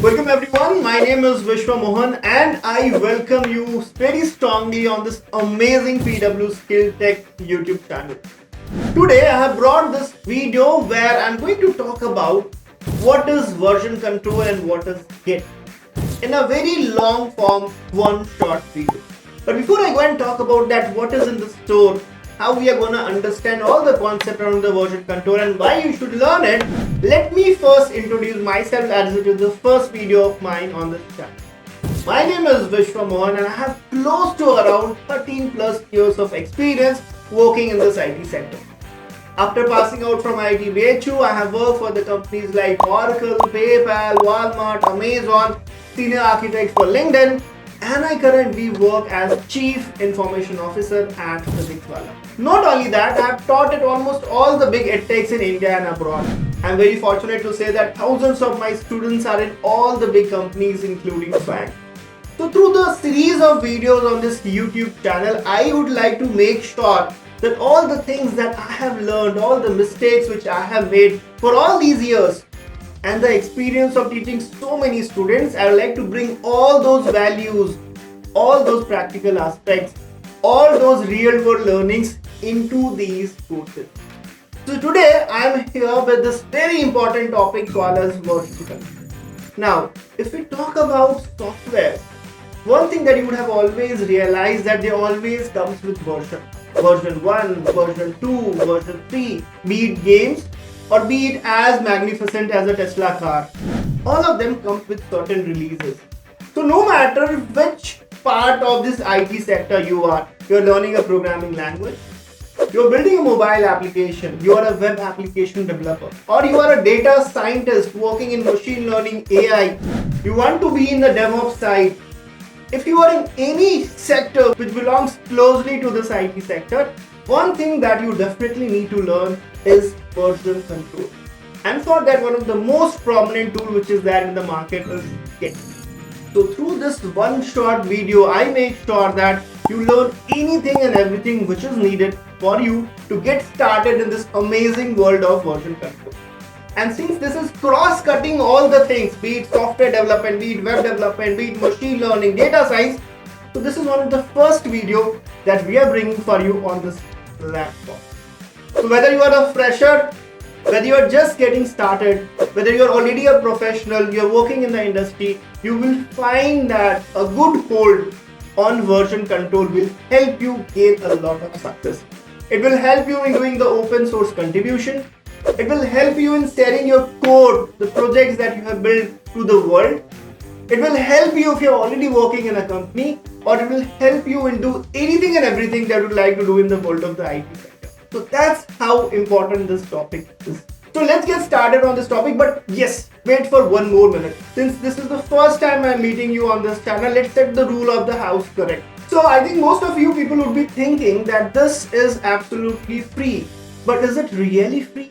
Welcome everyone, my name is Vishwa Mohan and I welcome you very strongly on this amazing PW Skill Tech YouTube channel. Today I have brought this video where I'm going to talk about what is version control and what is Git in a very long form one short video. But before I go and talk about that, what is in the store, how we are going to understand all the concept around the version control and why you should learn it, let me first introduce myself as it is the first video of mine on this channel. My name is Vishwa Mohan and I have close to around 13 plus years of experience working in this IT sector. After passing out from IIT BHU, I have worked for the companies like Oracle, PayPal, Walmart, Amazon, Senior Architect for LinkedIn, and I currently work as Chief Information Officer at Wallah. Not only that, I have taught at almost all the big edtechs in India and abroad. I am very fortunate to say that thousands of my students are in all the big companies including banks. So through the series of videos on this YouTube channel, I would like to make sure that all the things that I have learned, all the mistakes which I have made for all these years, and the experience of teaching so many students, I would like to bring all those values, all those practical aspects, all those real world learnings into these courses. So today I am here with this very important topic called as version control. Now, if we talk about software, one thing that you would have always realized that they always comes with version 1, version 2, version 3, be it games or be it as magnificent as a Tesla car. All of them come with certain releases. So no matter which part of this IT sector you're learning a programming language, you're building a mobile application, you are a web application developer, or you are a data scientist working in machine learning AI, you want to be in the DevOps side. If you are in any sector which belongs closely to this IT sector, one thing that you definitely need to learn is version control. And for that, one of the most prominent tool which is there in the market is Git. So through this one short video, I make sure that you learn anything and everything which is needed for you to get started in this amazing world of version control. And since this is cross-cutting all the things, be it software development, be it web development, be it machine learning, data science, so this is one of the first video that we are bringing for you on this platform. So whether you are a fresher, whether you are just getting started, whether you are already a professional, you are working in the industry, you will find that a good hold on version control will help you gain a lot of success. It will help you in doing the open source contribution. It will help you in sharing your code, the projects that you have built to the world. It will help you if you're already working in a company, or it will help you in do anything and everything that you would like to do in the world of the IT sector. So that's how important this topic is. So let's get started on this topic, but yes, wait for one more minute. Since this is the first time I'm meeting you on this channel, let's set the rule of the house correct. So I think most of you people would be thinking that this is absolutely free. But is it really free?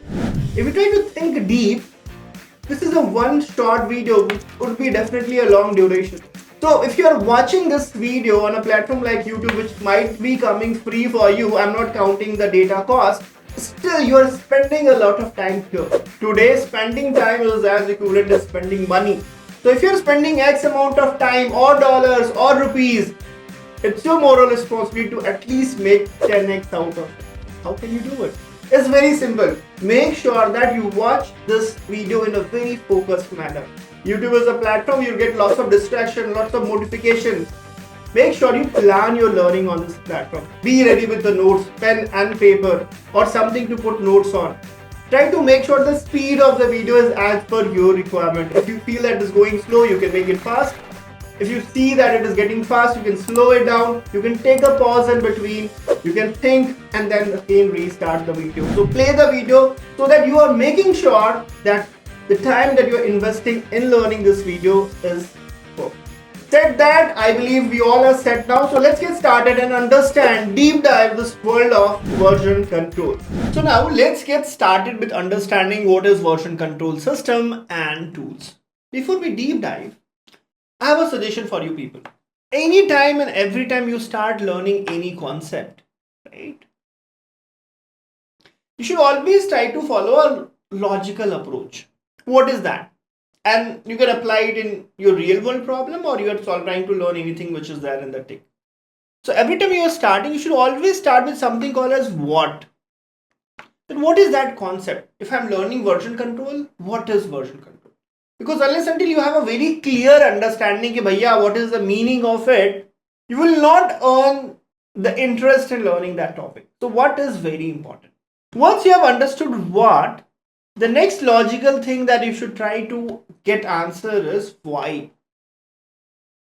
If you try to think deep, this is a one short video which would be definitely a long duration. So if you are watching this video on a platform like YouTube, which might be coming free for you, I'm not counting the data cost, still you are spending a lot of time here. Today spending time is as equivalent as spending money. So if you're spending X amount of time or dollars or rupees, it's your moral responsibility to at least make 10x out of it. How can you do it? It's very simple. Make sure that you watch this video in a very focused manner. YouTube is a platform, you get lots of distraction, lots of notifications. Make sure you plan your learning on this platform. Be ready with the notes, pen and paper, or something to put notes on. Try to make sure the speed of the video is as per your requirement. If you feel that it's going slow, you can make it fast. If you see that it is getting fast, you can slow it down. You can take a pause in between. You can think and then again restart the video. So play the video so that you are making sure that the time that you are investing in learning this video is perfect. Said that, I believe we all are set now. So let's get started and understand, deep dive this world of version control. So now let's get started with understanding what is version control system and tools. Before we deep dive, I have a suggestion for you people. Anytime and every time you start learning any concept, right, you should always try to follow a logical approach. What is that? and you can apply it in your real world problem, or you are trying to learn anything which is there in the tick. So every time you are starting, you should always start with something called as what. Then what is that concept? If I'm learning version control, what is version control? Because unless until you have a very clear understanding ki bhaiya, what is the meaning of it, you will not earn the interest in learning that topic. So what is very important? Once you have understood what, the next logical thing that you should try to get answer is why.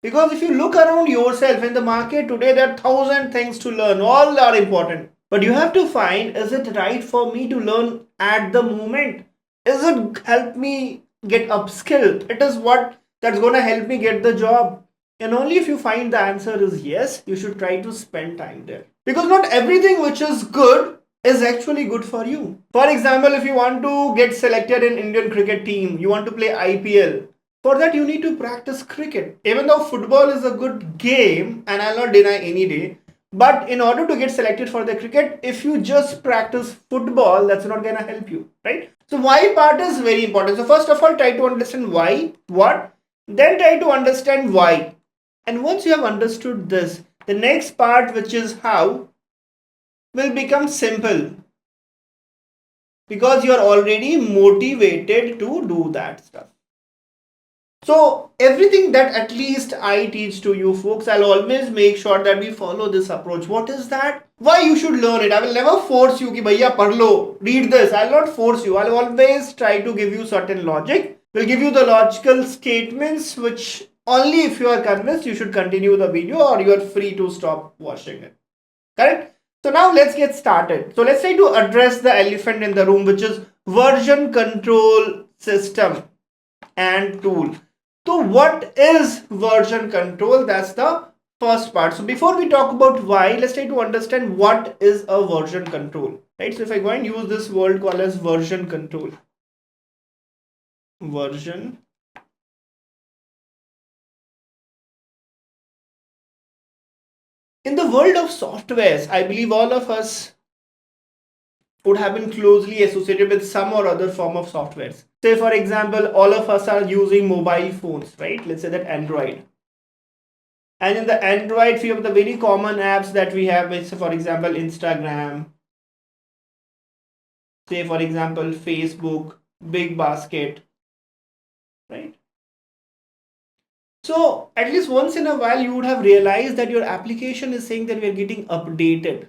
Because if you look around yourself in the market today, there are 1,000 things to learn. All are important. But you have to find, is it right for me to learn at the moment? Is it help me get upskilled? It is what that's going to help me get the job. And only if you find the answer is yes, you should try to spend time there. Because not everything which is good is actually good for you. For example, if you want to get selected in Indian cricket team, you want to play IPL, for that you need to practice cricket. Even though football is a good game, and I'll not deny any day, but in order to get selected for the cricket, if you just practice football, that's not gonna help you, right? So why part is very important. So first of all, try to understand why, what, then try to understand why. And once you have understood this, the next part, which is how, will become simple, because you are already motivated to do that stuff. So everything that at least I teach to you folks, I'll always make sure that we follow this approach. What is that? Why you should learn it? I will never force you ki bhaiya padh lo, read this. I'll not force you. I'll always try to give you certain logic. We'll give you the logical statements which only if you are convinced you should continue the video, or you are free to stop watching it. Correct? So now let's get started. So let's try to address the elephant in the room, which is version control system and tool. So what is version control? That's the first part. So before we talk about why, let's try to understand what is a version control, right? So if I go and use this word called as version control, version in the world of softwares, I believe all of us would have been closely associated with some or other form of softwares. Say for example, all of us are using mobile phones, right? Let's say that Android. And in the Android, few of the very common apps that we have, is for example, Instagram, say for example, Facebook, Big Basket, right? So at least once in a while, you would have realized that your application is saying that we are getting updated.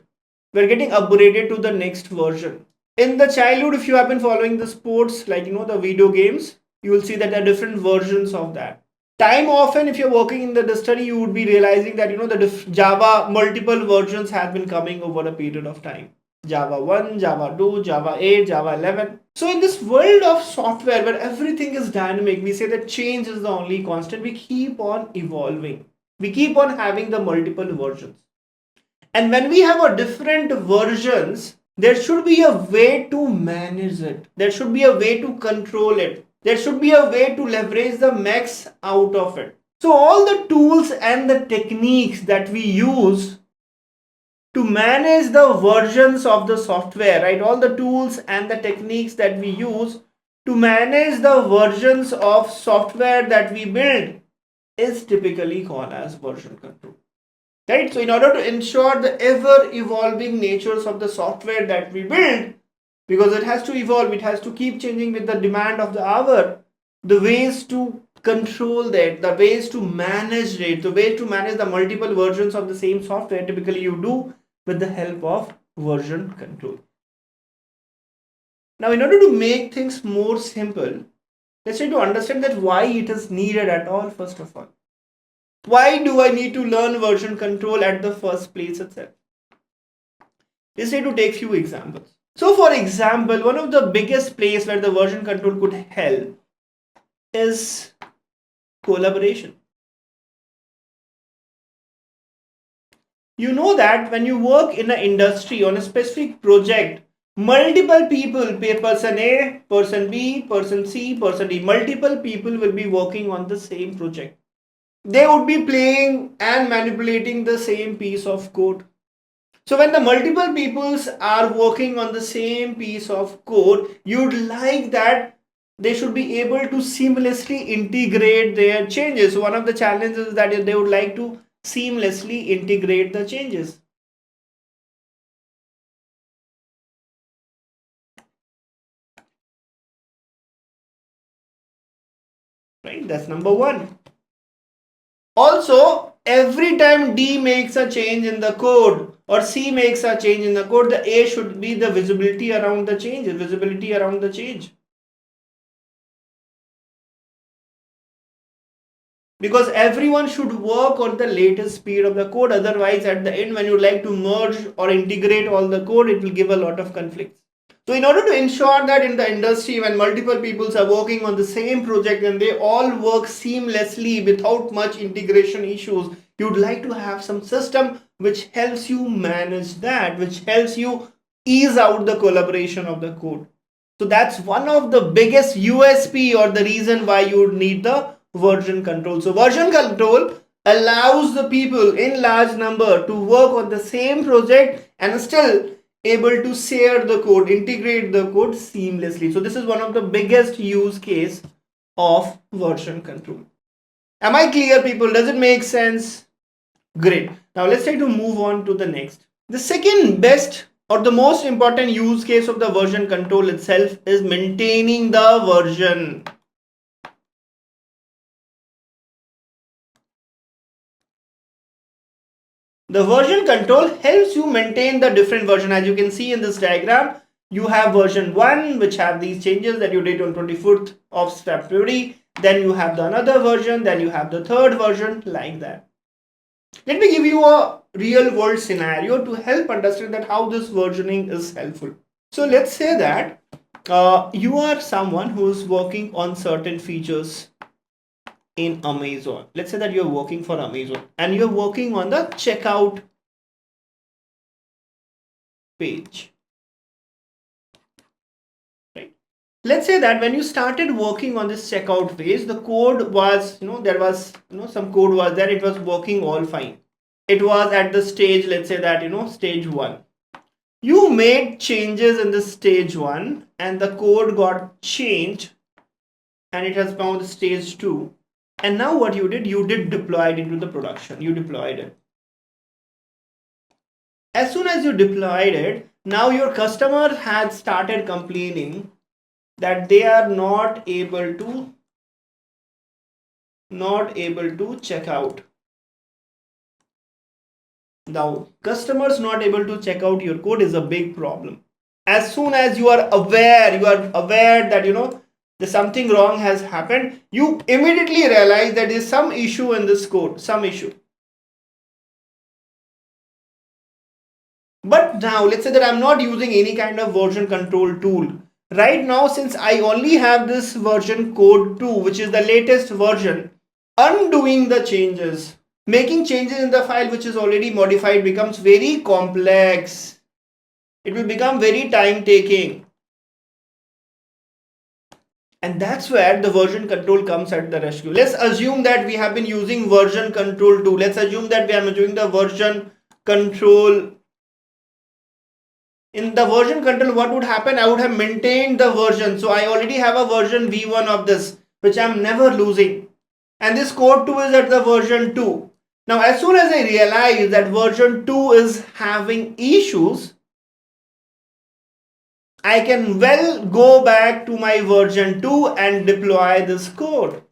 We're getting upgraded to the next version. In the childhood, if you have been following the sports, like the video games, you will see that there are different versions of that. Time often, if you're working in the study, you would be realizing that the Java multiple versions have been coming over a period of time. Java 1, Java 2, Java 8, Java 11. So in this world of software where everything is dynamic, we say that change is the only constant. We keep on evolving. We keep on having the multiple versions. And when we have a different versions, there should be a way to manage it. There should be a way to control it. There should be a way to leverage the max out of it. So all the tools and the techniques that we use to manage the versions of the software, right? All the tools and the techniques that we use to manage the versions of software that we build is typically called as version control. Right? So in order to ensure the ever evolving natures of the software that we build, because it has to evolve, it has to keep changing with the demand of the hour, the ways to control that, the ways to manage it, the way to manage the multiple versions of the same software, typically you do with the help of version control. Now in order to make things more simple, let's try to understand that why it is needed at all. First of all, why do I need to learn version control at the first place itself? Let's try to take few examples. So for example, one of the biggest place where the version control could help is collaboration. You know that when you work in an industry on a specific project, multiple people, person A, person B, person C, person D, multiple people will be working on the same project. They would be playing and manipulating the same piece of code. So when the multiple peoples are working on the same piece of code, you'd like that they should be able to seamlessly integrate their changes. So one of the challenges is that they would like to seamlessly integrate the changes. Right, that's number one. Also, every time D makes a change in the code or C makes a change in the code, the A should be the visibility around the change, visibility around the change. Because everyone should work on the latest speed of the code. Otherwise, at the end, when you like to merge or integrate all the code, it will give a lot of conflicts. So in order to ensure that in the industry, when multiple people are working on the same project and they all work seamlessly without much integration issues, you'd like to have some system which helps you manage that, which helps you ease out the collaboration of the code. So that's one of the biggest USP or the reason why you would need the version control. So version control allows the people in large number to work on the same project and still able to share the code, integrate the code seamlessly. So this is one of the biggest use case of version control. Am I clear, people? Does it make sense? Great. Now let's try to move on to the next. The second best or the most important use case of the version control itself is maintaining the version. The version control helps you maintain the different version. As you can see in this diagram, you have version 1 which have these changes that you did on 24th of February. Then you have the another version, then you have the third version, like that. Let me give you a real world scenario to help understand that how this versioning is helpful. So let's say that you are someone who is working on certain features in Amazon. Let's say that you're working for Amazon and you're working on the checkout page. Right. Let's say that when you started working on this checkout page, the code was, there was, some code was there. It was working all fine. It was at the stage, let's say that, stage 1. You made changes in the stage 1 and the code got changed and it has found stage 2. And now what you did deploy it into the production. You deployed it. As soon as you deployed it, now your customer had started complaining that they are not able to check out. Now, customers not able to check out your code is a big problem. As soon as you are aware that there's something wrong has happened, you immediately realize that there's some issue in this code, some issue. But now let's say that I'm not using any kind of version control tool. Right now, since I only have this version code 2, which is the latest version, undoing the changes, making changes in the file which is already modified becomes very complex. It will become very time taking. And that's where the version control comes at the rescue. Let's assume that we have been using version control 2. Let's assume that we are doing the version control. In the version control, what would happen? I would have maintained the version. So I already have a version V1 of this, which I'm never losing. And this code 2 is at the version 2. Now, as soon as I realize that version 2 is having issues, I can well go back to my version 2 and deploy this code.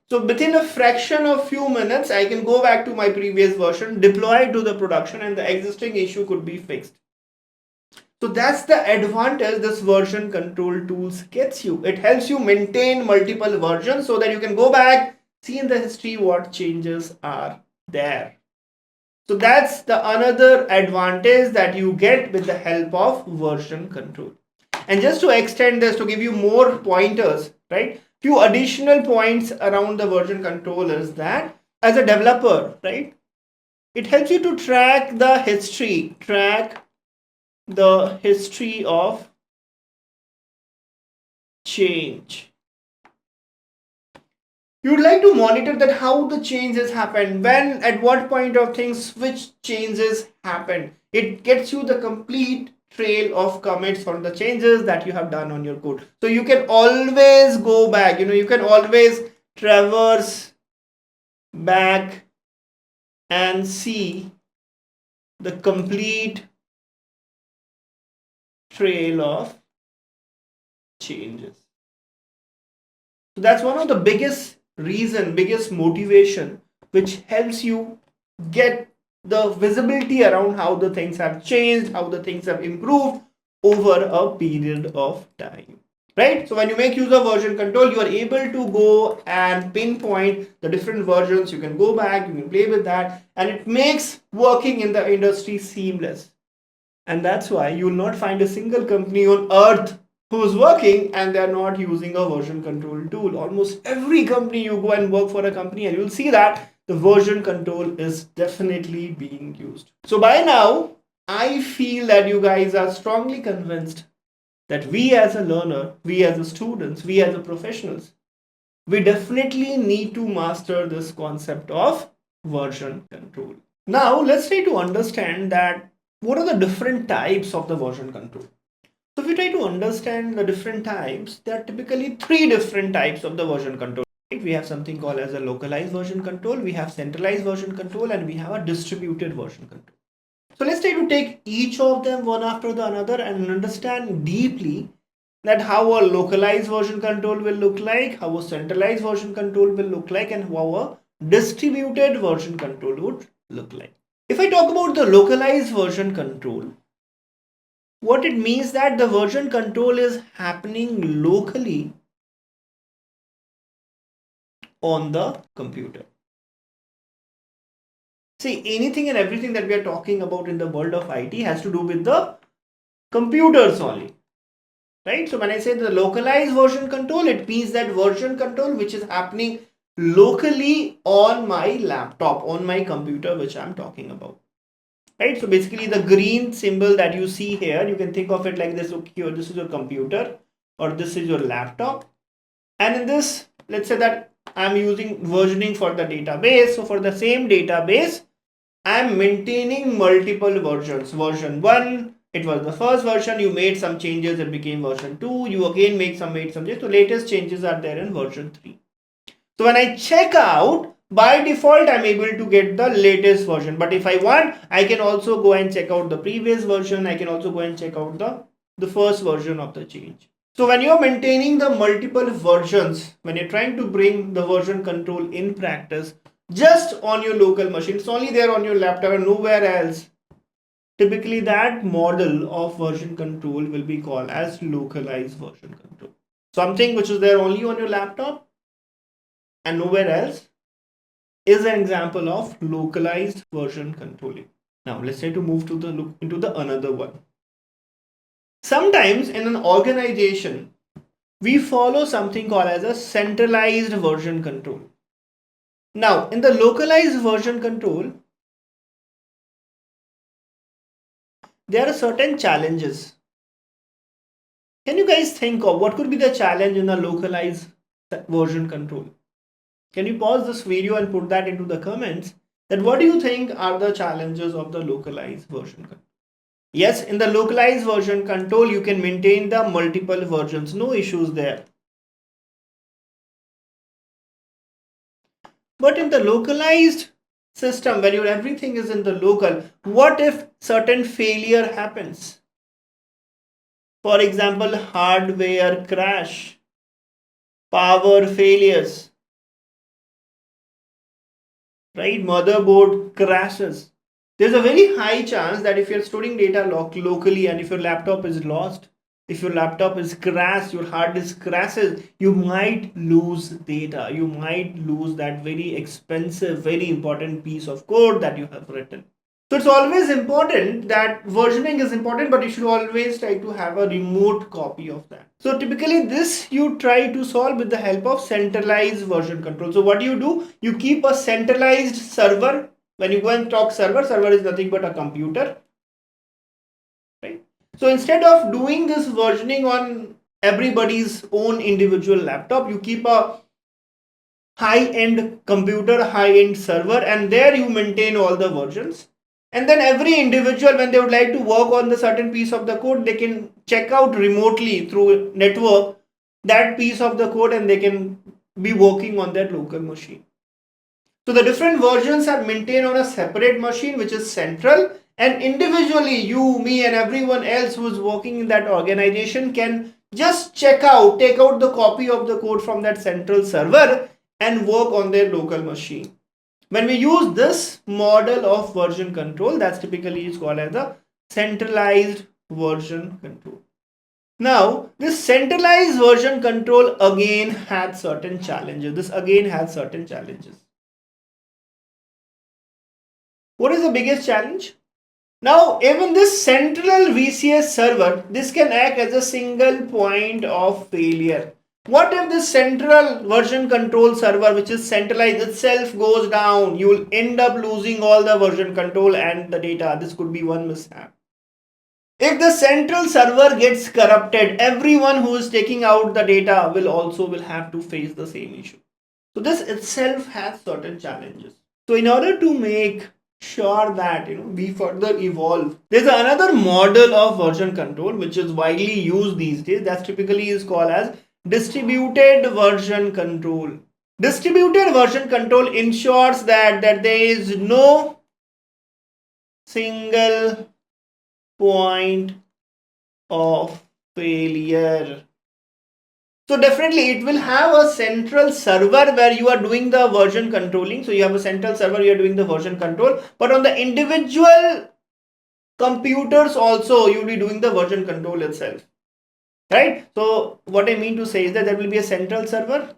So within a fraction of few minutes, I can go back to my previous version, deploy it to the production, and the existing issue could be fixed. So that's the advantage this version control tools gets you. It helps you maintain multiple versions so that you can go back, see in the history what changes are there. So that's the another advantage that you get with the help of version control. And just to extend this, to give you more pointers, right? Few additional points around the version control is that as a developer, right? It helps you to track the history of change. You would like to monitor that how the changes happen, when, at what point of things, which changes happened. It gets you the complete trail of commits or the changes that you have done on your code. So you can always go back, you can always traverse back and see the complete trail of changes. So that's one of the biggest motivation which helps you get the visibility around how the things have changed, how the things have improved over a period of time. Right? So when you make use of version control, you are able to go and pinpoint the different versions. You can go back, you can play with that, and it makes working in the industry seamless. And that's why you will not find a single company on earth who is working and they are not using a version control tool. Almost every company you go and work for a company and you'll see that the version control is definitely being used. So by now, I feel that you guys are strongly convinced that we as a learner, we as a students, we as a professionals, we definitely need to master this concept of version control. Now let's try to understand that what are the different types of the version control. So if we try to understand the different types, there are typically three different types of the version control. We have something called as a localized version control, we have centralized version control, and we have a distributed version control. So let's try to take each of them one after the another and understand deeply that how a localized version control will look like, how a centralized version control will look like, and how a distributed version control would look like. If I talk about the localized version control, what it means that the version control is happening locally on the computer. See, anything and everything that we are talking about in the world of IT has to do with the computers only. Right? So when I say the localized version control, it means that version control which is happening locally on my laptop, on my computer, which I'm talking about. Right? So basically the green symbol that you see here, you can think of it like this. Okay, here, this is your computer or this is your laptop. And in this, let's say that I'm using versioning for the database. So for the same database, I'm maintaining multiple versions. Version 1, it was the first version, you made some changes, it became version 2, you again made some changes. So latest changes are there in version 3. So when I check out, by default, I'm able to get the latest version. But if I want, I can also go and check out the previous version. I can also go and check out the first version of the change. So when you're maintaining the multiple versions, when you're trying to bring the version control in practice, just on your local machine, it's only there on your laptop and nowhere else. Typically that model of version control will be called as localized version control. Something which is there only on your laptop and nowhere else is an example of localized version controlling. Now let's try to move to the another one. Sometimes in an organization, we follow something called as a centralized version control. Now, in the localized version control, there are certain challenges. Can you guys think of what could be the challenge in a localized version control? Can you pause this video and put that into the comments? That what do you think are the challenges of the localized version control? Yes, in the localized version control, you can maintain the multiple versions, no issues there. But in the localized system, when everything is in the local, what if certain failure happens? For example, hardware crash, power failures, right? Motherboard crashes. There's a very high chance that if you're storing data locally and if your laptop is lost, if your laptop is crashed, your hard disk crashes, you might lose data. You might lose that very expensive, very important piece of code that you have written. So it's always important that versioning is important, but you should always try to have a remote copy of that. So typically this you try to solve with the help of centralized version control. So what do? You keep a centralized server. When you go and talk server is nothing but a computer. Right? So instead of doing this versioning on everybody's own individual laptop, you keep a high-end computer, high-end server, and there you maintain all the versions. And then every individual, when they would like to work on the certain piece of the code, they can check out remotely through network that piece of the code, and they can be working on that local machine. So the different versions are maintained on a separate machine, which is central, and individually you, me, and everyone else who is working in that organization can just take out the copy of the code from that central server and work on their local machine. When we use this model of version control, that's typically is called as the centralized version control. Now, this centralized version control again has certain challenges. What is the biggest challenge? Now, even this central VCS server, this can act as a single point of failure. What if this central version control server, which is centralized itself, goes down? You will end up losing all the version control and the data. This could be one mishap. If the central server gets corrupted, everyone who is taking out the data will have to face the same issue. So this itself has certain challenges. So in order to make sure that we further evolve, there's another model of version control which is widely used these days. That typically is called as distributed version control. Distributed version control ensures that there is no single point of failure. So definitely it will have a central server where you are doing the version controlling. So you have a central server, you are doing the version control, but on the individual computers also you will be doing the version control itself. Right? So what I mean to say is that there will be a central server.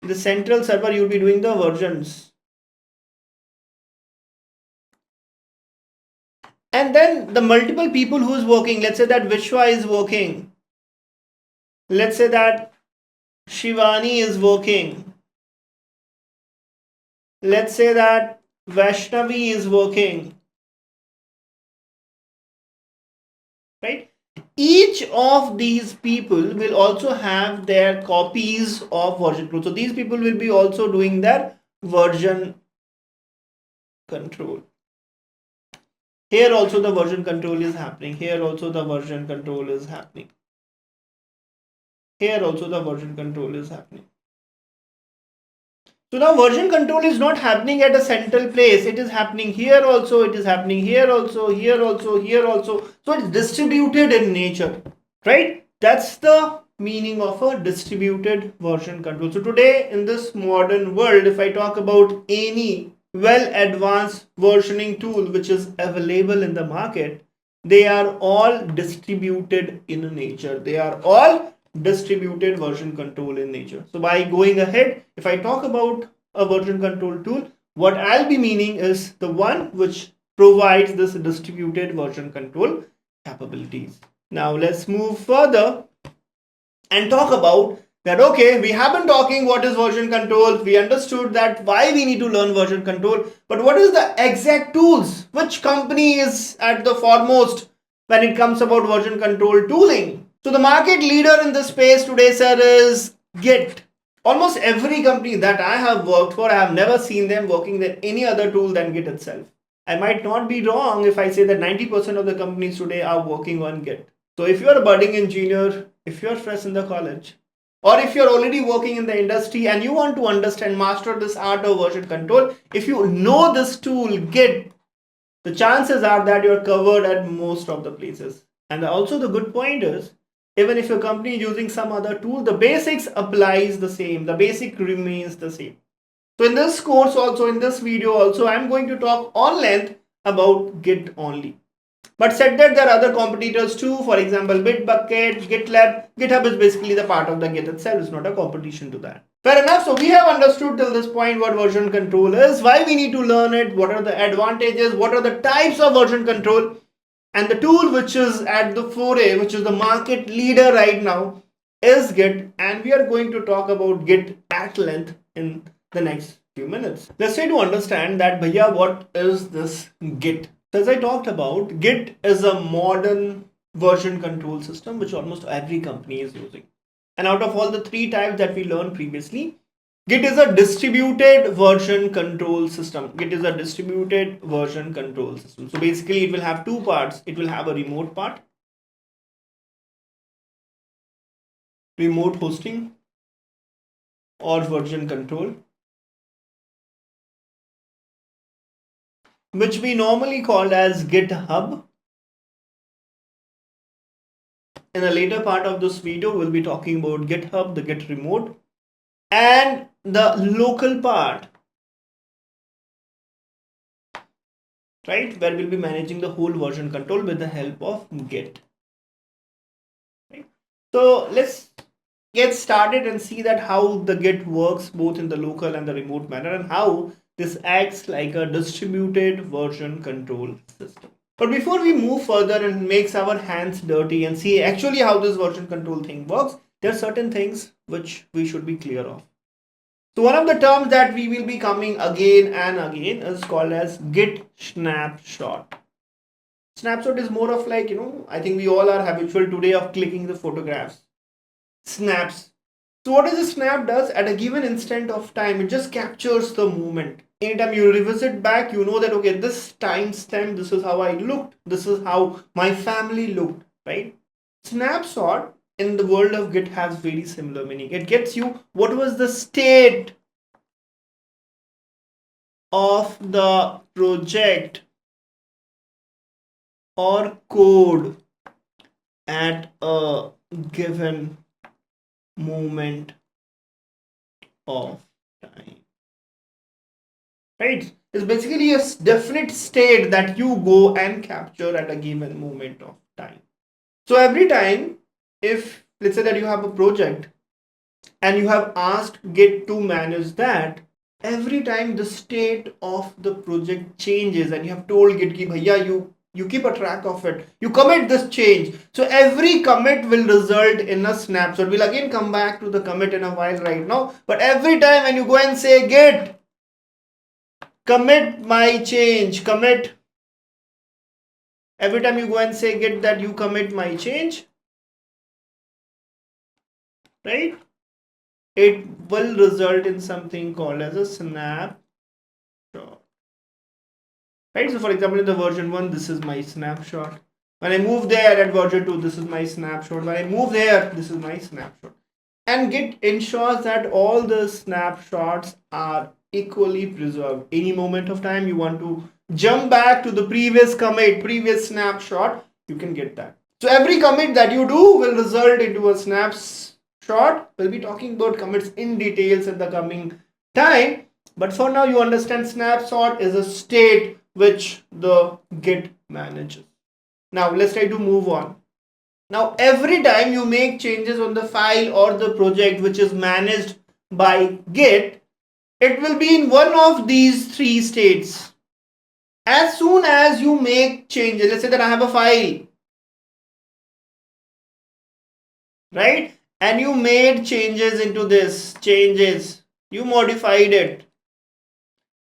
The central server you will be doing the versions. And then the multiple people who is working, let's say that Vishwa is working. Let's say that Shivani is working. Let's say that Vaishnavi is working. Right? Each of these people will also have their copies of version control. So these people will be also doing their version control. Here also the version control is happening. Here also the version control is happening. Here also the version control is happening. So now version control is not happening at a central place. It is happening here also. It is happening here also, here also, here also. So it's distributed in nature, right? That's the meaning of a distributed version control. So today in this modern world, if I talk about any well advanced versioning tool which is available in the market, they are all distributed in nature. They are all distributed version control in nature. So by going ahead, if I talk about a version control tool, what I'll be meaning is the one which provides this distributed version control capabilities. Now let's move further and talk about that. Okay, we have been talking what is version control. We understood that why we need to learn version control, but what is the exact tools? Which company is at the foremost when it comes about version control tooling? So the market leader in this space today, sir, is Git. Almost every company that I have worked for, I have never seen them working with any other tool than Git itself. I might not be wrong if I say that 90% of the companies today are working on Git. So if you're a budding engineer, if you're fresh in the college, or if you're already working in the industry and you want to understand, master this art of version control, if you know this tool, Git, the chances are that you're covered at most of the places. And also the good point is, even if your company is using some other tool, the basics applies the same. The basic remains the same. So in this course also, in this video also, I'm going to talk on length about Git only. But said that there are other competitors too. For example, Bitbucket, GitLab. GitHub is basically the part of the Git itself. It's not a competition to that. Fair enough. So we have understood till this point what version control is, why we need to learn it, what are the advantages, what are the types of version control. And the tool which is at the foray, which is the market leader right now, is Git. And we are going to talk about Git at length in the next few minutes. Let's try to understand that, bhaiya, what is this Git? So as I talked about, Git is a modern version control system which almost every company is using. And out of all the three types that we learned previously, Git is a distributed version control system. Git is a distributed version control system. So basically it will have two parts. It will have a remote part, remote hosting or version control, which we normally call as GitHub. In the later part of this video, we'll be talking about GitHub, the Git Remote, and the local part, right, where we'll be managing the whole version control with the help of Git. Right? So let's get started and see that how the Git works both in the local and the remote manner, and how this acts like a distributed version control system. But before we move further and makes our hands dirty and see actually how this version control thing works, there are certain things which we should be clear of. So one of the terms that we will be coming again and again is called as Git SnapShot. Snapshot is more of like, I think we all are habitual today of clicking the photographs. Snaps. So what does a snap does? At a given instant of time, it just captures the moment. Anytime you revisit back, you know that, okay, this timestamp, this is how I looked, this is how my family looked, right? Snapshot in the world of Git has very similar meaning. It gets you what was the state of the project or code at a given moment of time. Right? It's basically a definite state that you go and capture at a given moment of time. So every time, if let's say that you have a project and you have asked Git to manage that, every time the state of the project changes and you have told Git ki bhaiya, you keep a track of it, you commit this change. So every commit will result in a snapshot. We'll again come back to the commit in a while right now, but every time when you go and say Git commit my change, commit, every time you go and say Git that you commit my change, right, it will result in something called as a snapshot. Right, so for example, in the version 1, this is my snapshot. When I move there at version 2, this is my snapshot. When I move there, this is my snapshot. And Git ensures that all the snapshots are equally preserved. Any moment of time you want to jump back to the previous commit, previous snapshot, you can get that. So every commit that you do will result into a snapshot. We'll be talking about commits in details in the coming time. But for now, you understand snapshot is a state which the Git manages. Now let's try to move on. Now every time you make changes on the file or the project which is managed by Git, it will be in one of these three states. As soon as you make changes, let's say that I have a file, right, and you made changes into this, you modified it.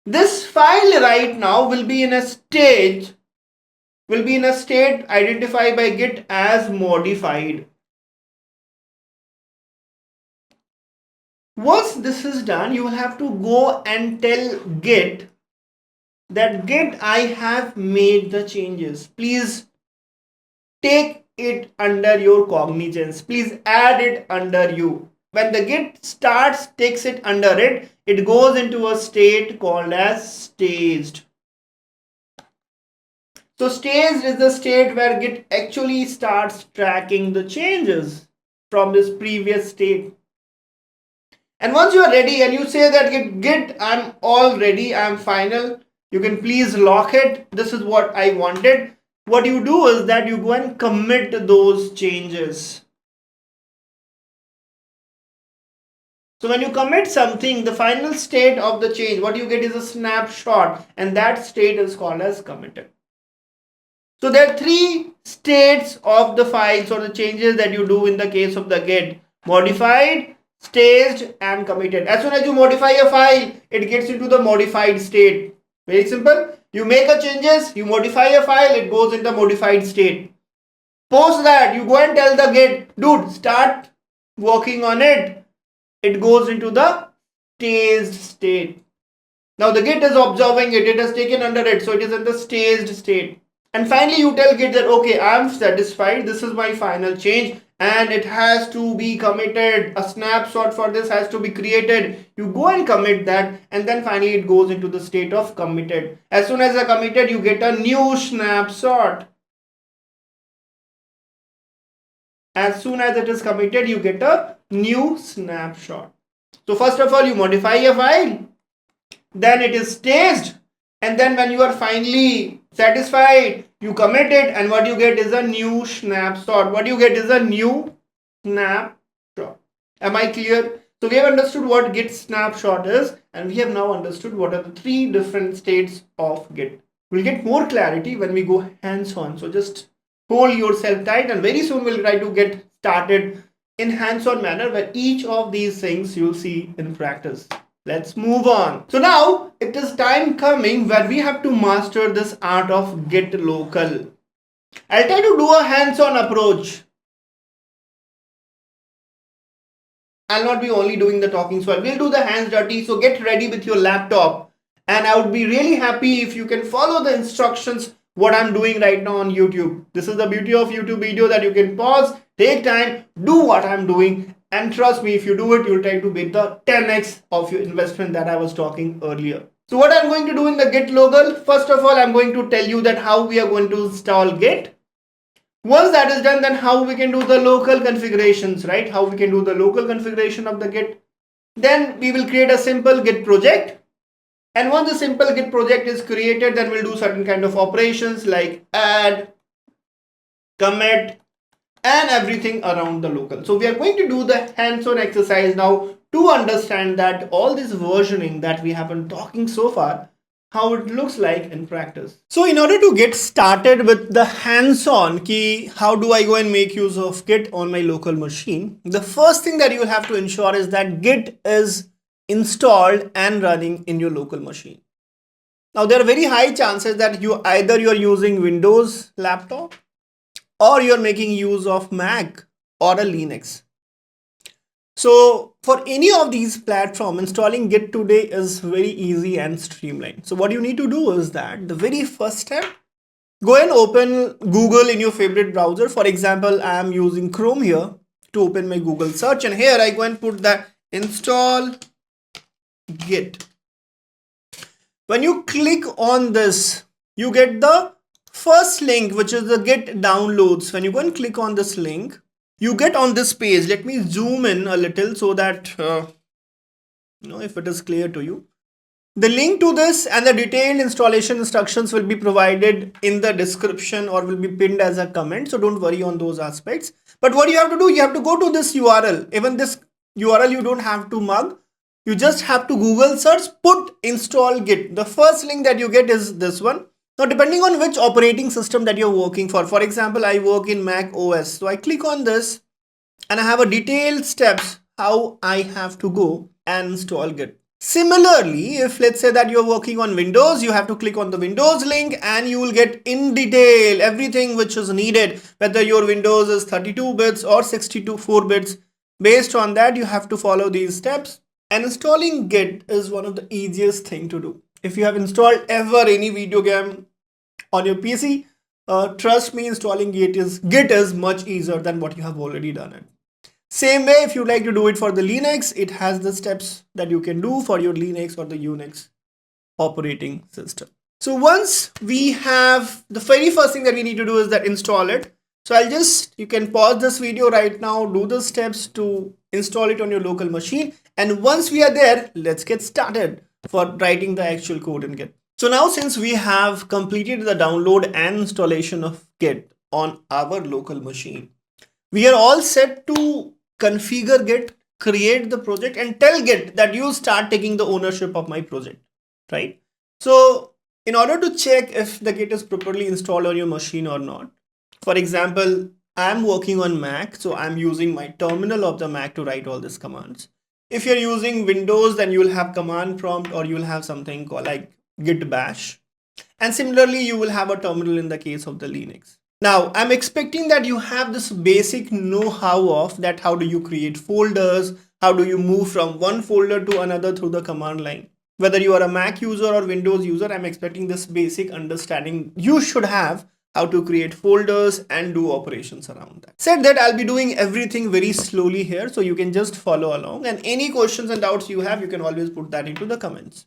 This file right now will be in a state identified by Git as modified. Once this is done, you will have to go and tell Git that Git, I have made the changes. Please take it under your cognizance. Please add it under you. When the Git starts, takes it under it, it goes into a state called as staged. So staged is the state where Git actually starts tracking the changes from this previous state. And once you are ready and you say that Git, I'm all ready, I'm final, you can please lock it. This is what I wanted. What you do is that you go and commit those changes. So when you commit something, the final state of the change, what you get is a snapshot, and that state is called as committed. So there are three states of the files or the changes that you do in the case of the Git: modified, staged, and committed. As soon as you modify a file, it gets into the modified state. Very simple. You make a changes, you modify a file, it goes into modified state. Post that, you go and tell the Git, dude, start working on it. It goes into the staged state. Now the Git is observing it, it has taken under it, so it is in the staged state. And finally you tell Git that okay, I am satisfied, this is my final change and it has to be committed. A snapshot for this has to be created. You go and commit that, and then finally it goes into the state of committed. As soon as I committed, you get a new snapshot. As soon as it is committed, you get a new snapshot. So first of all, you modify a file, then it is staged, and then when you are finally satisfied, you commit it, and what you get is a new snapshot. What you get is a new snapshot. Am I clear? So we have understood what Git snapshot is, and we have now understood what are the three different states of Git. We'll get more clarity when we go hands-on. So just hold yourself tight, and very soon we'll try to get started in hands-on manner where each of these things you'll see in practice. Let's move on. So now it is time coming where we have to master this art of Git Local. I'll try to do a hands-on approach. I'll not be only doing the talking, so we'll do the hands dirty. So get ready with your laptop, and I would be really happy if you can follow the instructions what I'm doing right now on YouTube. This is the beauty of YouTube video, that you can pause, take time, do what I'm doing, and trust me, if you do it, you'll try to beat the 10x of your investment that I was talking earlier. So what I'm going to do in the Git Local, first of all, I'm going to tell you that how we are going to install Git. Once that is done, then how we can do the local configurations, right? How we can do the local configuration of the Git. Then we will create a simple Git project. And once the simple Git project is created, then we'll do certain kind of operations like add, commit, and everything around the local. So we are going to do the hands-on exercise now to understand that all this versioning that we have been talking so far, how it looks like in practice. So in order to get started with the hands-on key, how do I go and make use of Git on my local machine? The first thing that you have to ensure is that Git is installed and running in your local machine. Now there are very high chances that either you're using Windows laptop or you're making use of Mac or a Linux. So for any of these platforms, installing Git today is very easy and streamlined. So what you need to do is that the very first step, go and open Google in your favorite browser. For example, I am using Chrome here to open my Google search, and here I go and put that install Git. When you click on this, you get the first link, which is the Git downloads. When you go and click on this link, you get on this page. Let me zoom in a little so that if it is clear to you. The link to this and the detailed installation instructions will be provided in the description or will be pinned as a comment. So don't worry on those aspects. But what you have to do, you have to go to this URL. Even this URL you don't have to mug. You just have to Google search, put install Git. The first link that you get is this one. Now, depending on which operating system that you're working for example, I work in Mac OS. So I click on this and I have a detailed steps how I have to go and install Git. Similarly, if let's say that you're working on Windows, you have to click on the Windows link and you will get in detail everything which is needed, whether your Windows is 32 bits or 64 bits. Based on that, you have to follow these steps. And installing Git is one of the easiest thing to do. If you have installed ever any video game on your PC, trust me, installing Git is much easier than what you have already done it. Same way, if you like to do it for the Linux, it has the steps that you can do for your Linux or the Unix operating system. So once we have, the very first thing that we need to do is that install it. So you can pause this video right now, do the steps to install it on your local machine. And once we are there, let's get started for writing the actual code in Git. So now since we have completed the download and installation of Git on our local machine, we are all set to configure Git, create the project and tell Git that you start taking the ownership of my project, right? So in order to check if the Git is properly installed on your machine or not, for example, I'm working on Mac, so I'm using my terminal of the Mac to write all these commands. If you're using Windows, then you will have command prompt or you will have something called like Git bash. And similarly, you will have a terminal in the case of the Linux. Now, I'm expecting that you have this basic know-how of that how do you create folders, how do you move from one folder to another through the command line. Whether you are a Mac user or Windows user, I'm expecting this basic understanding you should have how to create folders and do operations around that. Said that, I'll be doing everything very slowly here, so you can just follow along, and any questions and doubts you have, you can always put that into the comments.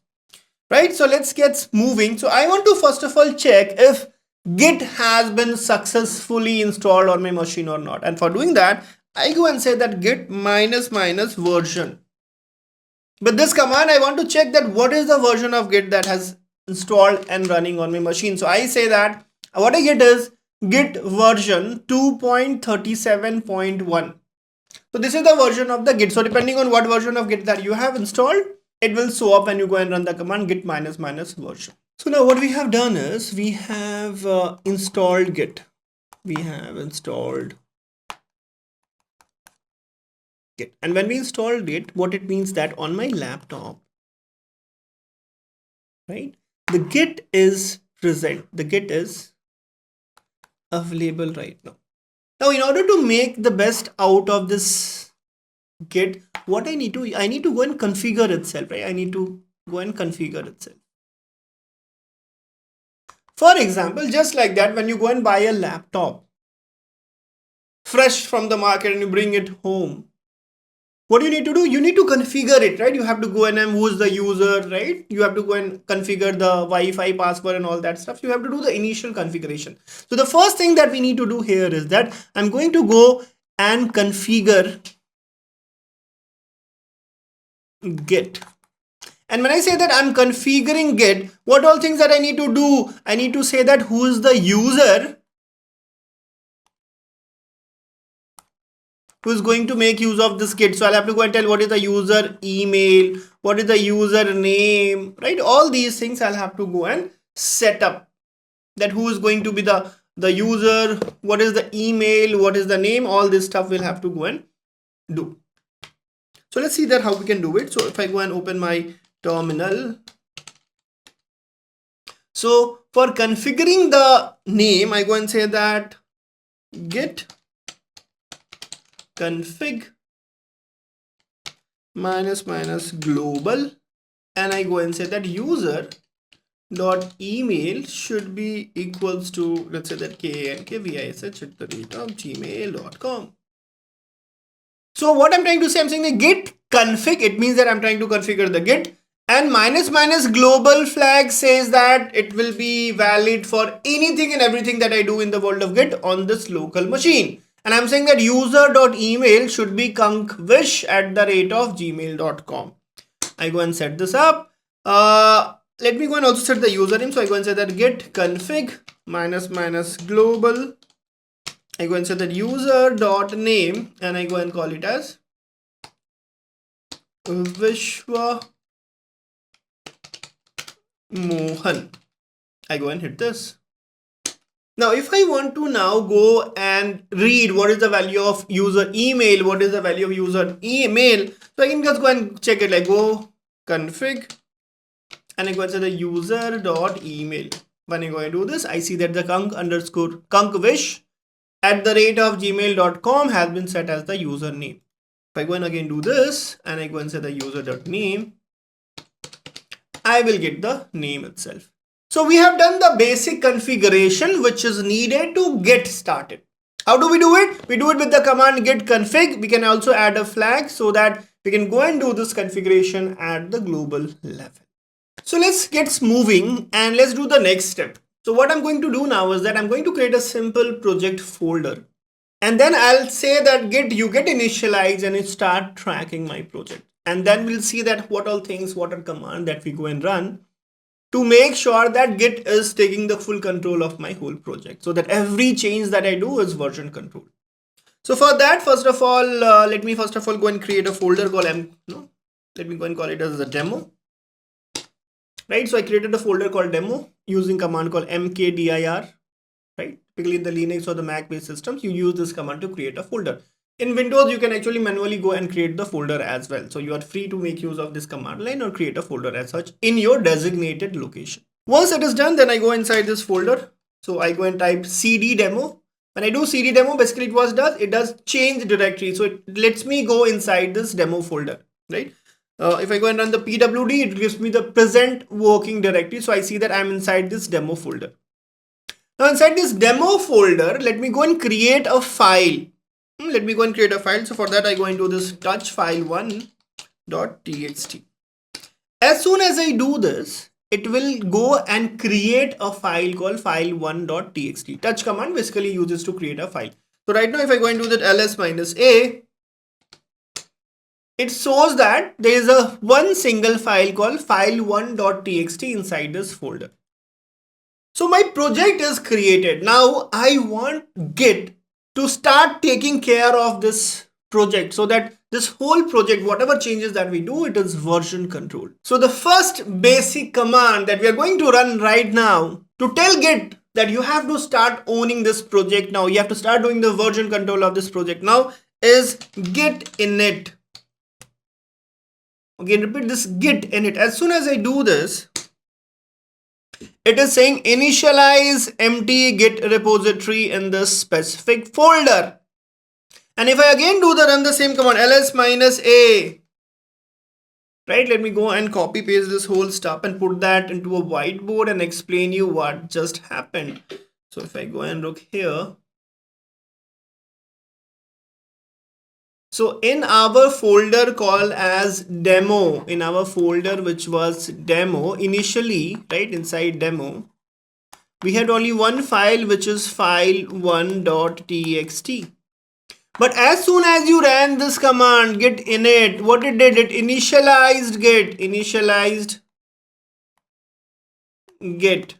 Right, so let's get moving. So I want to first of all check if Git has been successfully installed on my machine or not. And for doing that, I go and say that git minus minus version. With this command, I want to check that what is the version of Git that has installed and running on my machine. So I say that what I get is Git version 2.37.1. So this is the version of the Git. So depending on what version of Git that you have installed, it will show up when you go and run the command git minus minus version. So now what we have done is we have installed Git. We have installed Git. And when we installed it, what it means that on my laptop, right, the Git is present. The Git is available right now. Now, in order to make the best out of this Git, what I need to go and configure itself, right? I need to go and configure itself. For example, just like that, when you go and buy a laptop fresh from the market and you bring it home, what do you need to do? You need to configure it, right? You have to go and who's the user, right? You have to go and configure the Wi-Fi password and all that stuff. You have to do the initial configuration. So the first thing that we need to do here is that I'm going to go and configure Git. And when I say that I'm configuring Git, what all things that I need to do? I need to say that who is the user who is going to make use of this Git. So I'll have to go and tell what is the user email, what is the user name, right? All these things I'll have to go and set up, that who is going to be the user, what is the email, what is the name, all this stuff we'll have to go and do. So let's see that how we can do it. So if I go and open my terminal, so for configuring the name, I go and say that git config minus minus global, and I go and say that user dot email should be equals to, let's say that kankvish@gmail.com. So what I'm trying to say, I'm saying the git config, it means that I'm trying to configure the Git, and minus minus global flag says that it will be valid for anything and everything that I do in the world of Git on this local machine. And I'm saying that user.email should be kankvish@gmail.com. I go and set this up. Let me go and also set the username. So I go and say that git config minus minus global. I go and say that user.name, and I go and call it as Vishwa Mohan. I go and hit this. Now, if I want to now go and read what is the value of user email, what is the value of user email, so I can just go and check it, like go config, and I go and say the user.email. When I go and do this, I see that the kankvish@gmail.com has been set as the username. If I go and again do this, and I go and say the user.name, I will get the name itself. So we have done the basic configuration which is needed to get started. How do we do it? We do it with the command git config. We can also add a flag so that we can go and do this configuration at the global level. So let's get moving and let's do the next step. So what I'm going to do now is that I'm going to create a simple project folder. And then I'll say that git, you get initialized and it start tracking my project. And then we'll see that what all things, what are command that we go and run to make sure that Git is taking the full control of my whole project, so that every change that I do is version control. So for that, first of all, let me first of all go and create a folder called let me go and call it as a demo. Right, so I created a folder called demo using command called mkdir. Right, typically in the Linux or the Mac based systems, you use this command to create a folder. In Windows, you can actually manually go and create the folder as well. So you are free to make use of this command line or create a folder as such in your designated location. Once it is done, then I go inside this folder. So I go and type cd demo. When I do cd demo, basically it does change directory. So it lets me go inside this demo folder, right? If I go and run the pwd, it gives me the present working directory. So I see that I'm inside this demo folder. Now inside this demo folder, let me go and create a file. Let me go and create a file. So for that, I go into this touch file1.txt. As soon as I do this, it will go and create a file called file1.txt. Touch command basically uses to create a file. So right now, if I go and do that ls-a, it shows that there is one single file called file1.txt inside this folder. So my project is created. Now I want Git to start taking care of this project so that this whole project, whatever changes that we do, it is version controlled. So the first basic command that we are going to run right now to tell Git that you have to start owning this project now, you have to start doing the version control of this project now, is git init. Again, repeat this git init. As soon as I do this, it is saying initialize empty Git repository in this specific folder. And if I again do run the same command, ls-a, right? Let me go and copy paste this whole stuff and put that into a whiteboard and explain you what just happened. So if I go and look here, so in our folder called as demo, in our folder which was demo initially, right, inside demo, we had only one file which is file1.txt. But as soon as you ran this command git init, what it did, it initialized Git.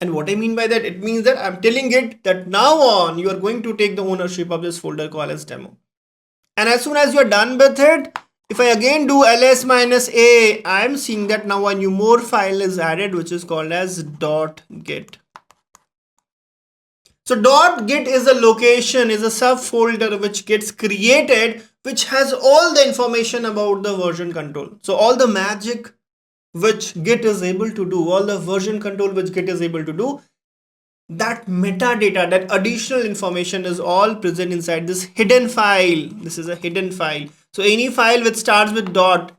And what I mean by that, it means that I'm telling Git that now on you are going to take the ownership of this folder called as demo. And as soon as you're done with it, if I again do ls-a, I'm seeing that now a new more file is added which is called as .git. So .git is a location, is a subfolder which gets created, which has all the information about the version control. So all the magic which Git is able to do, all the version control which Git is able to do, that metadata, that additional information is all present inside this hidden file. This is a hidden file. So any file which starts with dot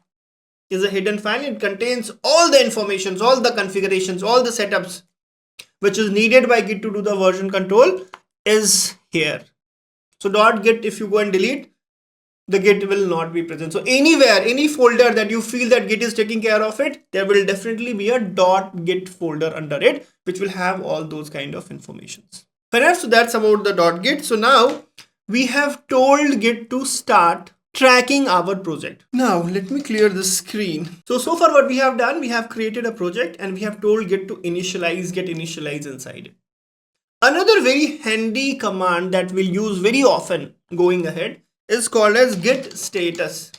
is a hidden file. It contains all the informations, all the configurations, all the setups which is needed by Git to do the version control is here. So .git, if you go and delete, the Git will not be present. So anywhere, any folder that you feel that Git is taking care of it, there will definitely be a .git folder under it, which will have all those kind of informations. Perhaps so that's about the .git. So now we have told Git to start tracking our project. Now let me clear the screen. So far what we have done, we have created a project and we have told Git to initialize, Git initialize inside it. Another very handy command that we'll use very often going ahead is called as Git Status.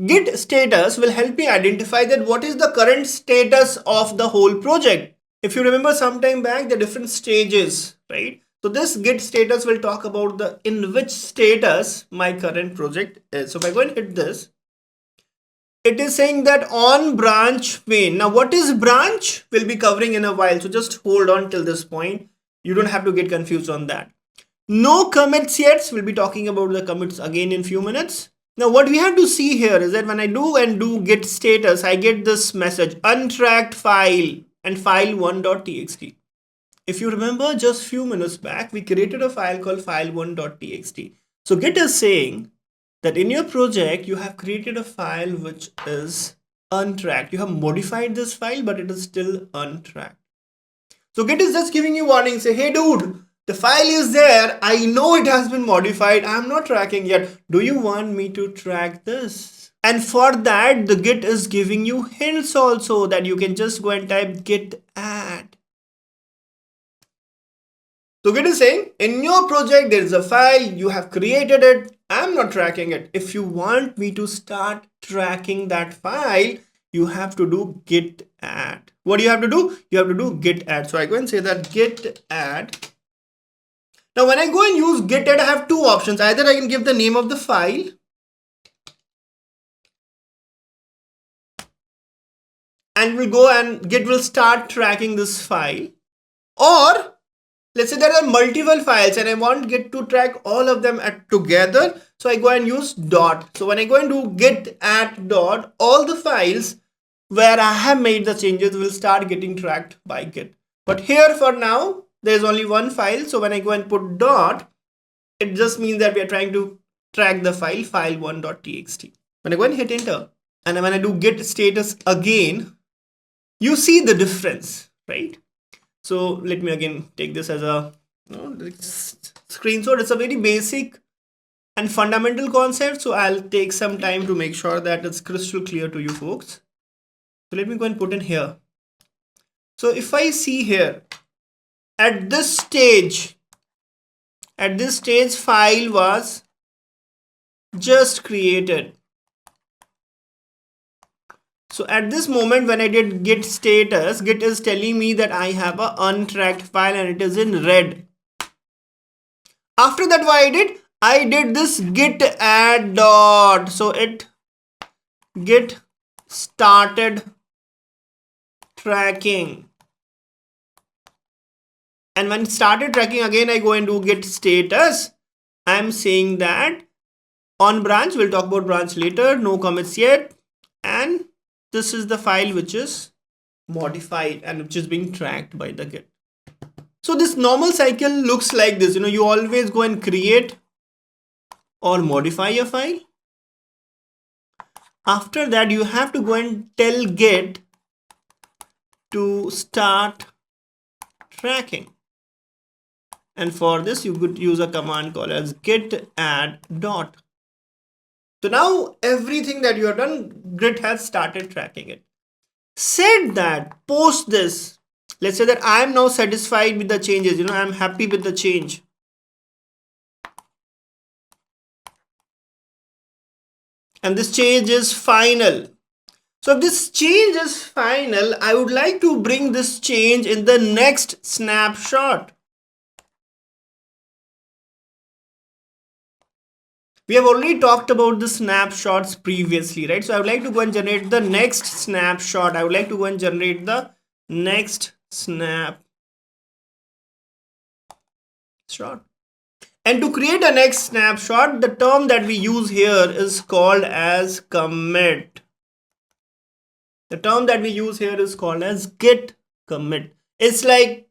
Git Status will help me identify that what is the current status of the whole project. If you remember some time back, the different stages, right? So this Git Status will talk about the in which status my current project is. So if I go and hit this, it is saying that on branch main. Now what is branch? We'll be covering in a while. So just hold on till this point. You don't have to get confused on that. No commits yet. We'll be talking about the commits again in few minutes. Now what we have to see here is that when I do Git Status, I get this message untracked file and file1.txt. If you remember just few minutes back, we created a file called file1.txt. So Git is saying that in your project, you have created a file which is untracked. You have modified this file, but it is still untracked. So Git is just giving you warning, say, hey dude, the file is there. I know it has been modified. I'm not tracking yet. Do you want me to track this? And for that, the Git is giving you hints also that you can just go and type git add. So Git is saying, in your project, there is a file, you have created it. I'm not tracking it. If you want me to start tracking that file, you have to do git add. What do you have to do? You have to do git add. So I go and say that git add. Now when I go and use git add, I have two options. Either I can give the name of the file, and we'll go and Git will start tracking this file. Or let's say there are multiple files and I want Git to track all of them together. So I go and use dot. So when I go and do git at dot, all the files where I have made the changes will start getting tracked by Git. But here for now, there's only one file. So when I go and put dot, it just means that we are trying to track the file file1.txt. When I go and hit enter, and when I do git status again, you see the difference, right? So let me again take this as a screenshot. It's a very basic and fundamental concept. So I'll take some time to make sure that it's crystal clear to you folks. So let me go and put in here. So if I see here, at this stage file was just created. So at this moment when I did git status, Git is telling me that I have a untracked file and it is in red. After that, what I did this git add dot. So it Git started tracking. And when it started tracking, again I go and do git status. I'm saying that on branch, we'll talk about branch later, no commits yet. And this is the file which is modified and which is being tracked by the Git. So this normal cycle looks like this. You always go and create or modify a file. After that, you have to go and tell Git to start tracking. And for this, you could use a command called as git add dot. So now everything that you have done, Git has started tracking it. Said that, post this, let's say that I am now satisfied with the changes. I am happy with the change. And this change is final. So if this change is final, I would like to bring this change in the next snapshot. We have already talked about the snapshots previously, right? So I would like to go and generate the next snapshot. I would like to go and generate the next snapshot. And to create a next snapshot, the term that we use here is called as commit. The term that we use here is called as git commit. It's like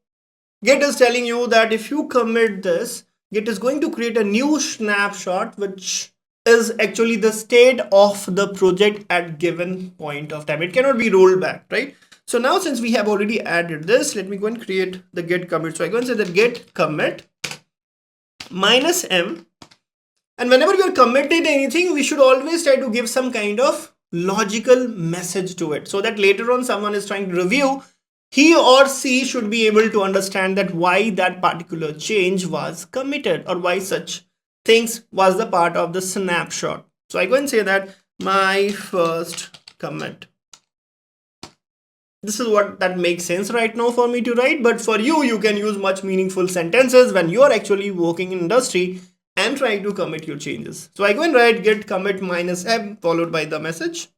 Git is telling you that if you commit this, Git is going to create a new snapshot, which is actually the state of the project at given point of time. It cannot be rolled back, right? So now since we have already added this, let me go and create the git commit. So I go and say that git commit -m. And whenever we are committing anything, we should always try to give some kind of logical message to it, so that later on someone is trying to review, he or she should be able to understand that why that particular change was committed or why such things was the part of the snapshot. So I go and say that my first commit. This is what that makes sense right now for me to write, but for you, you can use much meaningful sentences when you are actually working in industry and trying to commit your changes. So I go and write git commit -m followed by the message.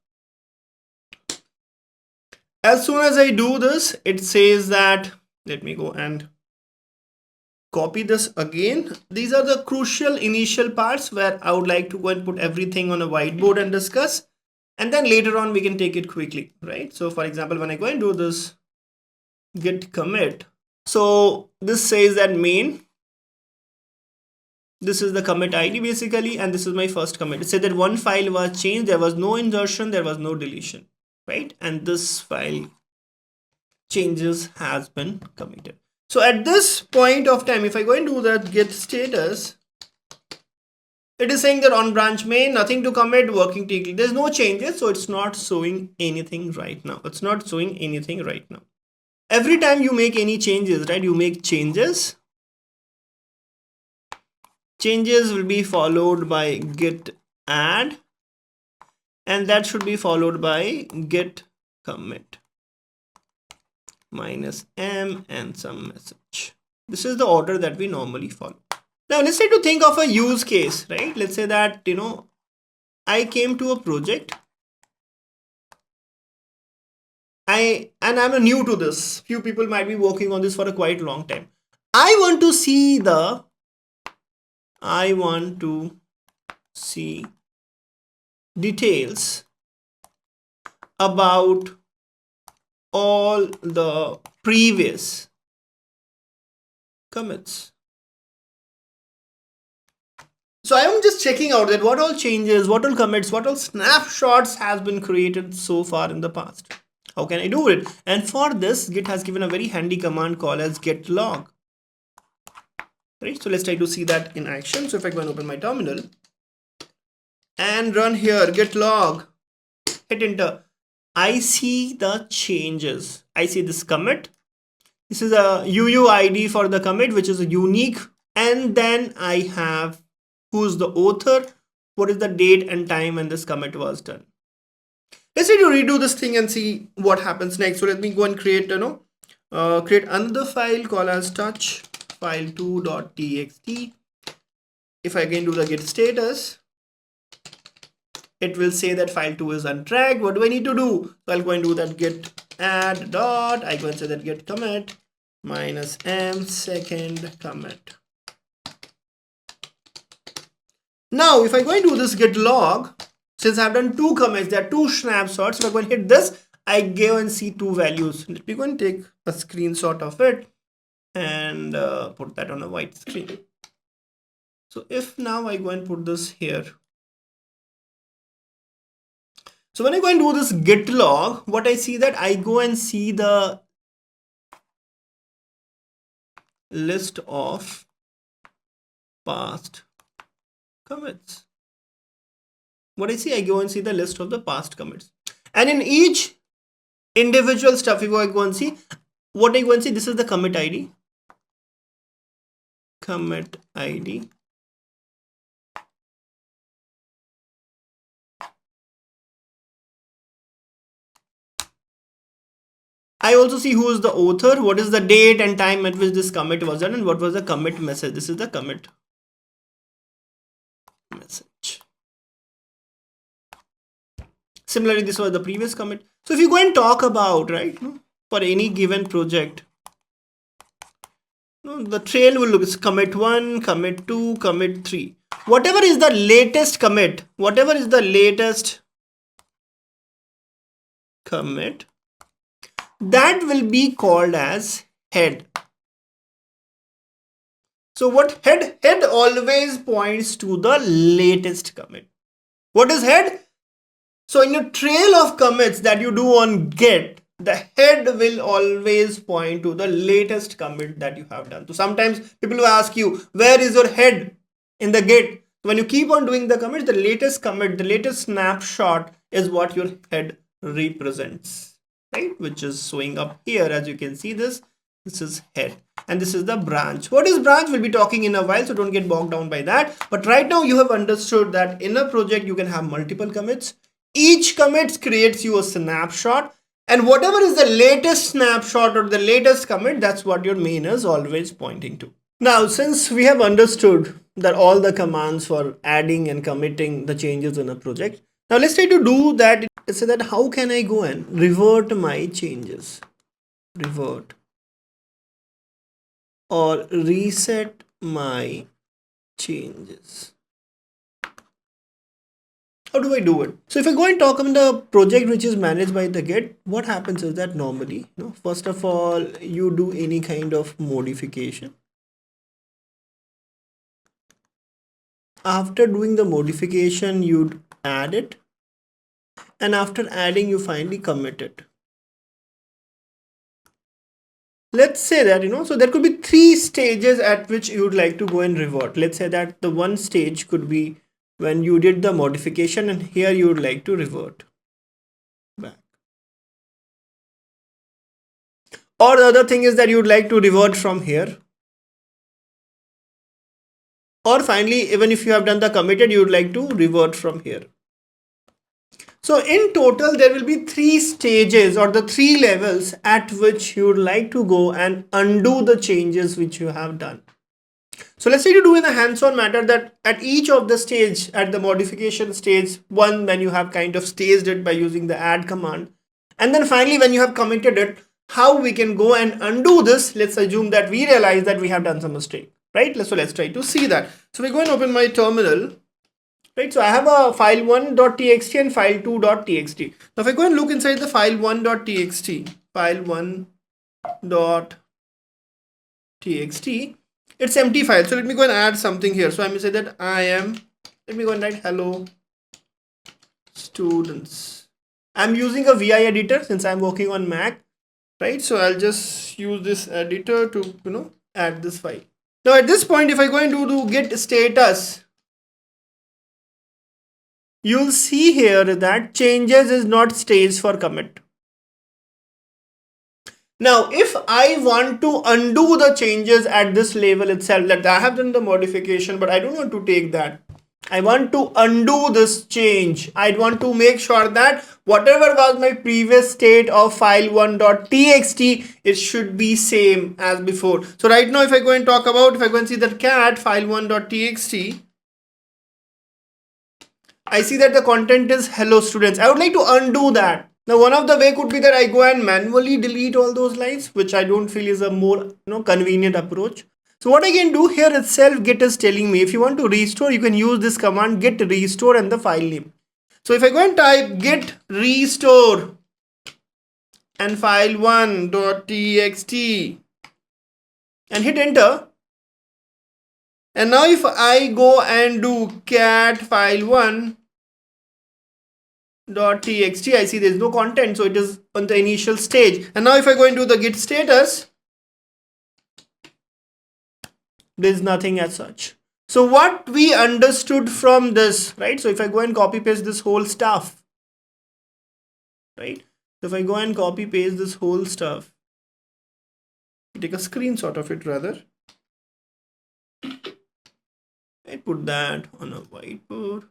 As soon as I do this, it says that, let me go and copy this again. These are the crucial initial parts where I would like to go and put everything on a whiteboard and discuss. And then later on, we can take it quickly, right? So for example, when I go and do this git commit, so this says that main, this is the commit ID basically, and this is my first commit. It said that one file was changed, there was no insertion, there was no deletion, right? And this file changes has been committed. So at this point of time, if I go and do that git status, it is saying that on branch main, nothing to commit, working TK. There's no changes, so it's not showing anything right now. It's not showing anything right now. Every time you make any changes, right? You make changes. Changes will be followed by git add, and that should be followed by git commit -m and some message. This is the order that we normally follow. Now let's try to think of a use case, right? Let's say that, I came to a project I'm new to this. Few people might be working on this for a quite long time. I want to see details about all the previous commits. So I am just checking out that what all changes, what all commits, what all snapshots has been created so far in the past. How can I do it? And for this, Git has given a very handy command called as git log. Right, so let's try to see that in action. So if I go and open my terminal and run here git log, hit enter, I see the changes. I see this commit. This is a UUID for the commit, which is a unique. And then I have who's the author, what is the date and time when this commit was done. Let's try to redo this thing and see what happens next. So let me go and create, create another file called as touch file2.txt. If I again do the git status, it will say that file2 is untracked. What do I need to do? So I'll go and do that git add dot. I go and say that git commit -m second commit. Now, if I go and do this git log, since I've done two commits, there are two snapshots. If I go and hit this, I go and see two values. Let me go and take a screenshot of it and put that on a white screen. So if now I go and put this here. So when I go and do this git log, what I see that I go and see the list of past commits. What I see, I go and see the list of the past commits. And in each individual stuff, if I go and see, what I go and see, this is the commit ID. Commit ID. I also see who is the author, what is the date and time at which this commit was done, and what was the commit message. This is the commit message. Similarly, this was the previous commit. So if you go and talk about, right, for any given project, the trail will look as commit 1, commit 2, commit 3. Whatever is the latest commit, whatever is the latest commit, that will be called as head. So what head always points to the latest commit. What is head? So in your trail of commits that you do on Git, the head will always point to the latest commit that you have done. So sometimes people will ask you, where is your head in the Git? When you keep on doing the commit, the latest commit, the latest snapshot is what your head represents, right? Which is showing up here. As you can see this is head and this is the branch. What is branch? We'll be talking in a while, so don't get bogged down by that. But right now you have understood that in a project you can have multiple commits. Each commit creates you a snapshot, and whatever is the latest snapshot or the latest commit, that's what your main is always pointing to. Now, since we have understood that all the commands for adding and committing the changes in a project, now let's try to do that. So that how can I go and revert my changes? Revert or reset my changes. How do I do it? So if I go and talk about the project which is managed by the Git, what happens is that normally, first of all, you do any kind of modification. After doing the modification, you'd add it. And after adding, you finally commit it. Let's say that, so there could be 3 stages at which you would like to go and revert. Let's say that the one stage could be when you did the modification, and here you would like to revert back. Or the other thing is that you would like to revert from here. Or finally, even if you have done the committed, you would like to revert from here. So in total, there will be 3 stages or the 3 levels at which you would like to go and undo the changes which you have done. So let's say you do in a hands-on matter that at each of the stage, at the modification stage 1, when you have kind of staged it by using the add command, And then finally, when you have committed it, how we can go and undo this? Let's assume that we realize that we have done some mistake, right? So let's try to see that. So we go and open my terminal, right? So I have a file1.txt and file2.txt. Now if I go and look inside the file1.txt, file1.txt, it's empty file. So let me go and add something here. So I'm going to say that let me go and write hello students. I'm using a VI editor since I'm working on Mac, right? So I'll just use this editor to, add this file. Now at this point, if I go and do git status, you'll see here that changes is not staged for commit. Now, if I want to undo the changes at this level itself, that I have done the modification, but I don't want to take that. I want to undo this change. I want to make sure that whatever was my previous state of file1.txt, it should be same as before. So right now, if I go and talk about, if I go and see that cat file1.txt, I see that the content is hello students. I would like to undo that. Now, one of the way could be that I go and manually delete all those lines, which I don't feel is a more convenient approach. So what I can do here itself, Git is telling me if you want to restore, you can use this command git restore and the file name. So if I go and type git restore and file1.txt and hit enter, and now if I go and do cat file1.txt, I see there is no content, so it is on the initial stage. And now if I go into the git status, there is nothing as such. So what we understood from this, right? So if I go and copy paste this whole stuff, right? So if I go and copy paste this whole stuff, take a screenshot of it rather. I put that on a whiteboard.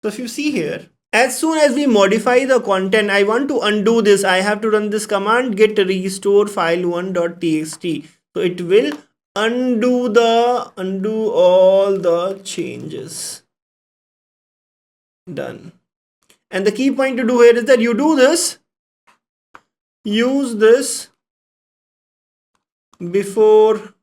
So if you see here, as soon as we modify the content, I want to undo this. I have to run this command git restore file1.txt. So it will undo all the changes. Done. And the key point to do here is that you do this, use this before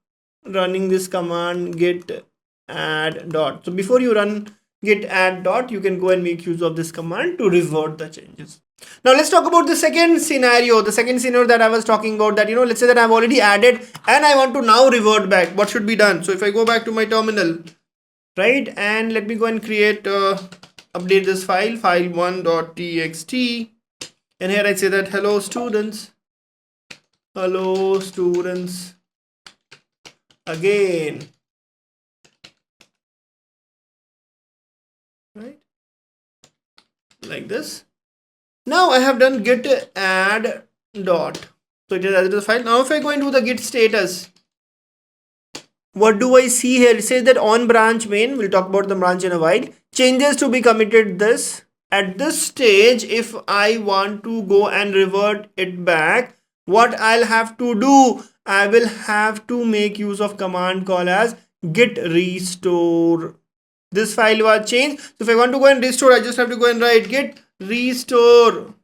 running this command git add dot. So before you run git add dot, you can go and make use of this command to revert the changes. Now let's talk about the second scenario that I was talking about, that let's say that I've already added and I want to now revert back. What should be done? So if I go back to my terminal, right, and let me go and create update this file1.txt, and here I say that hello students again, right, like this. Now I have done git add dot, so it is added to the file. Now if I go into the git status, what do I see here? It says that on branch main, we'll talk about the branch in a while, changes to be committed this. At this stage, if I want to go and revert it back, what I'll have to do, I will have to make use of command call as git restore. This file was changed. So if I want to go and restore, I just have to go and write git restore.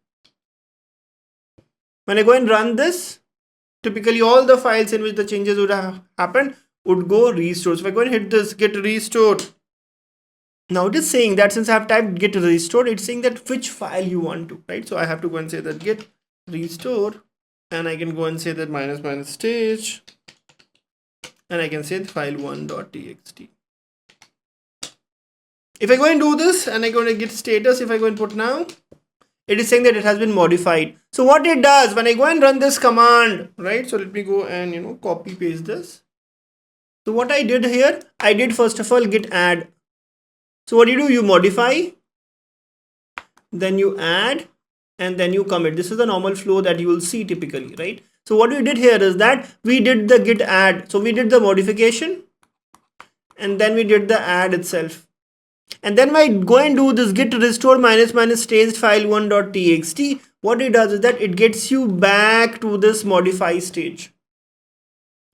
When I go and run this, typically all the files in which the changes would have happened would go restore. So if I go and hit this git restore, now it is saying that since I have typed git restore, it's saying that which file you want to, right? So I have to go and say that git restore, and I can go and say that -- stage, and I can say the file1.txt. If I go and do this and I go to git status, if I go and put now, it is saying that it has been modified. So what it does when I go and run this command, right? So let me go and copy paste this. So what I did here, I did first of all git add. So what do? You modify, then you add, and then you commit. This is the normal flow that you will see typically, right? So what we did here is that we did the git add. So we did the modification and then we did the add itself. And then I go and do this git restore -- staged file1.txt. What it does is that it gets you back to this modify stage.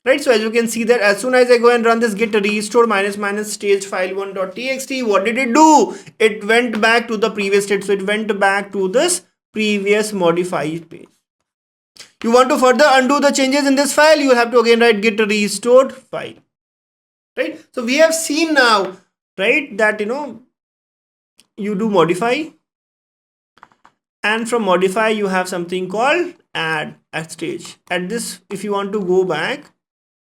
Right, so as you can see that as soon as I go and run this git restore -- staged file1.txt, what did it do? It went back to the previous state. So it went back to this previous modified page. You want to further undo the changes in this file, you will have to again write git restored file, right? So we have seen now, right, that you do modify, and from modify you have something called add at stage. At this, if you want to go back,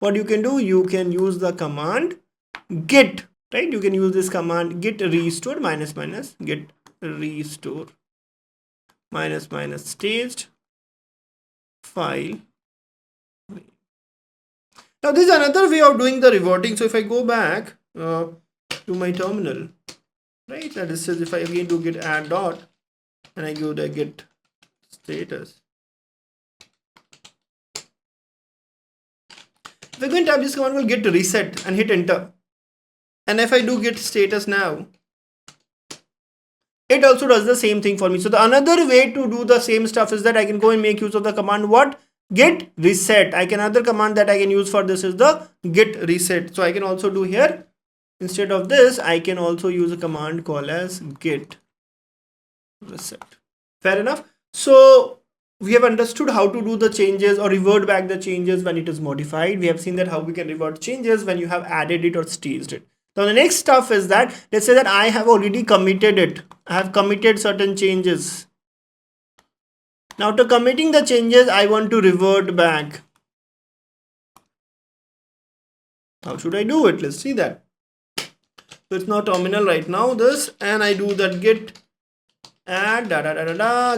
what you can do, you can use the command git, right? You can use this command git restore minus minus git restore minus minus staged file. Now this is another way of doing the reverting. So if I go back to my terminal, right, that is, if I again do git add dot and I go to git status, if I go and tap this command, will git reset and hit enter, and if I do git status now, it also does the same thing for me. So the another way to do the same stuff is that I can go and make use of the command what? Git reset. Another command that I can use for this is the git reset. So I can also do here, instead of this, I can also use a command called as git reset. Fair enough. So we have understood how to do the changes or revert back the changes when it is modified. We have seen that how we can revert changes when you have added it or staged it. Now the next stuff is that, let's say that I have already committed it. I have committed certain changes. Now to committing the changes, I want to revert back. How should I do it? Let's see that. So it's now terminal right now, this, and I do that git add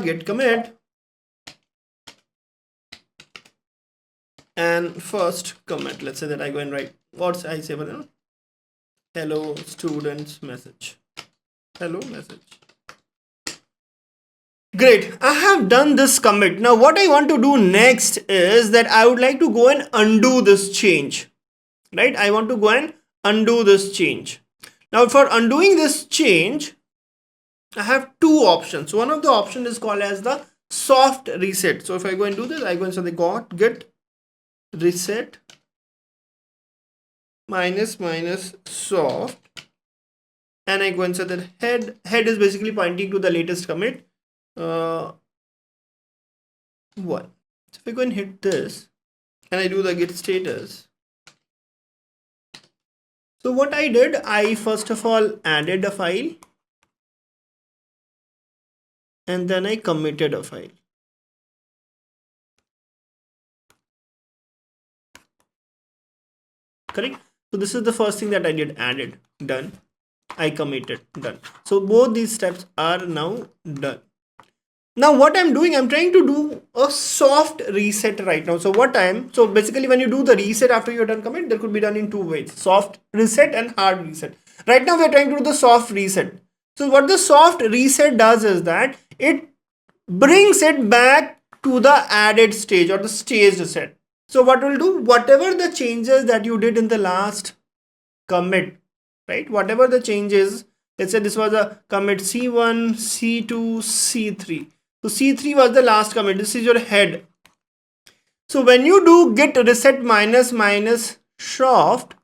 git commit, and first commit. Let's say that I go and write, what's I say, hello students message, hello message. Great, I have done this commit. Now what I want to do next is that I would like to go and undo this change, right? I want to go and undo this change. Now for undoing this change, I have two options. One of the option is called as the soft reset. So if I go and do this, I go and say the git reset minus minus soft, and I go and say that head is basically pointing to the latest commit 1. So if I go and hit this and I do the git status, so what I did, I first of all added a file and then I committed a file. Correct? So this is the first thing that I did, added, done. I committed, done. So both these steps are now done. Now what I'm doing, I'm trying to do a soft reset right now. So basically when you do the reset after you're done commit, that could be done in two ways, soft reset and hard reset. Right now we're trying to do the soft reset. So what the soft reset does is that it brings it back to the added stage or the staged set. So what we'll do, whatever the changes that you did in the last commit, right? Whatever the changes, let's say this was a commit C1, C2, C3. So C3 was the last commit. This is your head. So when you do git reset minus minus soft,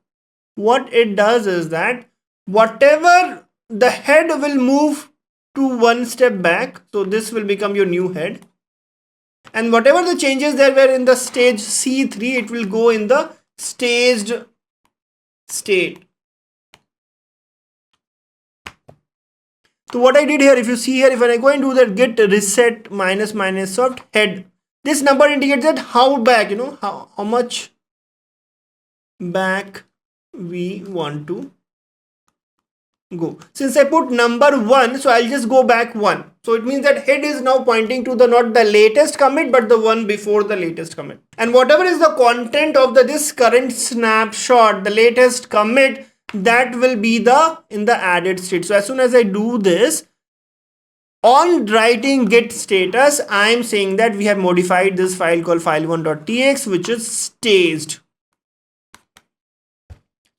what it does is that whatever the head will move to one step back. So this will become your new head. And whatever the changes there were in the stage C3, it will go in the staged state. So what I did here, if you see here, if I go and do that git reset minus minus soft head, this number indicates that how back, how much back we want to go. Since I put number 1, so I'll just go back 1. So it means that head is now pointing to the not the latest commit, but the one before the latest commit. And whatever is the content of this current snapshot, the latest commit, that will be in the added state. So as soon as I do this, on writing git status, I am saying that we have modified this file called file1.txt, which is staged.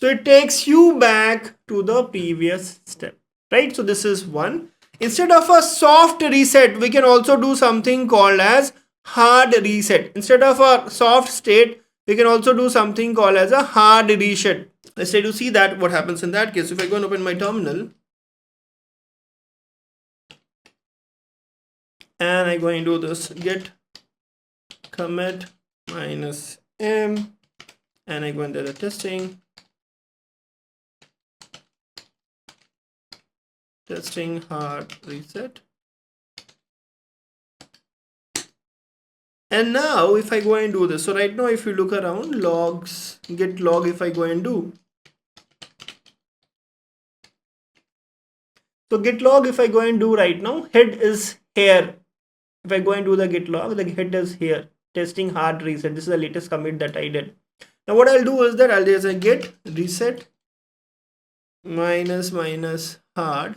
So it takes you back to the previous step, right? So this is one. Instead of a soft reset, we can also do something called as hard reset. Instead of a soft state, we can also do something called as a hard reset. Let's try to see that what happens in that case. If I go and open my terminal, and I'm going to do this git commit minus m, and I'm going to the testing hard reset. And now if I go and do this, so right now if you look around logs, git log, if I go and do, so git log, if I go and do right now, head is here. If I go and do the git log, the head is here, testing hard reset. This is the latest commit that I did. Now what I'll do is that I'll just say git reset minus hard,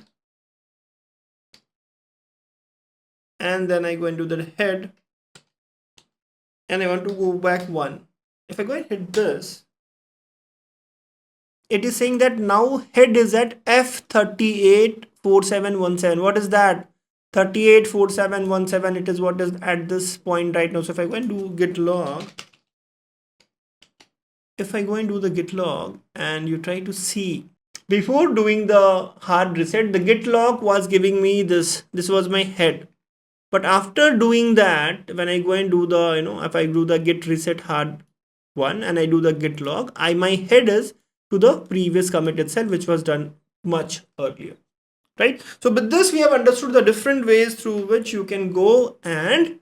and then I go and do the head, and I want to go back one. If I go and hit this, it is saying that now head is at F384717. What is that? 384717. It is what is at this point right now. So if I go and do git log, if I go and do the git log and you try to see, before doing the hard reset, the git log was giving me this was my head. But after doing that, when I go and do the, if I do the git reset hard one and I do the git log, my head is to the previous commit itself, which was done much earlier, right? So with this, we have understood the different ways through which you can go and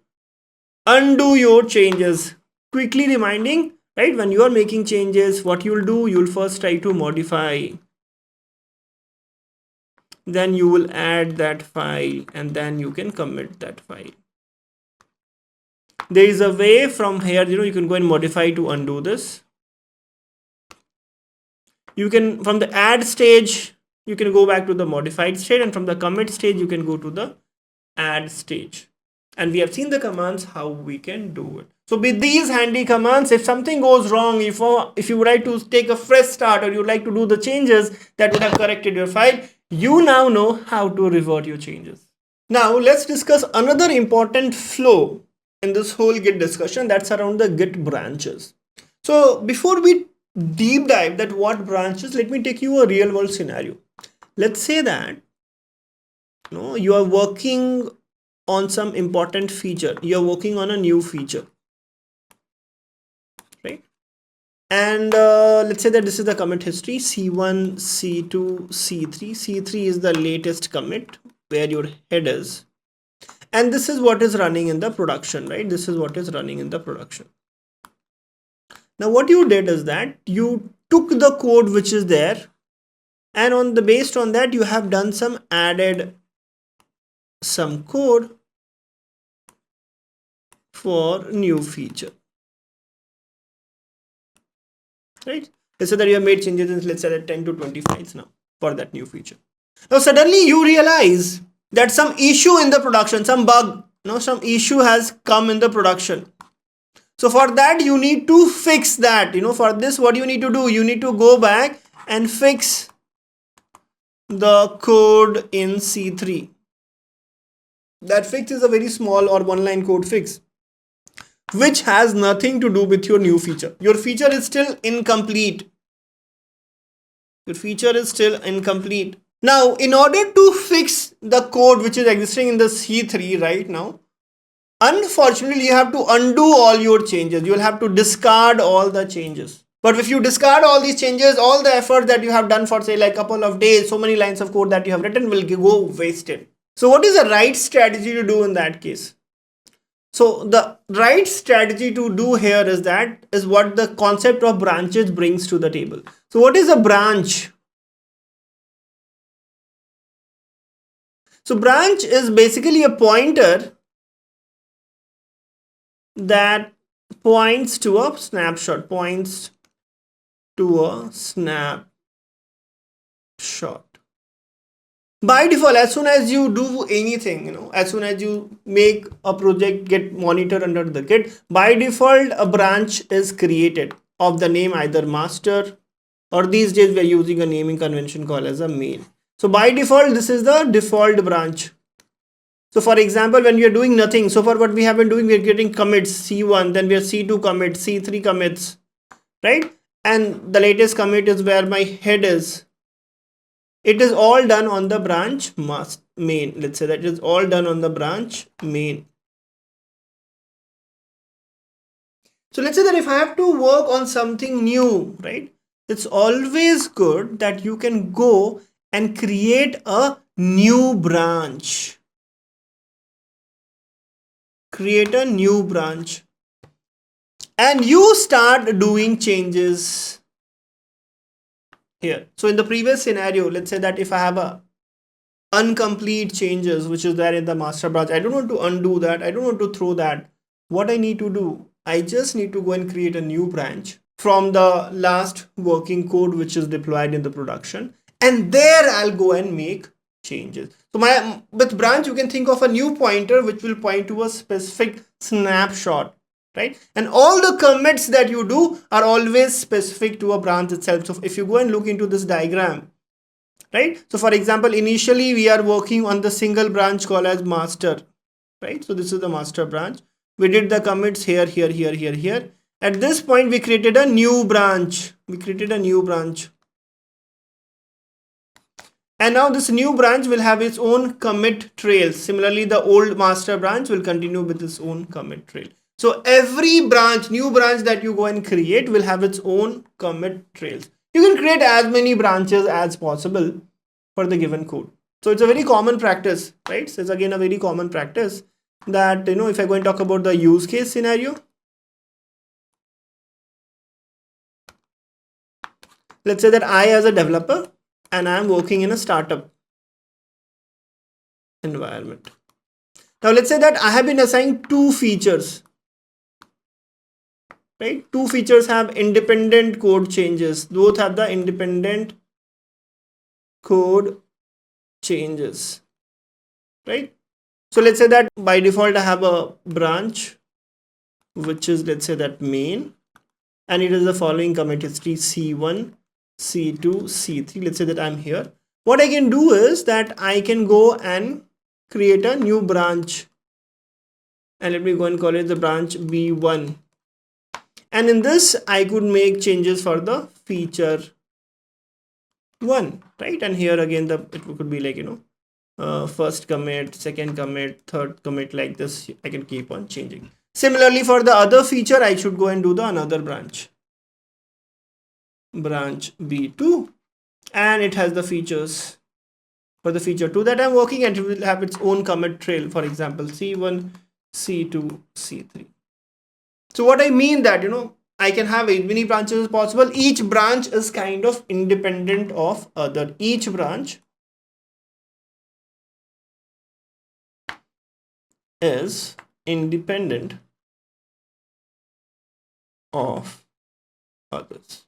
undo your changes. Quickly reminding, right? When you are making changes, what you'll do, you'll first try to modify. Then you will add that file and then you can commit that file. There is a way from here, you can go and modify to undo this. You can, from the add stage, you can go back to the modified state, and from the commit stage, you can go to the add stage. And we have seen the commands how we can do it. So with these handy commands, if something goes wrong, if you would like to take a fresh start or you would like to do the changes that would have corrected your file, you now know how to revert your changes. Now let's discuss another important flow in this whole Git discussion, that's around the Git branches. So before we deep dive that what branches, let me take you a real world scenario. Let's say that you are working on some important feature, you're working on a new feature, right? And let's say that this is the commit history, C1, C2, C3. C3 is the latest commit where your head is, and this is what is running in the production, right? This is what is running in the production. Now what you did is that you took the code which is there, and based on that you have done added some code for new feature, right? Let's say that you have made changes in, let's say that 10 to 20 files now for that new feature. Now suddenly you realize that some issue in the production, some bug, some issue has come in the production. So for that you need to fix that. For this, what you need to do, you need to go back and fix the code in C3. That fix is a very small or one-line code fix, which has nothing to do with your new feature. Your feature is still incomplete. Your feature is still incomplete. Now, in order to fix the code which is existing in the C3 right now, unfortunately, you have to undo all your changes. You will have to discard all the changes. But if you discard all these changes, all the effort that you have done for say like a couple of days, so many lines of code that you have written will go wasted. So what is the right strategy to do in that case? So the right strategy to do here is what the concept of branches brings to the table. So what is a branch? So branch is basically a pointer that points to a snapshot, By default, as soon as you do anything, as soon as you make a project get monitored under the Git, by default, a branch is created of the name either master, or these days we are using a naming convention called as a main. So by default, this is the default branch. So for example, when we are doing nothing, so far what we have been doing, we are getting commits C1, then we are C2 commits, C3 commits, right? And the latest commit is where my head is. it is all done on the branch main. Let's say that it is all done on the branch main. So let's say that if I have to work on something new, right, it's always good that you can go and create a new branch. Create a new branch and you start doing changes here. So in the previous scenario, let's say that if I have a incomplete changes which is there in the master branch, I don't want to undo that, I don't want to throw that. What I need to do, I just need to go and create a new branch from the last working code which is deployed in the production, and there I'll go and make changes. So with branch you can think of a new pointer which will point to a specific snapshot, right? And all the commits that you do are always specific to a branch itself. So if you go and look into this diagram, right, so for example, initially we are working on the single branch called as master, right? So this is the master branch. We did the commits here, here, here, here, here. At this point we created a new branch. And now this new branch will have its own commit trail. Similarly, the old master branch will continue with its own commit trail. So every branch, new branch that you go and create will have its own commit trails. You can create as many branches as possible for the given code. So it's a very common practice, right? So it's again a very common practice that, if I go and talk about the use case scenario, let's say that I as a developer and I am working in a startup environment. Now let's say that I have been assigned 2 features, right? 2 features have independent code changes. Both have the independent code changes, right? So let's say that by default I have a branch which is, let's say that main, and it is the following commit history C1, C2, C3. Let's say that I'm here. What I can do is that I can go and create a new branch, and let me go and call it the branch B1. And in this I could make changes for the feature 1, right? And here again it could be like, first commit, second commit, third commit, like this. I can keep on changing. Similarly, for the other feature, I should go and do the another branch B2, and it has the features for the feature 2 that I'm working, and it will have its own commit trail, for example C1, C2, C3. So what I mean that, I can have as many branches as possible. Each branch is kind of independent of other. Each branch is independent of others.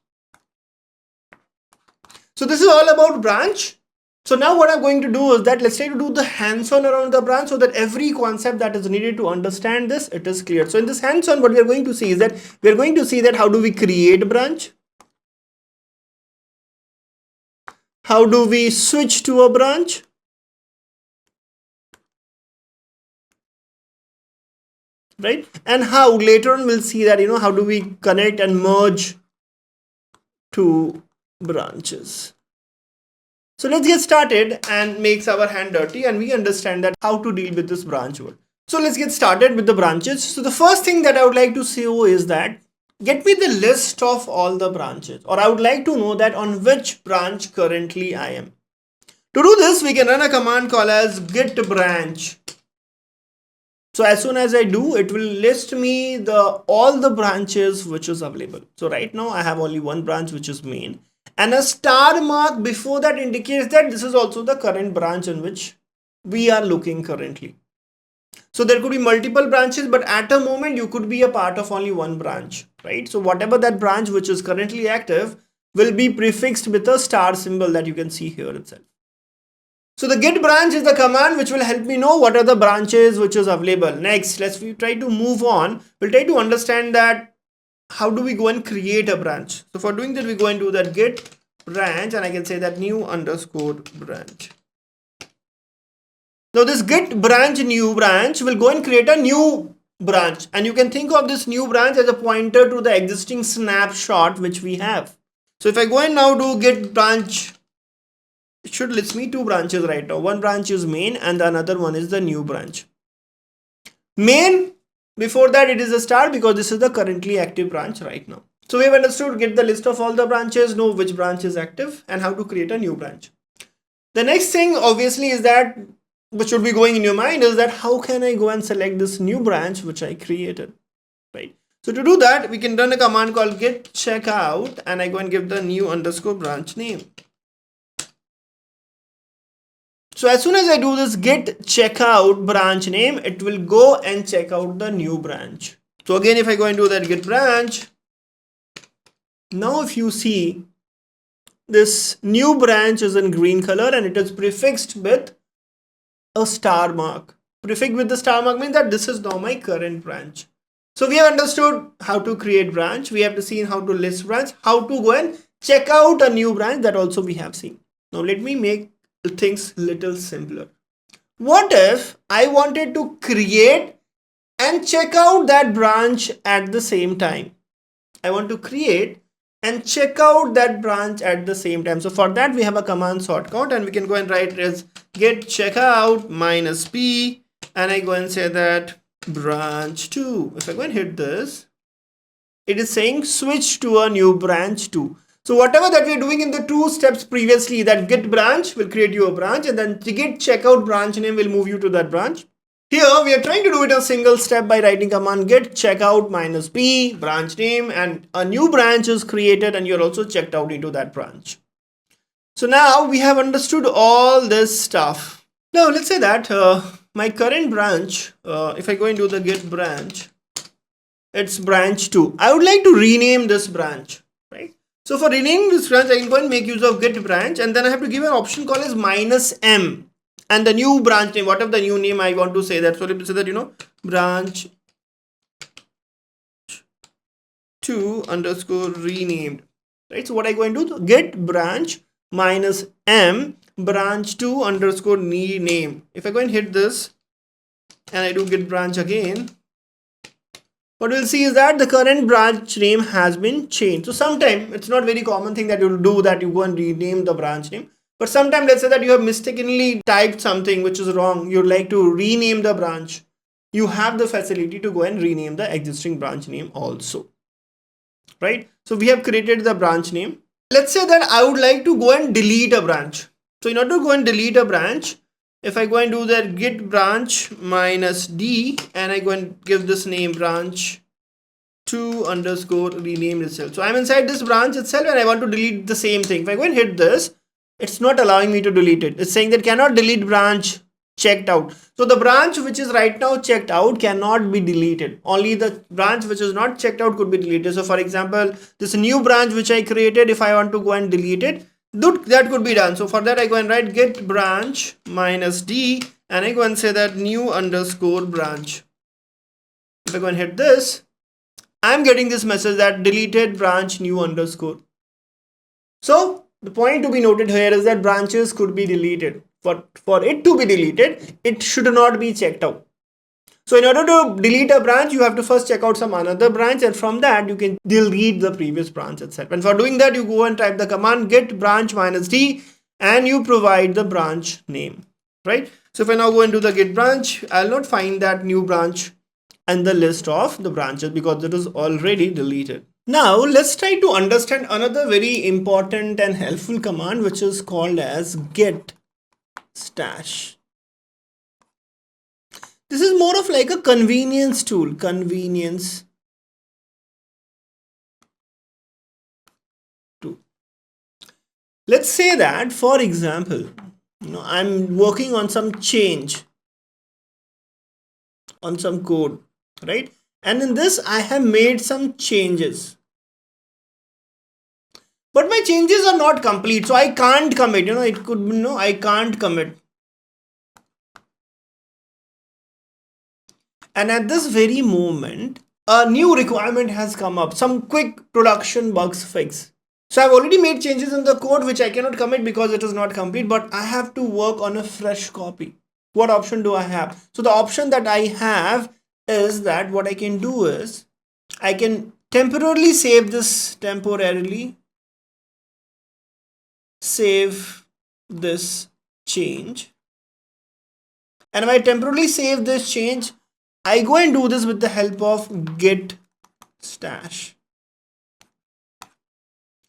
So this is all about branch. So now what I'm going to do is that let's try to do the hands-on around the branch so that every concept that is needed to understand this, it is clear. So in this hands-on, what we are going to see is that we are going to see that how do we create a branch? How do we switch to a branch? Right? And how later on we'll see that, how do we connect and merge two branches. So let's get started and makes our hand dirty, and we understand that how to deal with this branch word. So let's get started with the branches. So the first thing that I would like to show is that get me the list of all the branches, or I would like to know that on which branch currently I am. To do this, we can run a command called as git branch. So as soon as I do, it will list me all the branches which is available. So right now I have only one branch, which is main, and a star mark before that indicates that this is also the current branch in which we are looking currently. So there could be multiple branches, but at a moment you could be a part of only one branch, right? So whatever that branch which is currently active will be prefixed with a star symbol that you can see here itself. So the git branch is the command which will help me know what are the branches which is available. Next, let's try to move on. We'll try to understand that how do we go and create a branch. So for doing that, we go and do that git branch, and I can say that new underscore branch. Now this git branch new branch will go and create a new branch, and you can think of this new branch as a pointer to the existing snapshot which we have. So if I go and now do git branch it should list me two branches right now. One branch is main and the another one is the new branch. Main, before that it is a star because this is the currently active branch right now. So we have understood, get the list of all the branches, know which branch is active and how to create a new branch. The next thing obviously is that, which should be going in your mind, is that how can I go and select this new branch which I created, right? So to do that, we can run a command called git checkout and I go and give the new underscore branch name. So as soon as I do this git checkout branch name, it will go and check out the new branch. So again, if I go and do that git branch, now if you see, this new branch is in green color and it is prefixed with a star mark. Prefixed with the star mark means that this is now my current branch. So we have understood how to create branch. We have to see how to list branch, how to go and check out a new branch, that also we have seen. Now let me make things little simpler. What if I wanted to create and check out that branch at the same time? I want to create and check out that branch at the same time. So for that we have a command shortcut and we can go and write as git checkout -p and I go and say that branch 2. If I go and hit this, it is saying switch to a new branch 2. So whatever that we are doing in the 2 steps previously, that git branch will create you a branch and then git checkout branch name will move you to that branch. Here we are trying to do it a single step by writing command git checkout -p branch name and a new branch is created and you're also checked out into that branch. So now we have understood all this stuff. Now let's say that my current branch, if I go into the git branch, it's branch 2. I would like to rename this branch, right? So for renaming this branch, I can go and make use of git branch and then I have to give an option called as -m. And the new branch name, whatever the new name I want to say that. So let me say that, branch 2 underscore renamed, right? So what I go and do, git branch -m branch 2 underscore rename. If I go and hit this and I do git branch again, what we'll see is that the current branch name has been changed. So sometimes it's not very common thing that you'll do that you go and rename the branch name. But sometimes let's say that you have mistakenly typed something which is wrong. You'd like to rename the branch. You have the facility to go and rename the existing branch name also, right? So we have created the branch name. Let's say that I would like to go and delete a branch. So in order to go and delete a branch, if I go and do that git branch -d and I go and give this name branch 2 underscore rename itself. So I'm inside this branch itself and I want to delete the same thing. If I go and hit this, it's not allowing me to delete it. It's saying that cannot delete branch checked out. So the branch which is right now checked out cannot be deleted. Only the branch which is not checked out could be deleted. So for example, this new branch which I created, if I want to go and delete it, that could be done. So for that I go and write git branch -d and I go and say that new underscore branch. If I go and hit this, I'm getting this message that deleted branch new underscore. So the point to be noted here is that branches could be deleted. For it to be deleted, it should not be checked out. So in order to delete a branch, you have to first check out some another branch and from that you can delete the previous branch itself. And for doing that, you go and type the command git branch -d and you provide the branch name, right? So if I now go into the git branch, I'll not find that new branch and the list of the branches because it is already deleted. Now let's try to understand another very important and helpful command which is called as git stash. This is more of like a convenience tool. Let's say that, for example, I'm working on some change on some code, right? And in this I have made some changes. But my changes are not complete, so I can't commit. It could be I can't commit. And at this very moment, a new requirement has come up, some quick production bugs fix. So I've already made changes in the code which I cannot commit because it is not complete, but I have to work on a fresh copy. What option do I have? So the option that I have is that what I can do is I can temporarily save this save this change. And if I temporarily save this change, I go and do this with the help of git stash.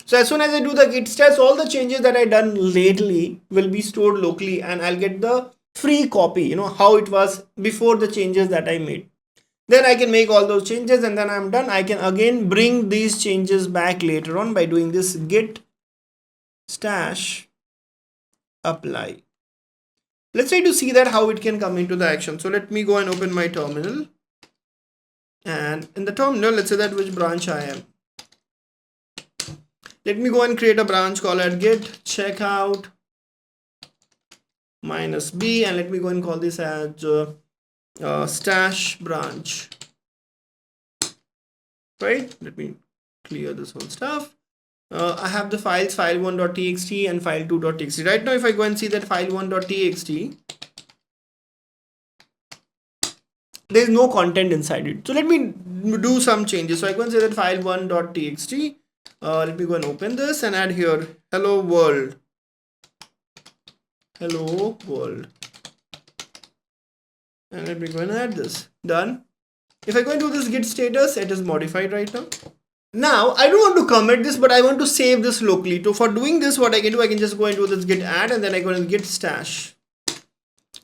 So as soon as I do the git stash, all the changes that I done lately will be stored locally, and I'll get the free copy, how it was before the changes that I made. Then I can make all those changes, and then I'm done. I can again bring these changes back later on by doing this git stash apply. Let's try to see that how it can come into the action. So let me go and open my terminal, and in the terminal, let's say that which branch I am. Let me go and create a branch called at git checkout -b, and let me go and call this as stash branch. Right, let me clear this whole stuff. I have the files file1.txt and file2.txt. Right now, if I go and see that file1.txt, there is no content inside it. So let me do some changes. So I go and say that file1.txt. Let me go and open this and add here hello world. Hello world. And let me go and add this. Done. If I go and do this git status, it is modified right now. Now I don't want to commit this, but I want to save this locally. So for doing this, what I can do, I can just go and do this git add, and then I go and git stash.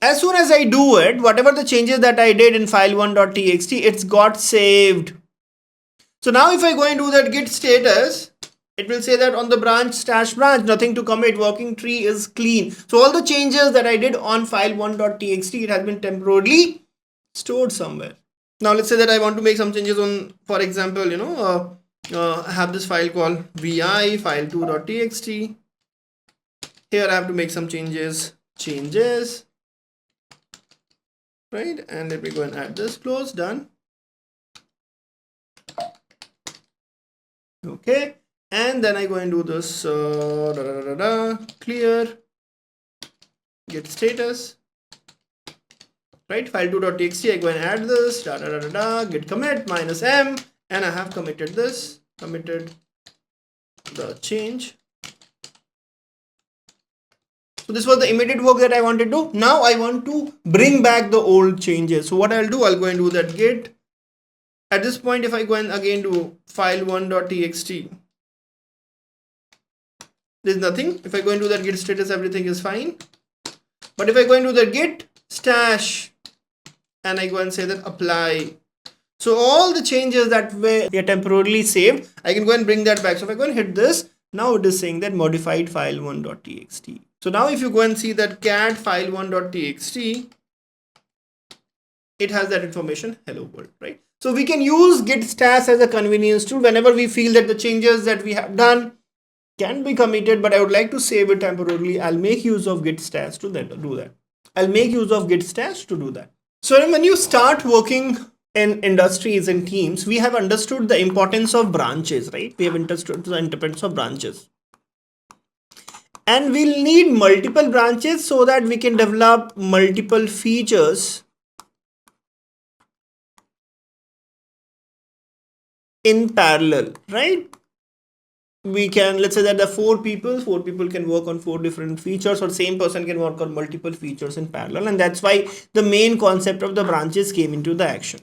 As soon as I do it, whatever the changes that I did in file1.txt, it's got saved. So now if I go and do that git status, it will say that on the branch stash branch, nothing to commit, working tree is clean. So all the changes that I did on file1.txt, it has been temporarily stored somewhere. Now let's say that I want to make some changes on, for example, I have this file called vi file2.txt. Here I have to make some changes, right? And let me go and add this, close, done. Okay, and then I go and do this clear git status, right? file2.txt, I go and add this git commit -m, and I have committed this, committed the change. So this was the immediate work that I wanted to do. Now I want to bring back the old changes. So what I'll do, I'll go and do that git. At this point, if I go and again do file1.txt, there's nothing. If I go and do that git status, everything is fine. But if I go and do the git stash and I go and say that apply, so all the changes that were temporarily saved, I can go and bring that back. So if I go and hit this, now it is saying that modified file1.txt. So now if you go and see that cat file1.txt, it has that information, hello world, right? So we can use git stash as a convenience tool whenever we feel that the changes that we have done can be committed, but I would like to save it temporarily. I'll make use of git stash to do that. I'll make use of git stash to do that. So when you start working in industries and teams, we have understood the importance of branches, right? We have understood the importance of branches. And we'll need multiple branches so that we can develop multiple features in parallel, right? We can, let's say that the four people can work on 4 different features, or same person can work on multiple features in parallel. And that's why the main concept of the branches came into the action.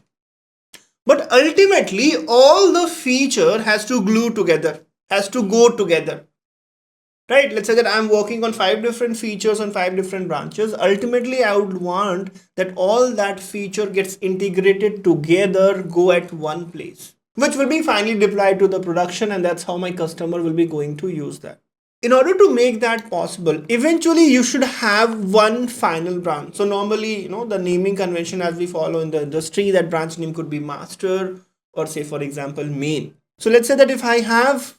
But ultimately, all the feature has to glue together, has to go together, right? Let's say that I'm working on 5 different features on 5 different branches. Ultimately, I would want that all that feature gets integrated together, go at one place, which will be finally deployed to the production, and that's how my customer will be going to use that. In order to make that possible, eventually you should have one final branch. So normally, the naming convention as we follow in the industry, that branch name could be master, or say for example main. So let's say that if I have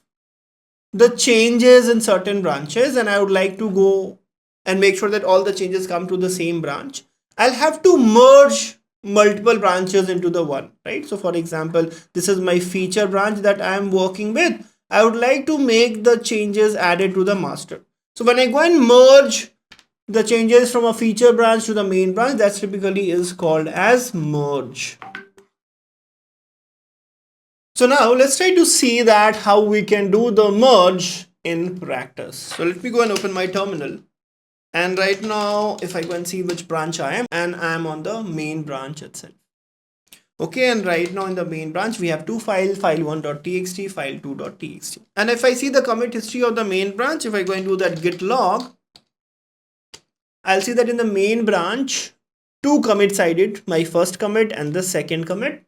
the changes in certain branches and I would like to go and make sure that all the changes come to the same branch, I'll have to merge multiple branches into the one, right? So for example, this is my feature branch that I am working with. I would like to make the changes added to the master. So when I go and merge the changes from a feature branch to the main branch, that typically is called as merge. So now let's try to see that how we can do the merge in practice. So let me go and open my terminal. And right now, if I go and see which branch I am, and I am on the main branch itself. Okay, and right now in the main branch, we have two files, file1.txt, file2.txt. And if I see the commit history of the main branch, if I go and do that git log, I'll see that in the main branch, two commits I did, my first commit and the second commit.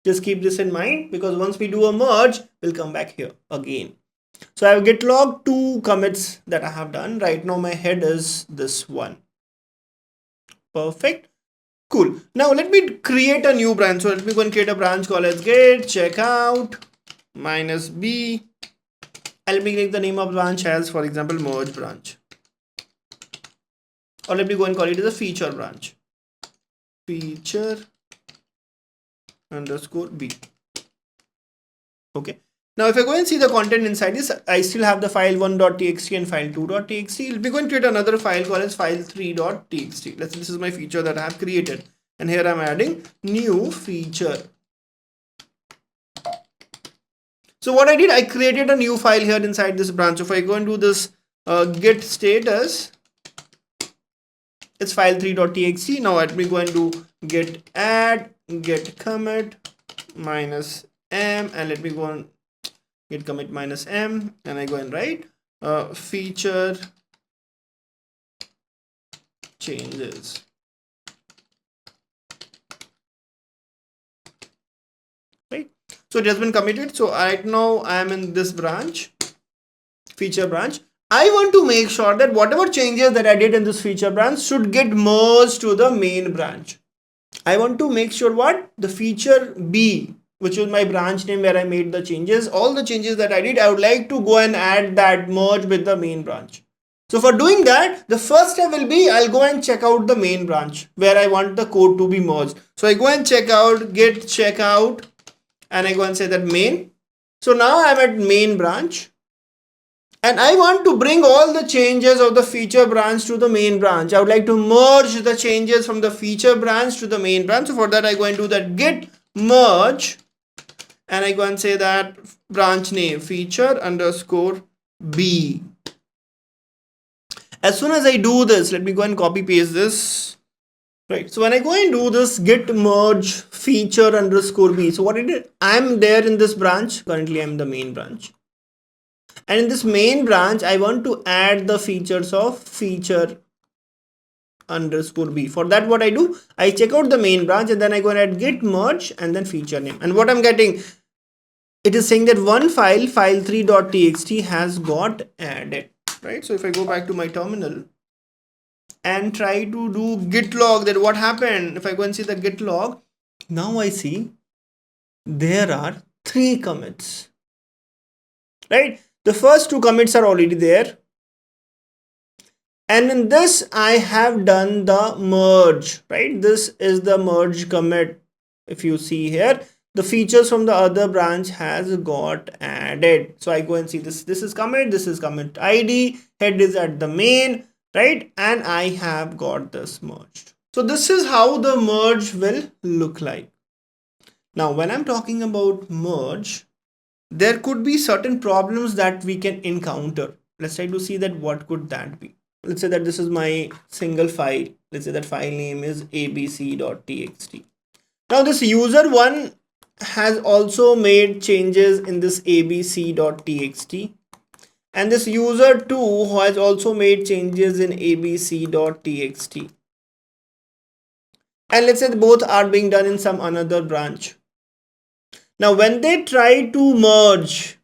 Just keep this in mind, because once we do a merge, we'll come back here again. So I have git log, two commits that I have done. Right now my head is this one. Perfect. Cool. Now let me create a new branch. So let me go and create a branch called as git checkout -b. And let me make the name of branch as, for example, merge branch. Or let me go and call it as a feature branch. Feature _b. Okay. Now if I go and see the content inside this, I still have the file1.txt and file2.txt. We'll be going to create another file called as file3.txt. This is my feature that I have created. And here I'm adding new feature. So what I did, I created a new file here inside this branch. If I go and do this git status, it's file3.txt. Now let me go and do git add, git commit -m, and let me go and git commit -m, and I go and write feature changes. Right, so it has been committed. So right now I am in this branch, feature branch. I want to make sure that whatever changes that I did in this feature branch should get merged to the main branch. I want to make sure what the feature B, which was my branch name where I made the changes, all the changes that I did, I would like to go and add that merge with the main branch. So for doing that, the first step will be, I'll go and check out the main branch where I want the code to be merged. So I go and check out git checkout, and I go and say that main. So now I'm at main branch, and I want to bring all the changes of the feature branch to the main branch. I would like to merge the changes from the feature branch to the main branch. So for that, I go and do that git merge, and I go and say that branch name feature _b. As soon as I do this, let me go and copy paste this. Right. So when I go and do this git merge feature _b, so what I did, I'm there in this branch. Currently, I'm in the main branch. And in this main branch, I want to add the features of feature _b. For that, what I do, I check out the main branch, and then I go and add git merge and then feature name. And what I'm getting, it is saying that one file, file3.txt has got added. Right. So if I go back to my terminal and try to do git log, then what happened? If I go and see the git log, now I see there are 3 commits. Right. The first 2 commits are already there. And in this, I have done the merge, right? This is the merge commit. If you see here, the features from the other branch has got added. So I go and see this. This is commit ID, head is at the main, right? And I have got this merged. So this is how the merge will look like. Now, when I'm talking about merge, there could be certain problems that we can encounter. Let's try to see that what could that be. Let's say that this is my single file. Let's say that file name is abc.txt. Now this user 1 has also made changes in this abc.txt, and this user 2 has also made changes in abc.txt, and let's say both are being done in some another branch. Now when they try to merge,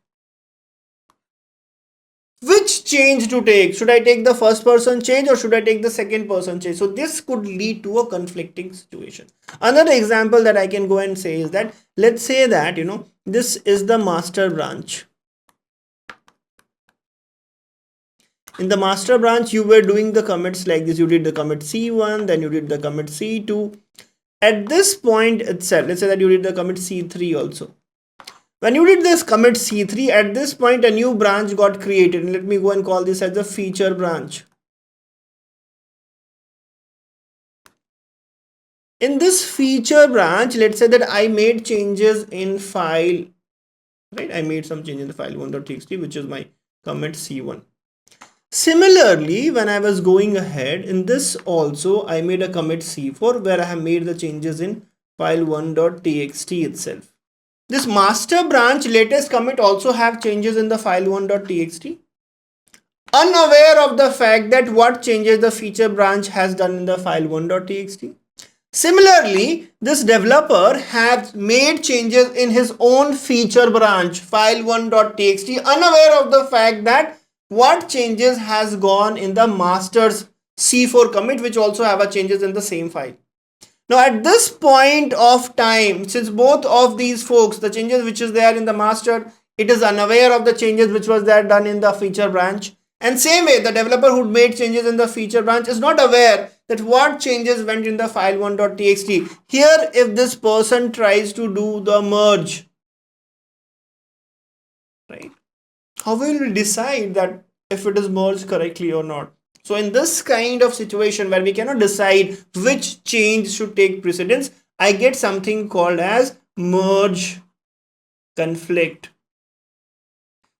which change to take? Should I take the first person change or should I take the second person change? So this could lead to a conflicting situation. Another example that I can go and say is that, let's say that, this is the master branch. In the master branch, you were doing the commits like this. You did the commit C1, then you did the commit C2. At this point itself, let's say that you did the commit C3 also. When you did this commit C3, at this point, a new branch got created. And let me go and call this as the feature branch. In this feature branch, let's say that I made changes in file, right? I made some changes in the file 1.txt, which is my commit C1. Similarly, when I was going ahead in this also, I made a commit C4 where I have made the changes in file1.txt itself. This master branch latest commit also have changes in the file1.txt. Unaware of the fact that what changes the feature branch has done in the file1.txt. Similarly, this developer has made changes in his own feature branch file1.txt, unaware of the fact that what changes has gone in the master's C4 commit, which also have a changes in the same file. Now at this point of time, since both of these folks, the changes which is there in the master, it is unaware of the changes which was there done in the feature branch. And same way, the developer who made changes in the feature branch is not aware that what changes went in the file1.txt. Here, if this person tries to do the merge, right? How will we decide that if it is merged correctly or not? So in this kind of situation where we cannot decide which change should take precedence, I get something called as merge conflict.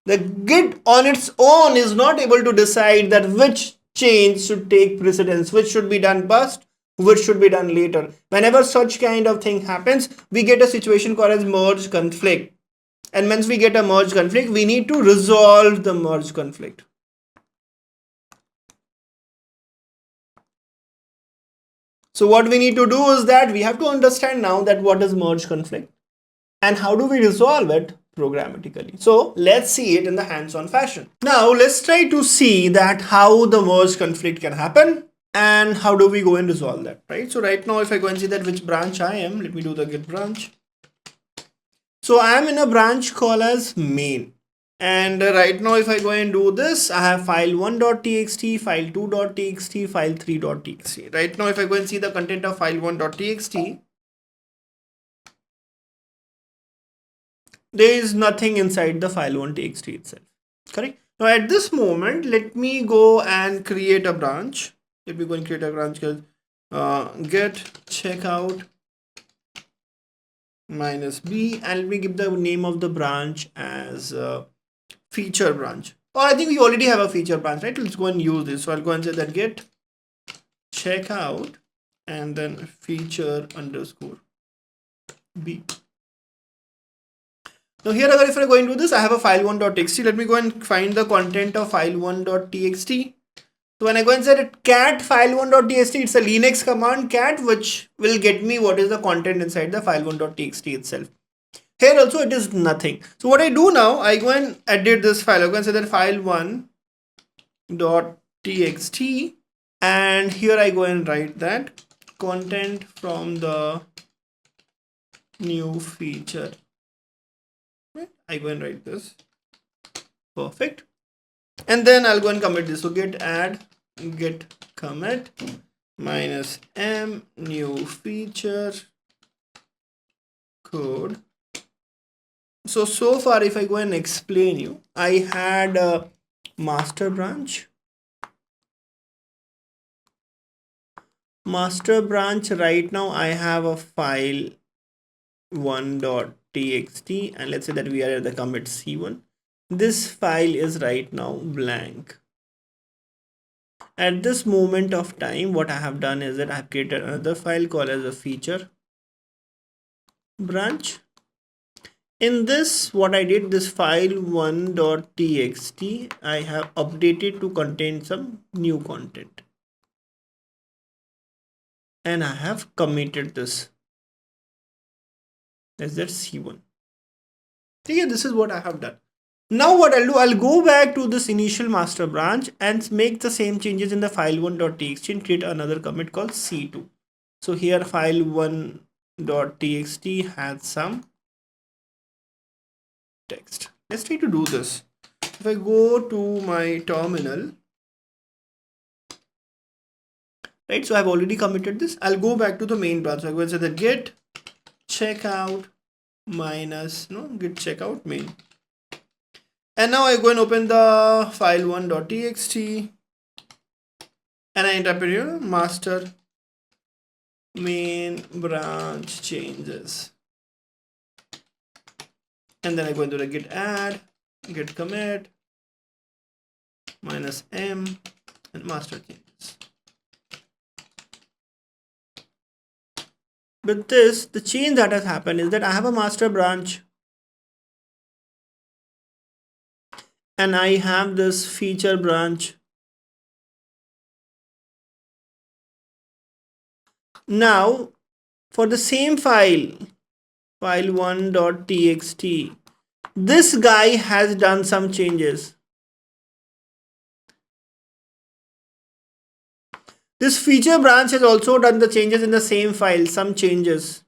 The Git on its own is not able to decide that which change should take precedence, which should be done first, which should be done later. Whenever such kind of thing happens, we get a situation called as merge conflict. And once we get a merge conflict, we need to resolve the merge conflict. So what we need to do is that we have to understand now that what is merge conflict and how do we resolve it programmatically. So let's see it in the hands-on fashion. Now let's try to see that how the merge conflict can happen and how do we go and resolve that, right? So right now, if I go and see that which branch I am, let me do the git branch. So I am in a branch called as main. And right now, if I go and do this, I have file1.txt, file2.txt, file3.txt. Right now, if I go and see the content of file1.txt, there is nothing inside the file1.txt itself. Correct? Now, at this moment, let me go and create a branch. Let me go and create a branch called git checkout -b, and let me give the name of the branch as feature branch. Or I think we already have a feature branch, right? Let's go and use this. So I'll go and say that git checkout and then feature underscore b. Now here, if I go into this, I have a file1.txt. Let me go and find the content of file1.txt. So when I go and say that cat file1.txt, it's a Linux command cat, which will get me what is the content inside the file1.txt itself. Here also it is nothing. So what I do now, I go and edit this file. I go and say that file1.txt, and here I go and write that content from the new feature. Right? I go and write this. Perfect. And then I'll go and commit this. So git add git commit -m new feature code. So far, if I go and explain you, I had a master branch. Master branch, right now I have a file1.txt, and let's say that we are at the commit C1. This file is right now blank. At this moment of time, what I have done is that I have created another file called as a feature branch. In this, what I did, this file1.txt, I have updated to contain some new content. And I have committed this. That's that C1. Okay, this is what I have done. Now what I'll do, I'll go back to this initial master branch and make the same changes in the file1.txt and create another commit called C2. So here file1.txt has some text. Let's try to do this. If I go to my terminal, right, so I've already committed this. I'll go back to the main branch. So I go and say the git checkout git checkout main. And now I go and open the file1.txt and I interpret here master main branch changes. And then I go into the git add, git commit, minus M and master changes. With this, the change that has happened is that I have a master branch and I have this feature branch. Now, for the same file, file1.txt, this guy has done some changes. This feature branch has also done the changes in the same file, some changes.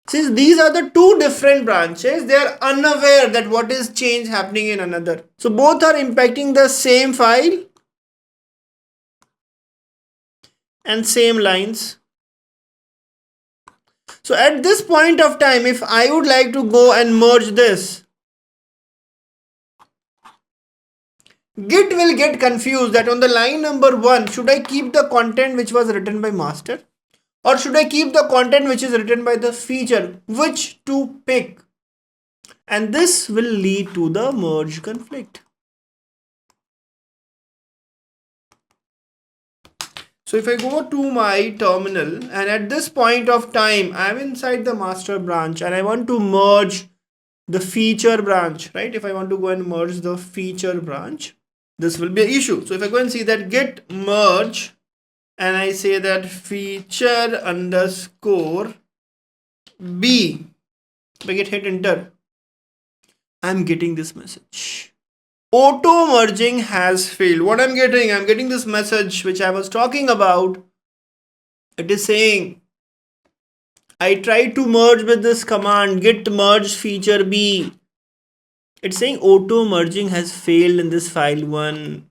Since these are the two different branches, they are unaware that what is change happening in another. So both are impacting the same file and same lines. So at this point of time, if I would like to go and merge this, Git will get confused that on the line number 1, should I keep the content which was written by master? Or should I keep the content which is written by the feature? Which to pick? And this will lead to the merge conflict. So if I go to my terminal and at this point of time, I'm inside the master branch and I want to merge the feature branch, right? If I want to go and merge the feature branch, this will be an issue. So if I go and see that git merge and I say that feature underscore B, if I hit enter, I'm getting this message. Auto merging has failed. What I'm getting this message which I was talking about. It is saying I tried to merge with this command git merge feature B. It's saying auto merging has failed in this file 1.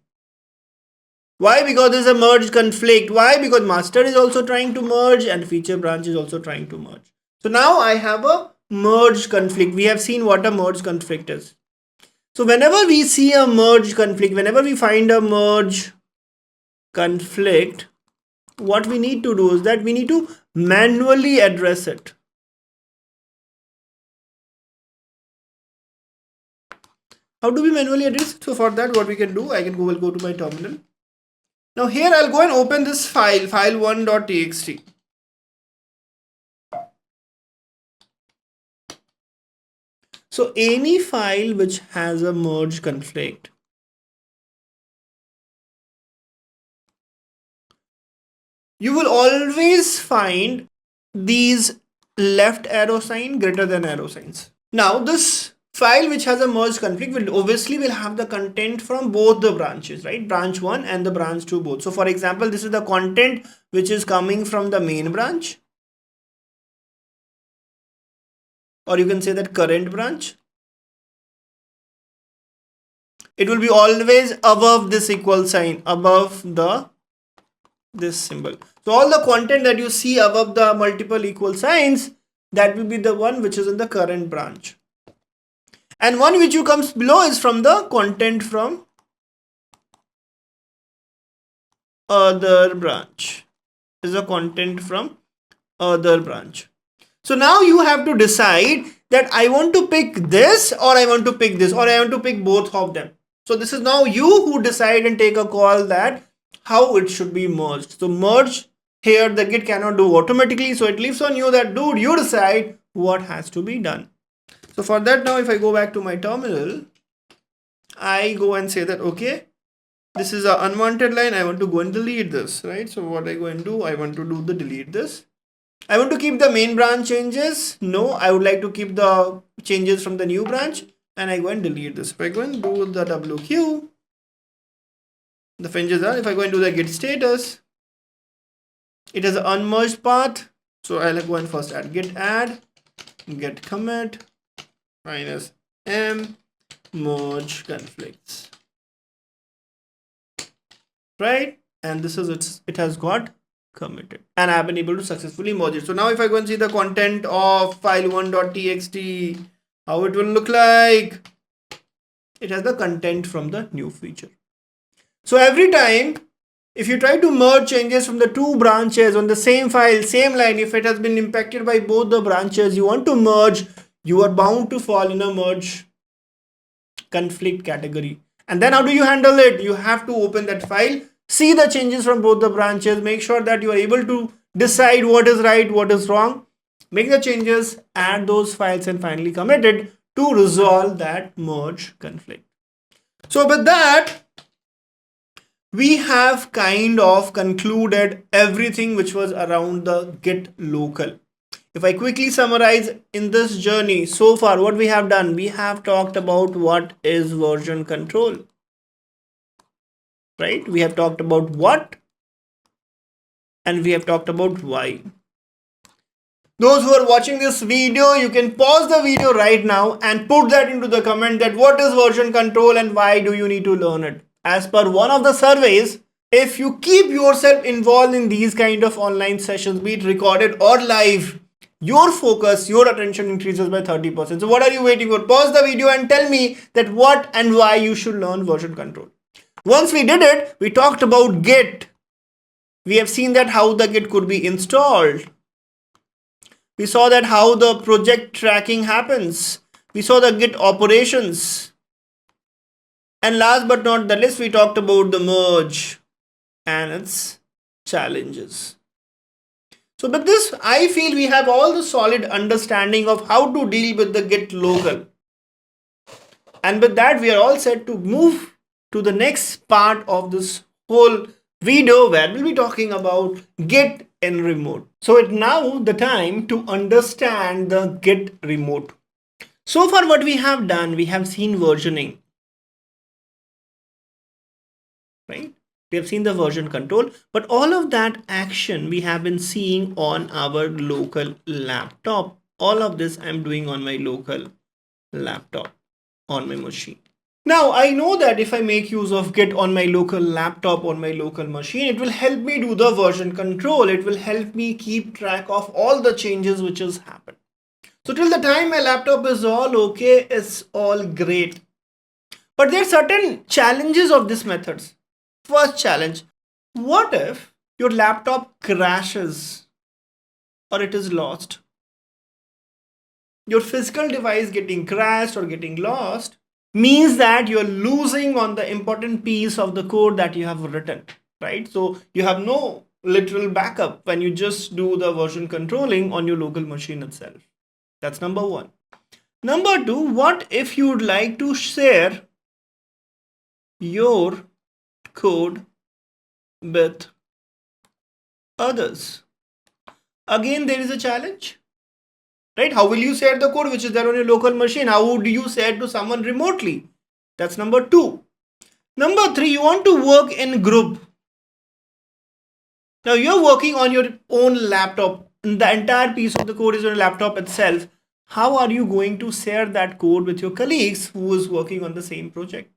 Why? Because there's a merge conflict. Why? Because master is also trying to merge and feature branch is also trying to merge. So now I have a merge conflict. We have seen what a merge conflict is. So whenever we see a merge conflict, whenever we find a merge conflict, what we need to do is that we need to manually address it. How do we manually address it? So for that, what we can do, I can go to my terminal. Now here I'll go and open this file, file1.txt. So any file which has a merge conflict, you will always find these left arrow sign greater than arrow signs. Now this file which has a merge conflict will have the content from both the branches, right? Branch 1 and the branch 2 both. So for example, this is the content which is coming from the main branch. Or you can say that current branch. It will be always above this equal sign, above this symbol. So all the content that you see above the multiple equal signs, that will be the one which is in the current branch. And one which you comes below is from the content from other branch. Is a content from other branch. So now you have to decide that I want to pick this or I want to pick this or I want to pick both of them. So this is now you who decide and take a call that how it should be merged. So merge here the Git cannot do automatically. So it leaves on you that dude, you decide what has to be done. So for that, now if I go back to my terminal, I go and say that, okay, this is an unwanted line. I want to go and delete this, right? So what I go and do, I want to do the delete this. I want to keep the main branch changes. No, I would like to keep the changes from the new branch and I go and delete this. If I go and do the WQ, the changes are, if I go and do the Git status, it has an unmerged path. So I'll go and first add git add, git commit, minus M, merge conflicts, right? And this is it has got committed and I have been able to successfully merge it. So now if I go and see the content of file1.txt, how it will look like, it has the content from the new feature. So every time if you try to merge changes from the two branches on the same file, same line, if it has been impacted by both the branches you want to merge, you are bound to fall in a merge conflict category. And then how do you handle it? You have to open that file, see the changes from both the branches, make sure that you are able to decide what is right, what is wrong, make the changes, add those files, and finally commit it to resolve that merge conflict. So with that, we have kind of concluded everything which was around the Git local. If I quickly summarize in this journey so far, what we have done, we have talked about what is version control, right? We have talked about what, and we have talked about why. Those who are watching this video, you can pause the video right now and put that into the comment that what is version control and why do you need to learn it. As per one of the surveys, if you keep yourself involved in these kind of online sessions, be it recorded or live, your focus, your attention increases by 30%. So what are you waiting for? Pause the video and tell me that what and why you should learn version control. Once we did it, we talked about Git. We have seen that how the Git could be installed. We saw that how the project tracking happens. We saw the Git operations. And last but not the least, we talked about the merge and its challenges. So with this, I feel we have all the solid understanding of how to deal with the Git local. And with that, we are all set to move to the next part of this whole video where we'll be talking about Git and Remote. So it's now the time to understand the Git Remote. So far what we have done, we have seen versioning, right? We have seen the version control, but all of that action we have been seeing on our local laptop. All of this I'm doing on my local laptop, on my machine. Now, I know that if I make use of Git on my local laptop, on my local machine, it will help me do the version control. It will help me keep track of all the changes which has happened. So till the time my laptop is all okay, it's all great. But there are certain challenges of these methods. First challenge, what if your laptop crashes or it is lost? Your physical device getting crashed or getting lost means that you're losing on the important piece of the code that you have written, right? So you have no literal backup when you just do the version controlling on your local machine itself. That's number one. Number two, what if you'd like to share your code with others? Again, there is a challenge. Right? How will you share the code which is there on your local machine? How would you share to someone remotely? That's number two. Number three, you want to work in group. Now you're working on your own laptop. The entire piece of the code is on your laptop itself. How are you going to share that code with your colleagues who is working on the same project?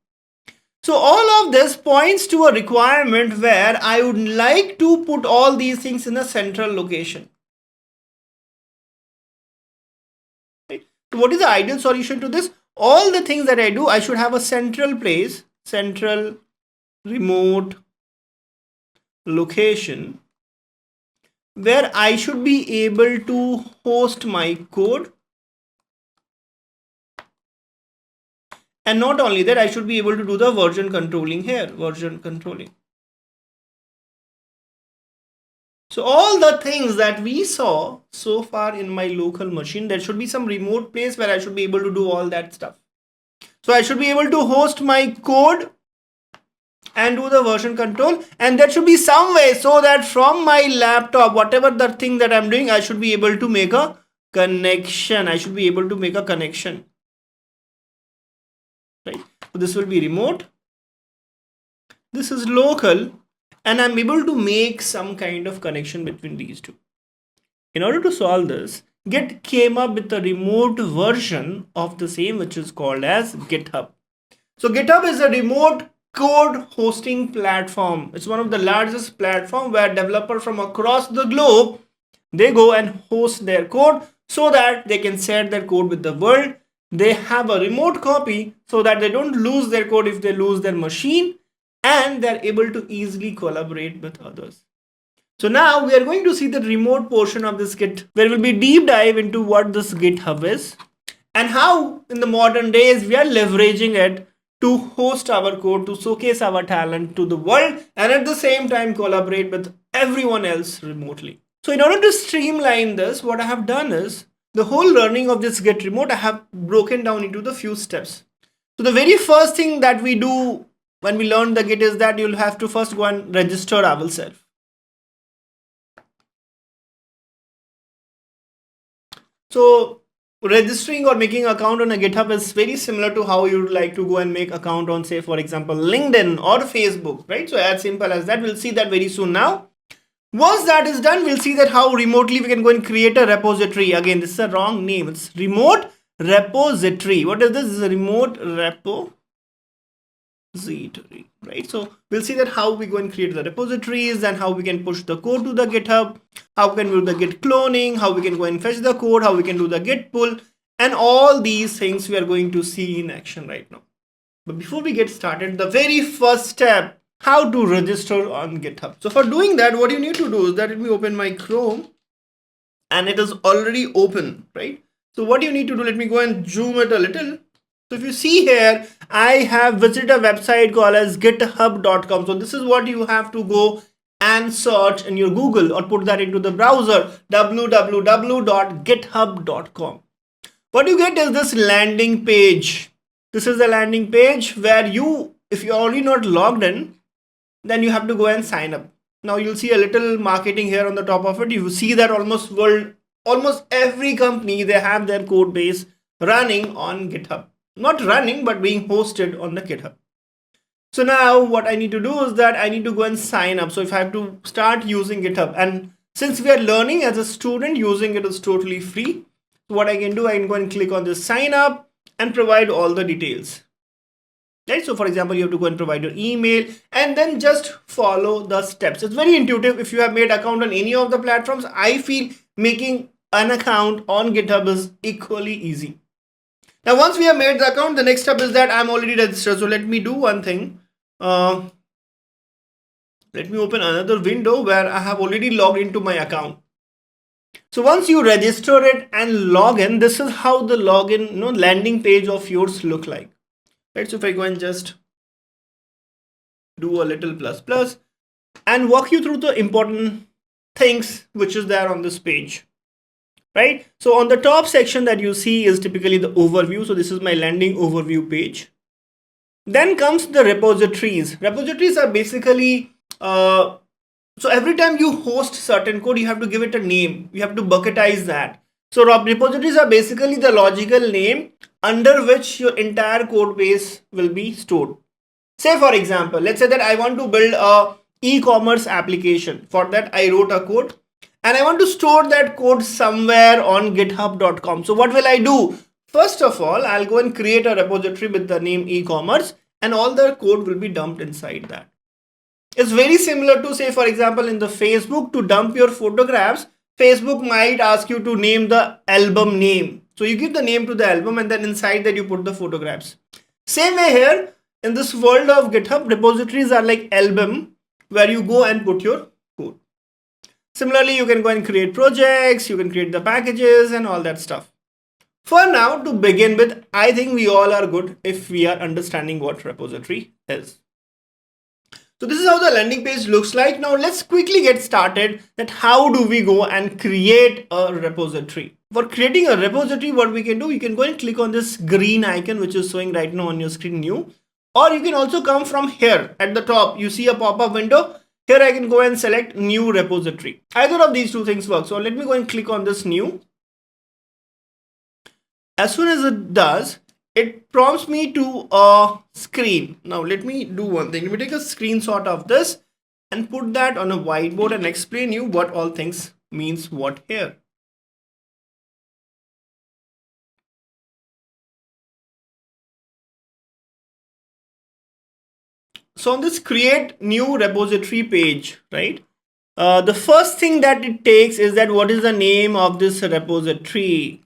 So all of this points to a requirement where I would like to put all these things in a central location. What is the ideal solution to this? All the things that I do, I should have a central place, central remote location where I should be able to host my code. And not only that, I should be able to do the version controlling here, version controlling. So all the things that we saw so far in my local machine, there should be some remote place where I should be able to do all that stuff. So I should be able to host my code and do the version control, and there should be some way so that from my laptop, whatever the thing that I'm doing, I should be able to make a connection. I should be able to make a connection. Right? So this will be remote. This is local. And I'm able to make some kind of connection between these two. In order to solve this, Git came up with a remote version of the same, which is called as GitHub. So GitHub is a remote code hosting platform. It's one of the largest platforms where developers from across the globe, they go and host their code so that they can share their code with the world. They have a remote copy so that they don't lose their code if they lose their machine. And they're able to easily collaborate with others. So now we are going to see the remote portion of this Git, where we'll be deep dive into what this GitHub is and how in the modern days we are leveraging it to host our code, to showcase our talent to the world, and at the same time collaborate with everyone else remotely. So in order to streamline this, what I have done is the whole learning of this Git Remote I have broken down into the few steps. So the very first thing that we do when we learn the Git is that you'll have to first go and register ourselves. So registering or making an account on a GitHub is very similar to how you'd like to go and make account on, say, for example, LinkedIn or Facebook, right? So as simple as that. We'll see that very soon now. Once that is done, we'll see that how remotely we can go and create a repository. Again, this is a wrong name. It's remote repository. What is this? This is a remote repository, right? So we'll see that how we go and create the repositories and how we can push the code to the GitHub, how we can do the Git cloning, how we can go and fetch the code, how we can do the Git pull, and all these things we are going to see in action right now. But before we get started, the very first step, how to register on GitHub. So for doing that, what you need to do is that let me open my Chrome, and it is already open, right? So what you need to do, let me go and zoom it a little. So if you see here, I have visited a website called as github.com. So this is what you have to go and search in your Google or put that into the browser, www.github.com. What you get is this landing page. This is the landing page where you, if you're already not logged in, then you have to go and sign up. Now you'll see a little marketing here on the top of it. You see that almost every company, they have their code base running on GitHub. Not running, but being hosted on the GitHub. So now what I need to do is that I need to go and sign up. So if I have to start using GitHub, and since we are learning as a student, using it is totally free. So what I can do, I can go and click on this sign up and provide all the details. Right? So for example, you have to go and provide your email and then just follow the steps. It's very intuitive. If you have made account on any of the platforms, I feel making an account on GitHub is equally easy. Now, once we have made the account, the next step is that I'm already registered. So let me do one thing. Let me open another window where I have already logged into my account. So once you register it and log in, this is how the login, landing page of yours look like. Right? So if I go and just do a little plus and walk you through the important things which is there on this page. Right? So on the top section that you see is typically the overview. So this is my landing overview page. Then comes the repositories. Repositories are basically, so every time you host certain code, you have to give it a name. You have to bucketize that. So repositories are basically the logical name under which your entire code base will be stored. Say for example, let's say that I want to build a e-commerce application. For that, I wrote a code. And I want to store that code somewhere on github.com. So what will I do? First of all, I'll go and create a repository with the name e-commerce, and all the code will be dumped inside that. It's very similar to, say, for example, in the Facebook, to dump your photographs, Facebook might ask you to name the album name. So you give the name to the album and then inside that you put the photographs. Same way here, in this world of GitHub, repositories are like album where you go and put your code. Similarly, you can go and create projects, you can create the packages and all that stuff. For now, to begin with, I think we all are good if we are understanding what repository is. So this is how the landing page looks like. Now let's quickly get started that how do we go and create a repository. For creating a repository, what we can do, you can go and click on this green icon which is showing right now on your screen, new, or you can also come from here at the top. You see a pop-up window. Here I can go and select new repository. Either of these two things work. So let me go and click on this new. As soon as it does, it prompts me to a screen. Now let me do one thing. Let me take a screenshot of this and put that on a whiteboard and explain you what all things means what here. So on this create new repository page, right? The first thing that it takes is that what is the name of this repository?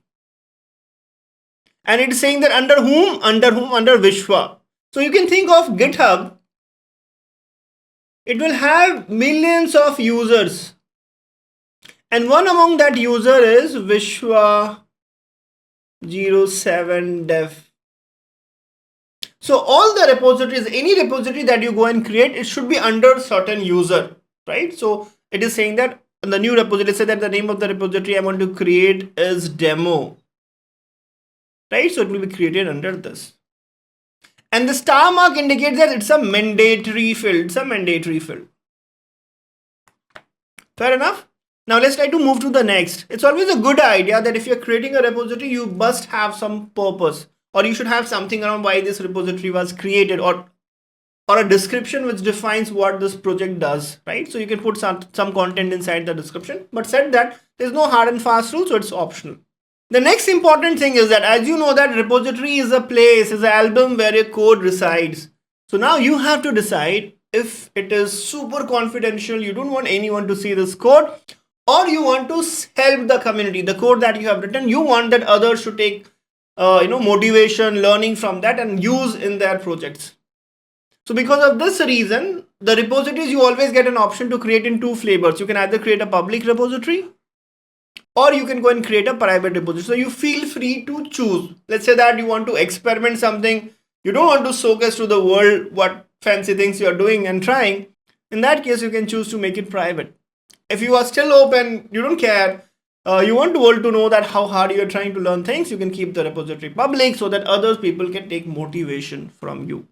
And it's saying that under whom? Under Vishwa. So you can think of GitHub. It will have millions of users. And one among that user is Vishwa 07 dev. So all the repositories, any repository that you go and create, it should be under certain user, right? So it is saying that the new repository, say that the name of the repository I want to create is demo, right? So it will be created under this. And the star mark indicates that it's a mandatory field. It's a mandatory field. Fair enough. Now let's try to move to the next. It's always a good idea that if you're creating a repository, you must have some purpose, or you should have something around why this repository was created, or a description which defines what this project does, right? So you can put some content inside the description, but said that there's no hard and fast rule, so it's optional. The next important thing is that, as you know, that repository is a place, is an album where your code resides. So now you have to decide if it is super confidential, you don't want anyone to see this code, or you want to help the community, the code that you have written, you want that others should take motivation, learning from that and use in their projects. So because of this reason, the repositories, you always get an option to create in two flavors. You can either create a public repository, or you can go and create a private repository. So you feel free to choose. Let's say that you want to experiment something, you don't want to showcase to the world what fancy things you're doing and trying. In that case, you can choose to make it private. If you are still open, you don't care, you want the world to know that how hard you're trying to learn things, you can keep the repository public so that other people can take motivation from you.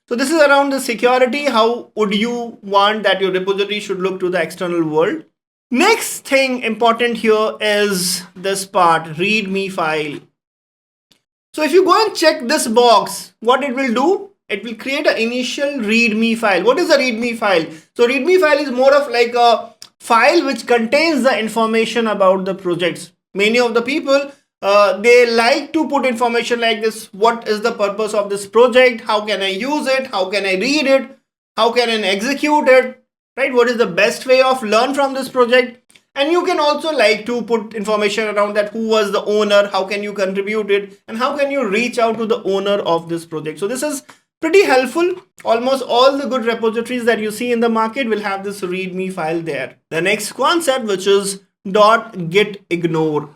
So this is around the security. How would you want that your repository should look to the external world? Next thing important here is this part, readme file. So if you go and check this box, what it will do, it will create an initial readme file. What is a readme file? So readme file is more of like a file which contains the information about the projects. Many of the people, they like to put information like this. What is the purpose of this project? How can I use it? How can I read it? How can I execute it? Right? What is the best way of learn from this project? And you can also like to put information around that, who was the owner, how can you contribute it, and how can you reach out to the owner of this project. So this is pretty helpful. Almost all the good repositories that you see in the market will have this readme file there. The next concept, which is .gitignore.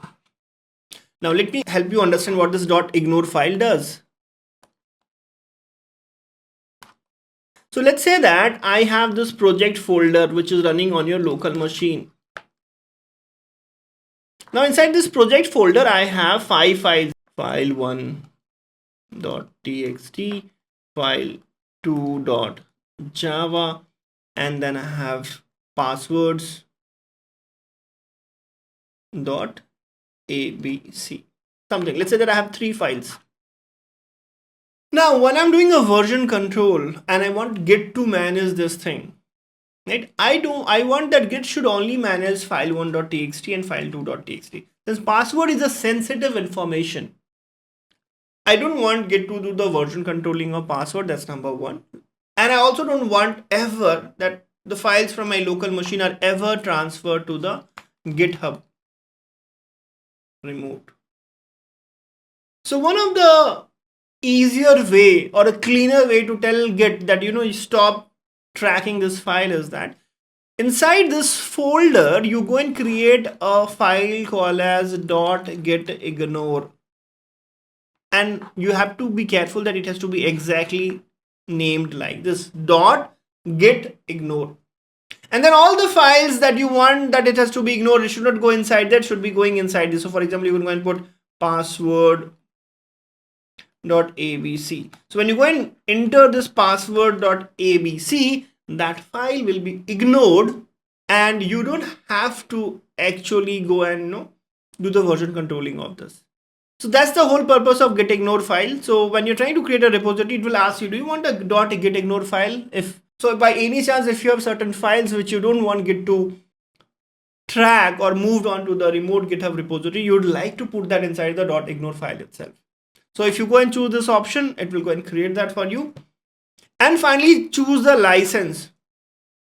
Now let me help you understand what this .ignore file does. So let's say that I have this project folder which is running on your local machine. Now inside this project folder, I have 5 files. File1.txt, file2.java, and then I have passwords.abc. Something. Let's say that I have 3 files. Now, when I'm doing a version control and I want Git to manage this thing, right? I want that Git should only manage file1.txt and file2.txt. Since password is a sensitive information, I don't want Git to do the version controlling of password. That's number one. And I also don't want ever that the files from my local machine are ever transferred to the GitHub remote. So one of the easier way or a cleaner way to tell Git that, you stop tracking this file is that inside this folder, you go and create a file called as .gitignore. And you have to be careful that it has to be exactly named like this, .gitignore. And then all the files that you want that it has to be ignored, it should not go inside that, should be going inside this. So for example, you can go and put password.abc. So when you go and enter this password.abc, that file will be ignored and you don't have to actually go and do the version controlling of this. So that's the whole purpose of gitignore file. So when you're trying to create a repository, it will ask you, do you want a .gitignore file? So by any chance, if you have certain files which you don't want Git to track or moved on to the remote GitHub repository, you would like to put that inside the .ignore file itself. So if you go and choose this option, it will go and create that for you. And finally, choose the license.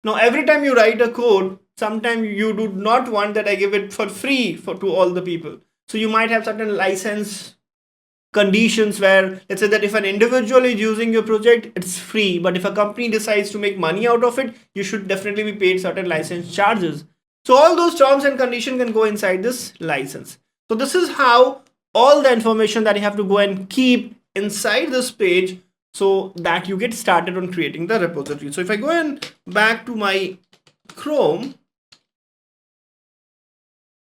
Now, every time you write a code, sometimes you do not want that I give it for free to all the people. So you might have certain license conditions where, let's say that if an individual is using your project, it's free. But if a company decides to make money out of it, you should definitely be paid certain license charges. So all those terms and conditions can go inside this license. So this is how all the information that you have to go and keep inside this page so that you get started on creating the repository. So if I go and back to my Chrome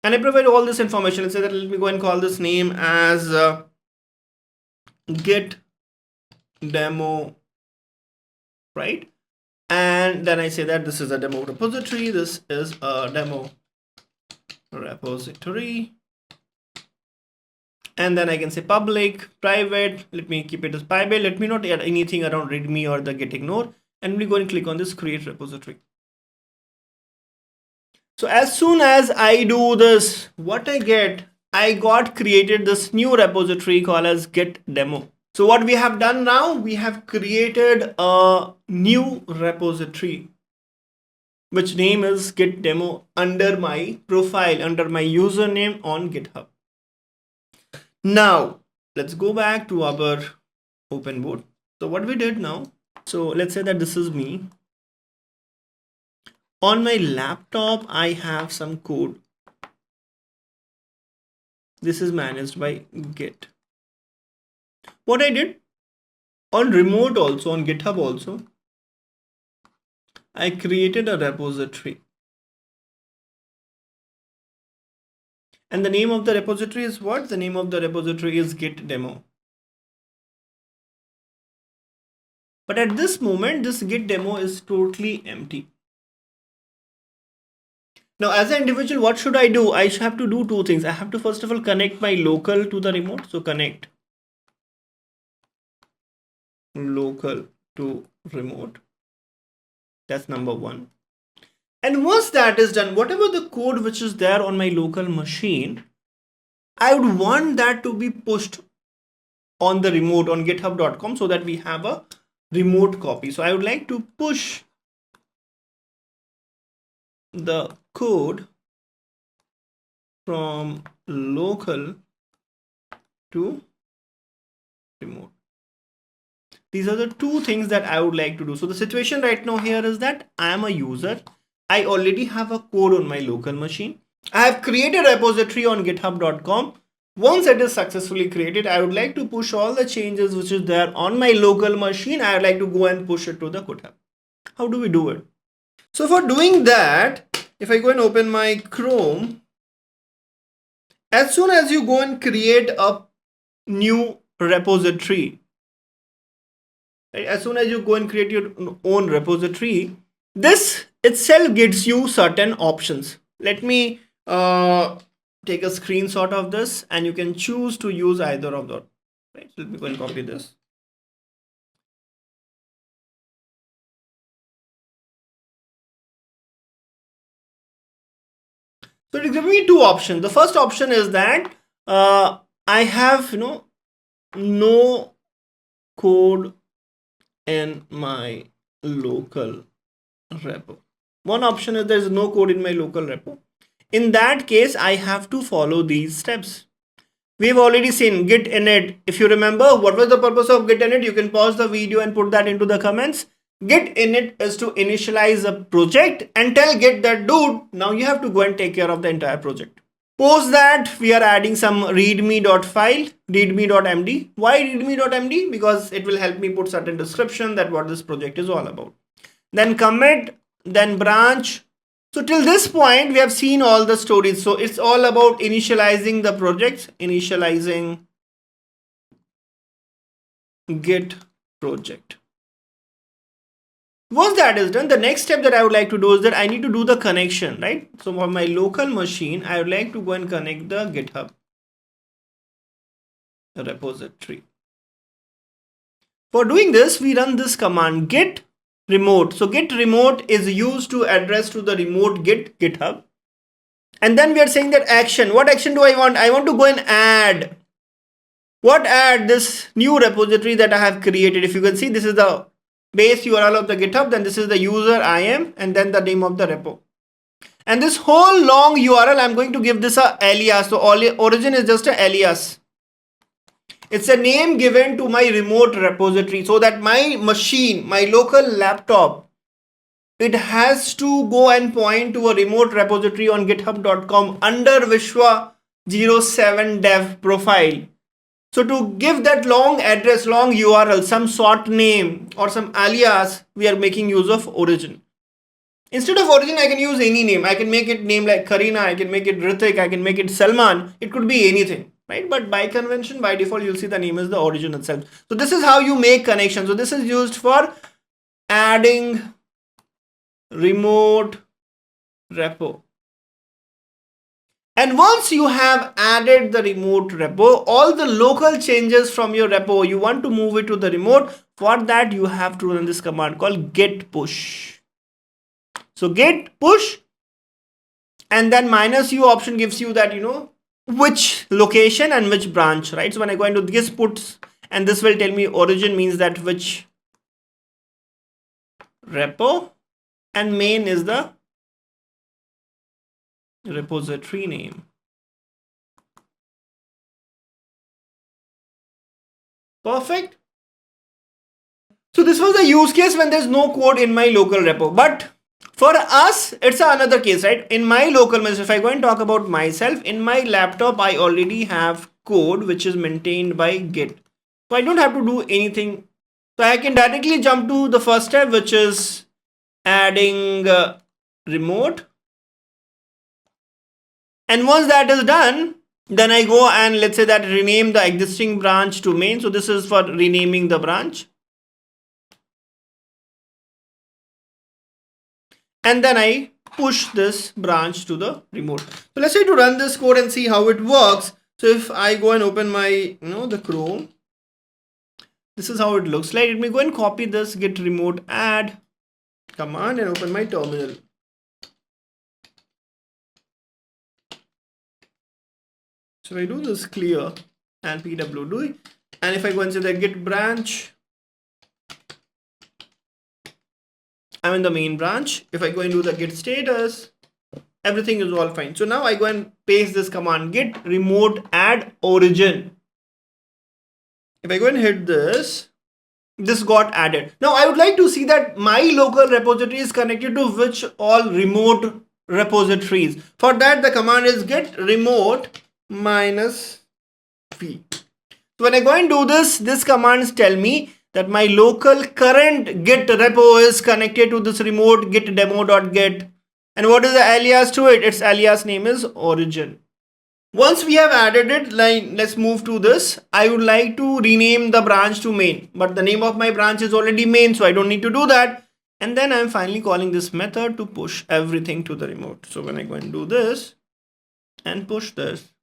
and I provide all this information, let's say that let me go and call this name as Git demo, right? And then I say that this is a demo repository, this is a demo repository, and then I can say public, private, let me keep it as private, let me not add anything around readme or the git ignore, and we go and click on this create repository. So as soon as I do this, what I got created this new repository called as Git demo. So what we have done now, we have created a new repository which name is Git demo under my profile, under my username on GitHub. Now let's go back to our open board. So what we did now, so let's say that this is me. On my laptop, I have some code. This is managed by Git. What I did on remote also, on GitHub also, I created a repository. And the name of the repository is what? The name of the repository is Git demo. But at this moment, this Git demo is totally empty. Now, as an individual, what should I do? I have to do two things. I have to first of all connect my local to the remote. So connect local to remote. That's number one. And once that is done, whatever the code which is there on my local machine, I would want that to be pushed on the remote on github.com so that we have a remote copy. So I would like to push the code from local to remote. These are the two things that I would like to do. So the situation right now here is that I am a user. I already have a code on my local machine. I have created a repository on github.com. Once it is successfully created, I would like to push all the changes which is there on my local machine. I would like to go and push it to the GitHub. How do we do it? So for doing that, if I go and open my Chrome, as soon as you go and create a new repository, right? As soon as you go and create your own repository, this itself gives you certain options. Let me take a screenshot of this and you can choose to use either of them. Right? So let me go and copy this. So it gives me two options. The first option is that I have no code in my local repo. One option is there is no code in my local repo. In that case, I have to follow these steps. We've already seen git init. If you remember what was the purpose of git init, you can pause the video and put that into the comments. Git init is to initialize a project and tell Git that dude, now you have to go and take care of the entire project. Post that, we are adding some readme.file, readme.md. Why readme.md? Because it will help me put certain description that what this project is all about. Then commit, then branch. So till this point, we have seen all the stories. So it's all about initializing the projects, initializing Git project. Once that is done, the next step that I would like to do is that I need to do the connection, right? So for my local machine, I would like to go and connect the GitHub repository. For doing this, we run this command Git Remote. So Git Remote is used to address to the remote Git GitHub. And then we are saying that action. What action do I want? I want to go and add. What add? This new repository that I have created. If you can see, this is the base URL of the GitHub, then this is the user IAM, and then the name of the repo. And this whole long URL, I'm going to give this a alias. So origin is just a alias. It's a name given to my remote repository so that my machine, my local laptop, it has to go and point to a remote repository on github.com under Vishwa 07 dev profile. So to give that long address, long URL, some short name or some alias, we are making use of origin. Instead of origin, I can use any name. I can make it name like Karina, I can make it Ritik, I can make it Salman. It could be anything, right? But by convention, by default, you'll see the name is the origin itself. So this is how you make connections. So this is used for adding remote repo. And once you have added the remote repo, all the local changes from your repo, you want to move it to the remote. For that, you have to run this command called git push. So git push, and then -u option gives you that, which location and which branch, right? So when I go into this puts, and this will tell me origin means that which repo, and main is the repository name. Perfect. So this was the use case when there's no code in my local repo. But for us, it's another case, right? In my local, if I go and talk about myself, in my laptop, I already have code which is maintained by Git. So I don't have to do anything. So I can directly jump to the first step, which is adding remote. And once that is done, then I go and let's say that rename the existing branch to main. So this is for renaming the branch. And then I push this branch to the remote. So let's say to run this code and see how it works. So if I go and open my, the Chrome, this is how it looks like. Let me go and copy this git remote add command and open my terminal. So if I do this clear and pwd, and if I go and say the git branch, I'm in the main branch. If I go and do the git status, everything is all fine. So now I go and paste this command git remote add origin. If I go and hit this, this got added. Now I would like to see that my local repository is connected to which all remote repositories. For that, the command is git remote -v. So when I go and do this, these commands tell me that my local current git repo is connected to this remote git demo.git. And what is the alias to it? Its alias name is origin. Once we have added it, let's move to this. I would like to rename the branch to main, but the name of my branch is already main, so I don't need to do that. And then I'm finally calling this method to push everything to the remote. So when I go and do this and push this,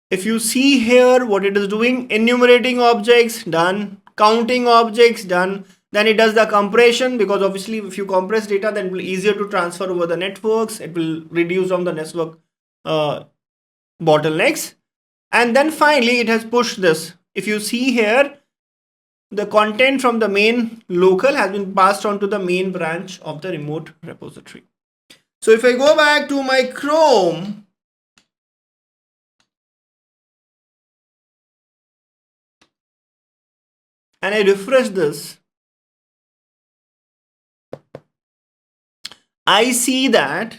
if you see here what it is doing, enumerating objects done, counting objects done, then it does the compression, because obviously if you compress data, then it will be easier to transfer over the networks. It will reduce on the network bottlenecks. And then finally it has pushed this. If you see here, the content from the main local has been passed on to the main branch of the remote repository. So if I go back to my Chrome, and I refresh this, I see that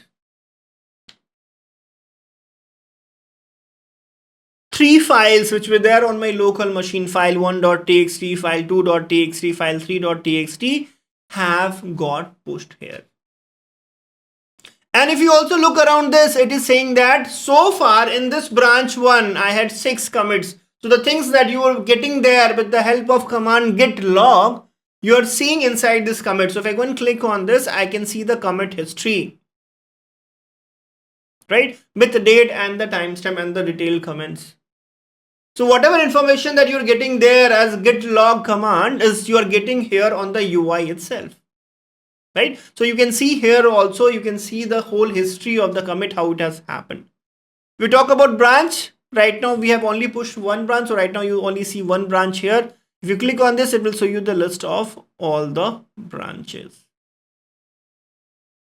3 files which were there on my local machine, file 1.txt, file 2.txt, file 3.txt, have got pushed here. And if you also look around this, it is saying that so far in this branch 1, I had 6 commits. So the things that you were getting there with the help of command git log, you are seeing inside this commit. So if I go and click on this, I can see the commit history, right? With the date and the timestamp and the detailed comments. So whatever information that you're getting there as git log command is you are getting here on the UI itself, right? So you can see here also, you can see the whole history of the commit, how it has happened. We talk about branch. Right now we have only pushed one branch, so right now you only see one branch here. If you click on this, it will show you the list of all the branches.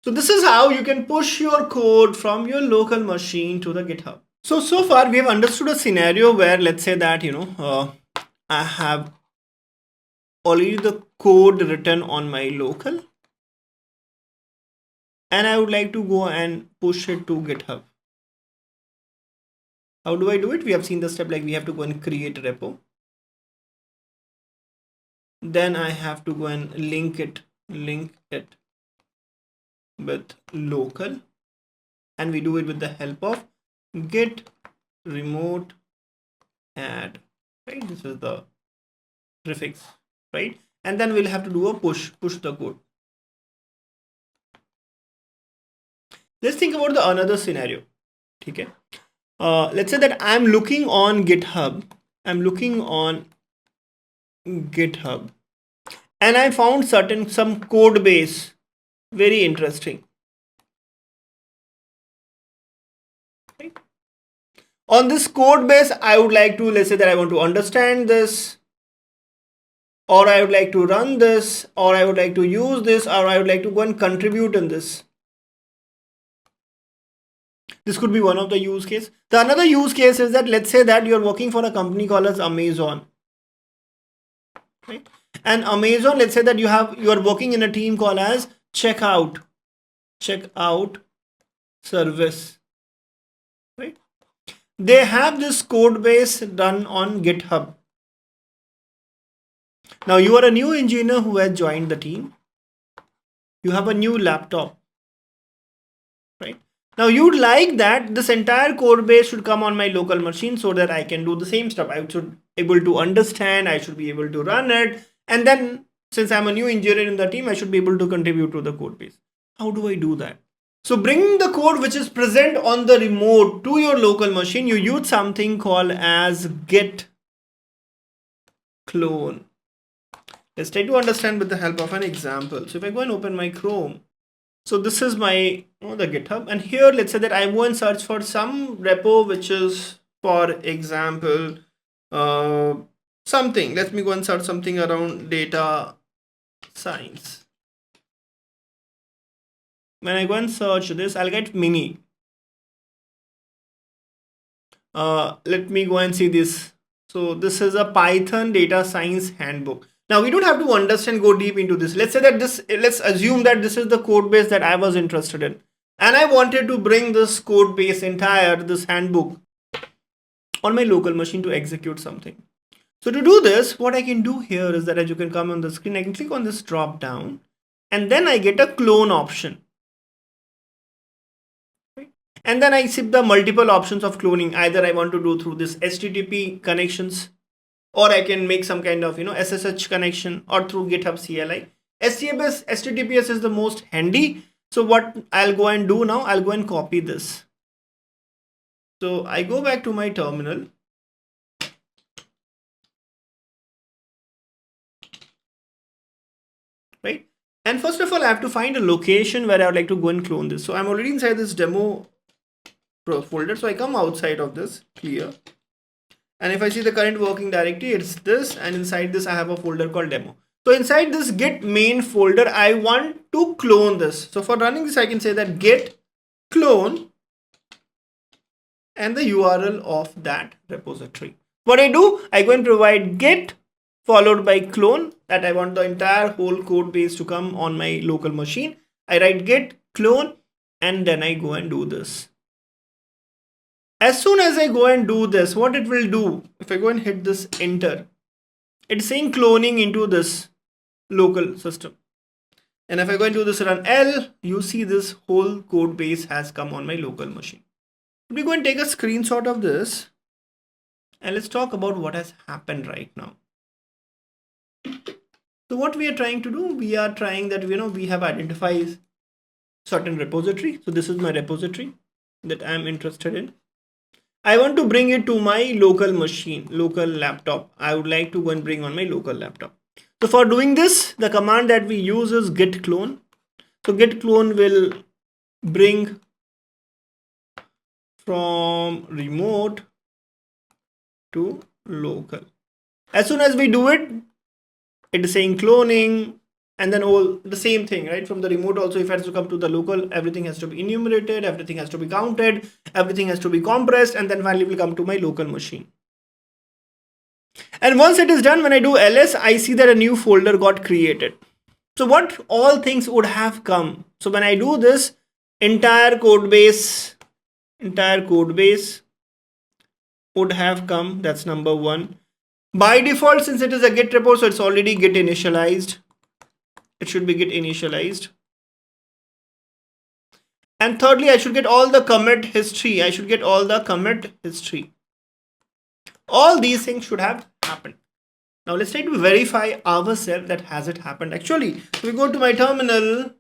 So this is how you can push your code from your local machine to the GitHub. So far we have understood a scenario where, let's say that, I have already the code written on my local. and I would like to go and push it to GitHub. How do I do it? We have seen the step, like we have to go and create a repo. Then I have to go and link it with local, and we do it with the help of Git Remote add, right? This is the prefix, right? And then we'll have to do a push the code. Let's think about the another scenario. Okay. Let's say that I'm looking on GitHub. And I found some code base very interesting. Right? On this code base, I would like to, let's say that I want to understand this, or I would like to run this, or I would like to use this, or I would like to go and contribute in this. This could be one of the use case. The another use case is that, let's say that you're working for a company called as Amazon. Right? And Amazon, let's say that you are working in a team called as checkout service. Right? They have this code base done on GitHub. Now you are a new engineer who has joined the team. You have a new laptop. Right? Now you'd like that this entire code base should come on my local machine so that I can do the same stuff. I should be able to understand, I should be able to run it. And then since I'm a new engineer in the team, I should be able to contribute to the code base. How do I do that? So bringing the code which is present on the remote to your local machine, you use something called as Git Clone. Let's try to understand with the help of an example. So if I go and open my Chrome, so this is my the GitHub, and here let's say that I go and search for some repo which is, for example, something. Let me go and search something around data science. When I go and search this, I'll get mini. Let me go and see this. So this is a Python data science handbook. Now we don't have to understand, go deep into this. Let's say that let's assume that this is the code base that I was interested in. And I wanted to bring this code base this handbook on my local machine to execute something. So to do this, what I can do here is that, as you can come on the screen, I can click on this drop down and then I get a clone option. And then I see the multiple options of cloning. Either I want to do through this HTTP connections, or I can make some kind of SSH connection, or through GitHub CLI. HTTPS is the most handy. So what I'll go and do now, I'll go and copy this. So I go back to my terminal. Right? And first of all, I have to find a location where I would like to go and clone this. So I'm already inside this demo folder. So I come outside of this, clear. And if I see the current working directory, it's this, and inside this I have a folder called demo. So inside this git main folder, I want to clone this. So for running this, I can say that git clone and the URL of that repository. What I do, I go and provide git followed by clone, that I want the entire whole code base to come on my local machine. I write git clone and then I go and do this. As soon as I go and do this, what it will do, if I go and hit this enter, it's saying cloning into this local system. And if I go and do this run L, you see this whole code base has come on my local machine. We go and take a screenshot of this and let's talk about what has happened right now. So what we are trying to do, we are trying that, we have identified certain repository. So this is my repository that I am interested in. I want to bring it to my local machine, local laptop. I would like to go and bring on my local laptop. So for doing this, the command that we use is git clone. So git clone will bring from remote to local. As soon as we do it, it is saying cloning, and then all the same thing, right? From the remote also, if it has to come to the local, everything has to be enumerated, everything has to be counted, everything has to be compressed, and then finally will come to my local machine. And once it is done, when I do ls, I see that a new folder got created. So what all things would have come? So when I do this, entire code base would have come. That's number one. By default, since it is a Git repo, so it's already Git initialized. It should be Git initialized. And thirdly, I should get all the commit history. All these things should have happened. Now let's try to verify ourselves that has it happened actually. So we go to my terminal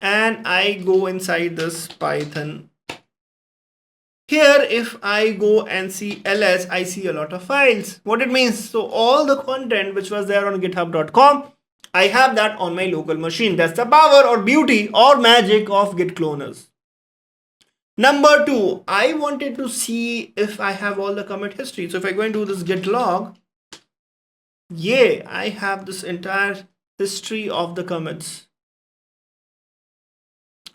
and I go inside this Python. Here, if I go and see ls, I see a lot of files. What it means? So all the content which was there on github.com, I have that on my local machine. That's the power or beauty or magic of Git cloners. Number two, I wanted to see if I have all the commit history. So if I go into this git log, yeah, I have this entire history of the commits,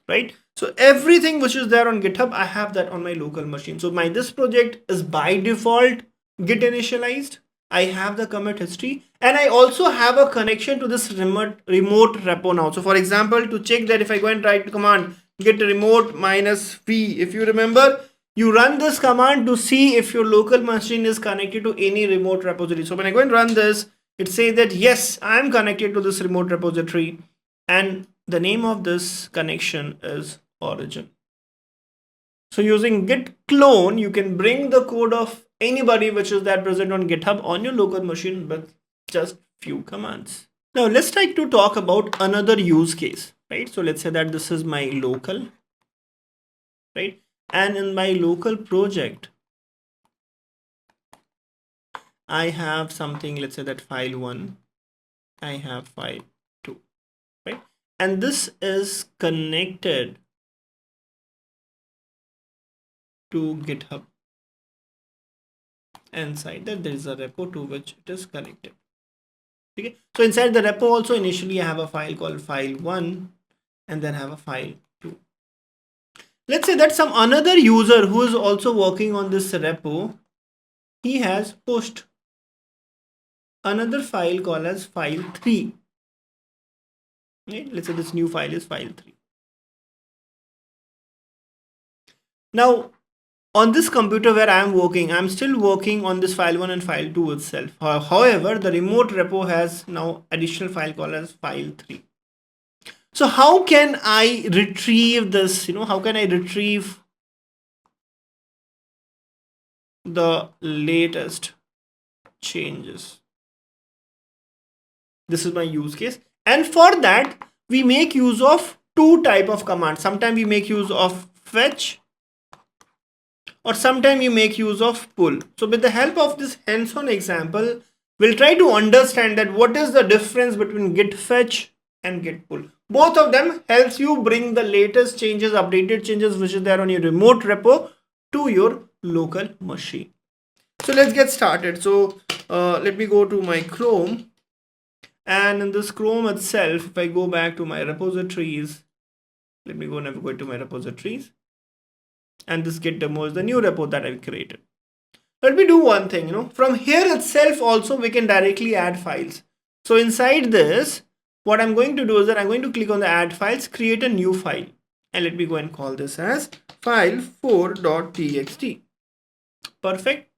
right? So everything which is there on GitHub, I have that on my local machine. So this project is by default Git initialized. I have the commit history and I also have a connection to this remote repo now. So for example, to check that if I go and write command Git Remote -v, if you remember, you run this command to see if your local machine is connected to any remote repository. So when I go and run this, it says that yes, I am connected to this remote repository and the name of this connection is origin. So using Git Clone, you can bring the code of anybody which is that present on GitHub on your local machine with just few commands. Now let's try to talk about another use case, right? So let's say that this is my local, right? And in my local project, I have something, let's say that file 1, I have file 2, right? And this is connected to GitHub. Inside that there is a repo to which it is connected. Okay, so inside the repo also initially I have a file called file 1 and then have a file 2. Let's say that some another user who is also working on this repo, he has pushed another file called as file 3. Okay, let's say this new file is file 3. Now on this computer where I am working, I'm still working on this file 1 and file 2 itself. However, the remote repo has now additional file called as file 3. So how can I retrieve this? How can I retrieve the latest changes? This is my use case. And for that, we make use of two type of commands. Sometimes we make use of fetch, or sometimes you make use of pull. So with the help of this hands-on example, we'll try to understand that what is the difference between Git fetch and Git pull. Both of them helps you bring the latest changes, updated changes which is there on your remote repo to your local machine. So let's get started. So let me go to my Chrome, and in this Chrome itself, if I go back to my repositories, let me go navigate to my repositories. And this Git demo is the new repo that I've created. Let me do one thing, from here itself also we can directly add files. So inside this, what I'm going to do is that I'm going to click on the add files, create a new file. And let me go and call this as file4.txt. Perfect.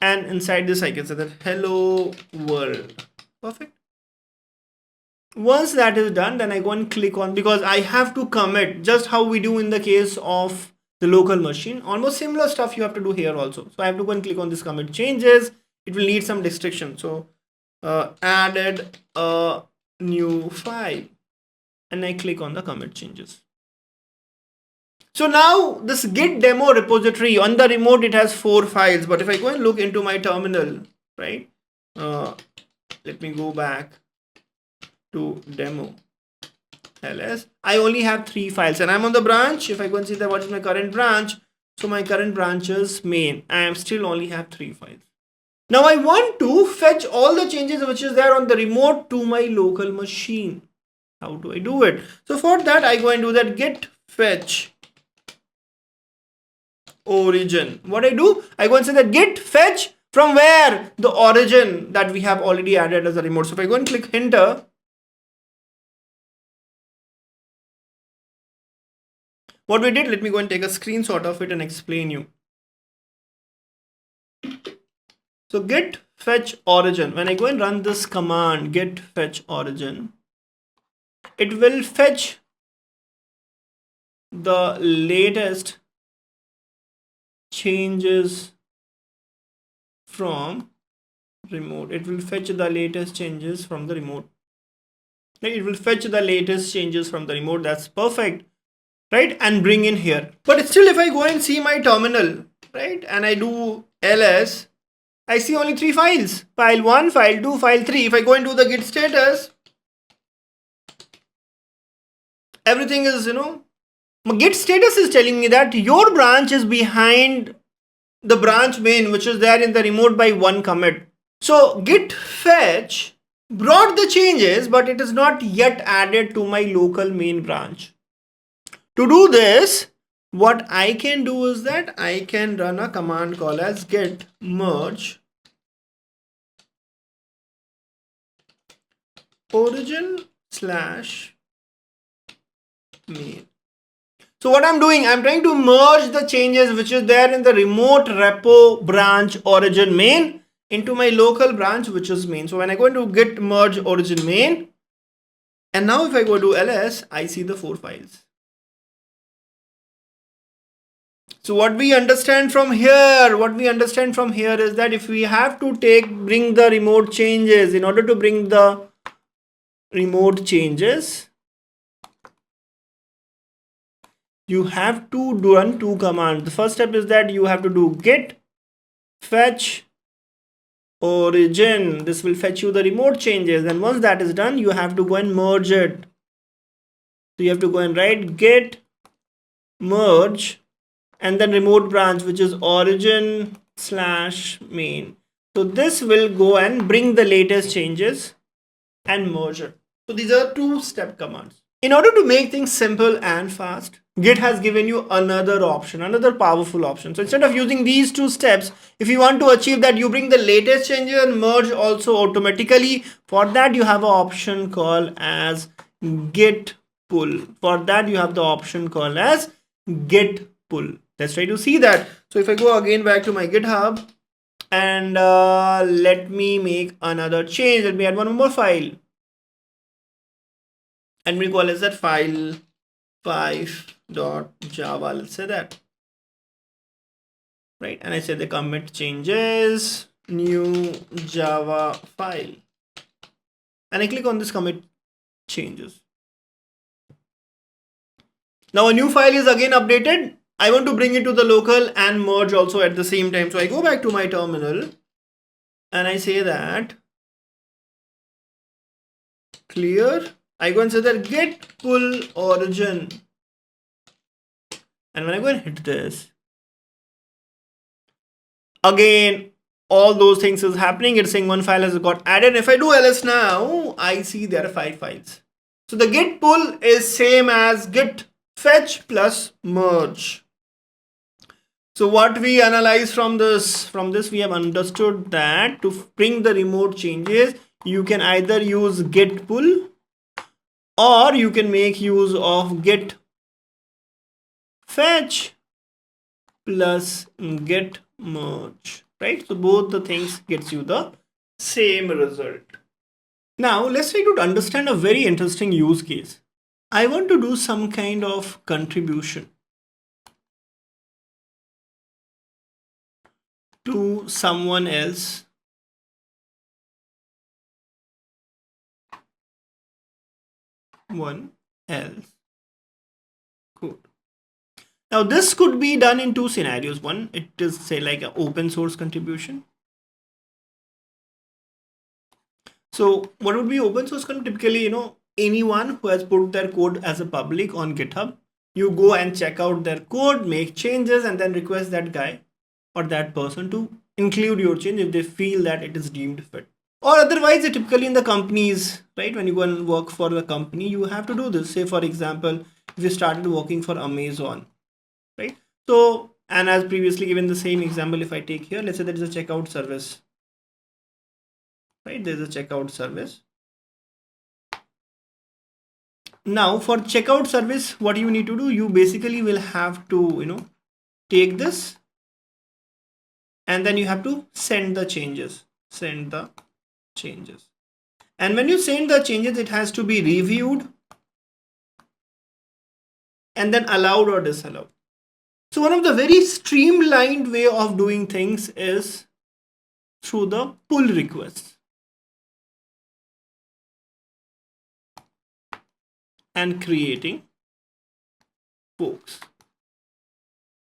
And inside this, I can say that hello world. Perfect. Once that is done, then I go and click on, because I have to commit just how we do in the case of the local machine. Almost similar stuff you have to do here also. So I have to go and click on this commit changes. It will need some restriction. So added a new file and I click on the commit changes. So now this Git demo repository on the remote, it has 4 files. But if I go and look into my terminal, right? Let me go back to demo ls. I only have 3 files and I'm on the branch. If I go and see that what is my current branch, so my current branch is main. I am still only have 3 files. Now I want to fetch all the changes which is there on the remote to my local machine. How do I do it? So for that I go and do that git fetch origin. What I do, I go and say that git fetch from where? The origin that we have already added as a remote. So if I go and click enter, what we did, let me go and take a screenshot of it and explain you. So git fetch origin, when I go and run this command git fetch origin, it will fetch the latest changes from remote. It will fetch the latest changes from the remote. Right? It will fetch the latest changes from the remote. That's perfect, right? And bring in here. But still, if I go and see my terminal, right, and I do ls, I see only 3 files: file 1, file 2, file 3. If I go and do the git status, everything is, git status is telling me that your branch is behind the branch main, which is there in the remote by 1 commit. So git fetch brought the changes, but it is not yet added to my local main branch. To do this, what I can do is that I can run a command called as git merge origin / main. So what I'm doing, I'm trying to merge the changes which is there in the remote repo branch origin main into my local branch, which is main. So when I go into git merge origin main, and now if I go to ls, I see the 4 files. So what we understand from here is that if we have to bring the remote changes, in order to bring the remote changes, you have to run 2 commands. The first step is that you have to do git fetch origin. This will fetch you the remote changes, and once that is done, you have to go and merge it. So you have to go and write git merge and then remote branch, which is origin / main. So this will go and bring the latest changes and merge it. So these are 2-step commands. In order to make things simple and fast, Git has given you another option, another powerful option. So instead of using these 2 steps, if you want to achieve that, you bring the latest changes and merge also automatically. For that, you have an option called as Git pull. For that, you have the option called as Git pull. Let's try to see that. So if I go again back to my GitHub and let me make another change. Let me add one more file. And we call as that file 5.java. Let's say that. Right. And I say the commit changes, new Java file. And I click on this commit changes. Now a new file is again updated. I want to bring it to the local and merge also at the same time. So I go back to my terminal and I say that clear. I go and say that git pull origin. And when I go and hit this, again, all those things is happening. It's saying 1 file has got added. If I do ls now, I see there are 5 files. So the git pull is same as git fetch plus merge. So what we analyze from this we have understood that to bring the remote changes, you can either use git pull or you can make use of git fetch plus git merge, right? So both the things gets you the same result. Now let's try to understand a very interesting use case. I want to do some kind of contribution to someone else code. Now this could be done in 2 scenarios. One, it is say like an open source contribution. So what would be open source? Typically, anyone who has put their code as a public on GitHub, you go and check out their code, make changes, and then request that guy or that person to include your change if they feel that it is deemed fit. Or otherwise, typically in the companies, right? When you go and work for the company, you have to do this. Say, for example, if you started working for Amazon, right? So, and as previously given the same example, if I take here, let's say there is a checkout service, right? There's a checkout service. Now for checkout service, what you need to do, you basically will have to, take this and then you have to send the changes. And when you send the changes, it has to be reviewed and then allowed or disallowed. So one of the very streamlined way of doing things is through the pull requests and creating forks.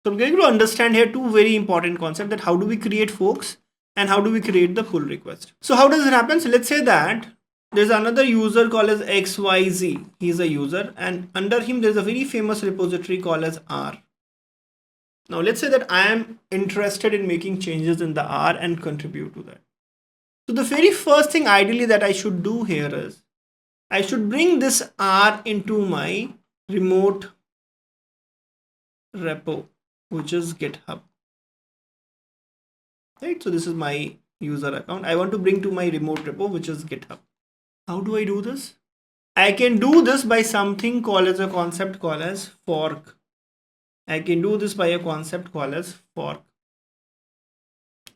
So I'm going to understand here two very important concepts, that how do we create forks and how do we create the pull request. So how does it happen? So let's say that there's another user called as XYZ. He's a user, and under him there's a very famous repository called as R. Now let's say that I am interested in making changes in the R and contribute to that. So the very first thing ideally that I should do here is I should bring this R into my remote repo, which is GitHub. Right, so this is my user account. I want to bring to my remote repo, which is GitHub. How do I do this? I can do this by something called as a concept called as fork. I can do this by a concept called as fork.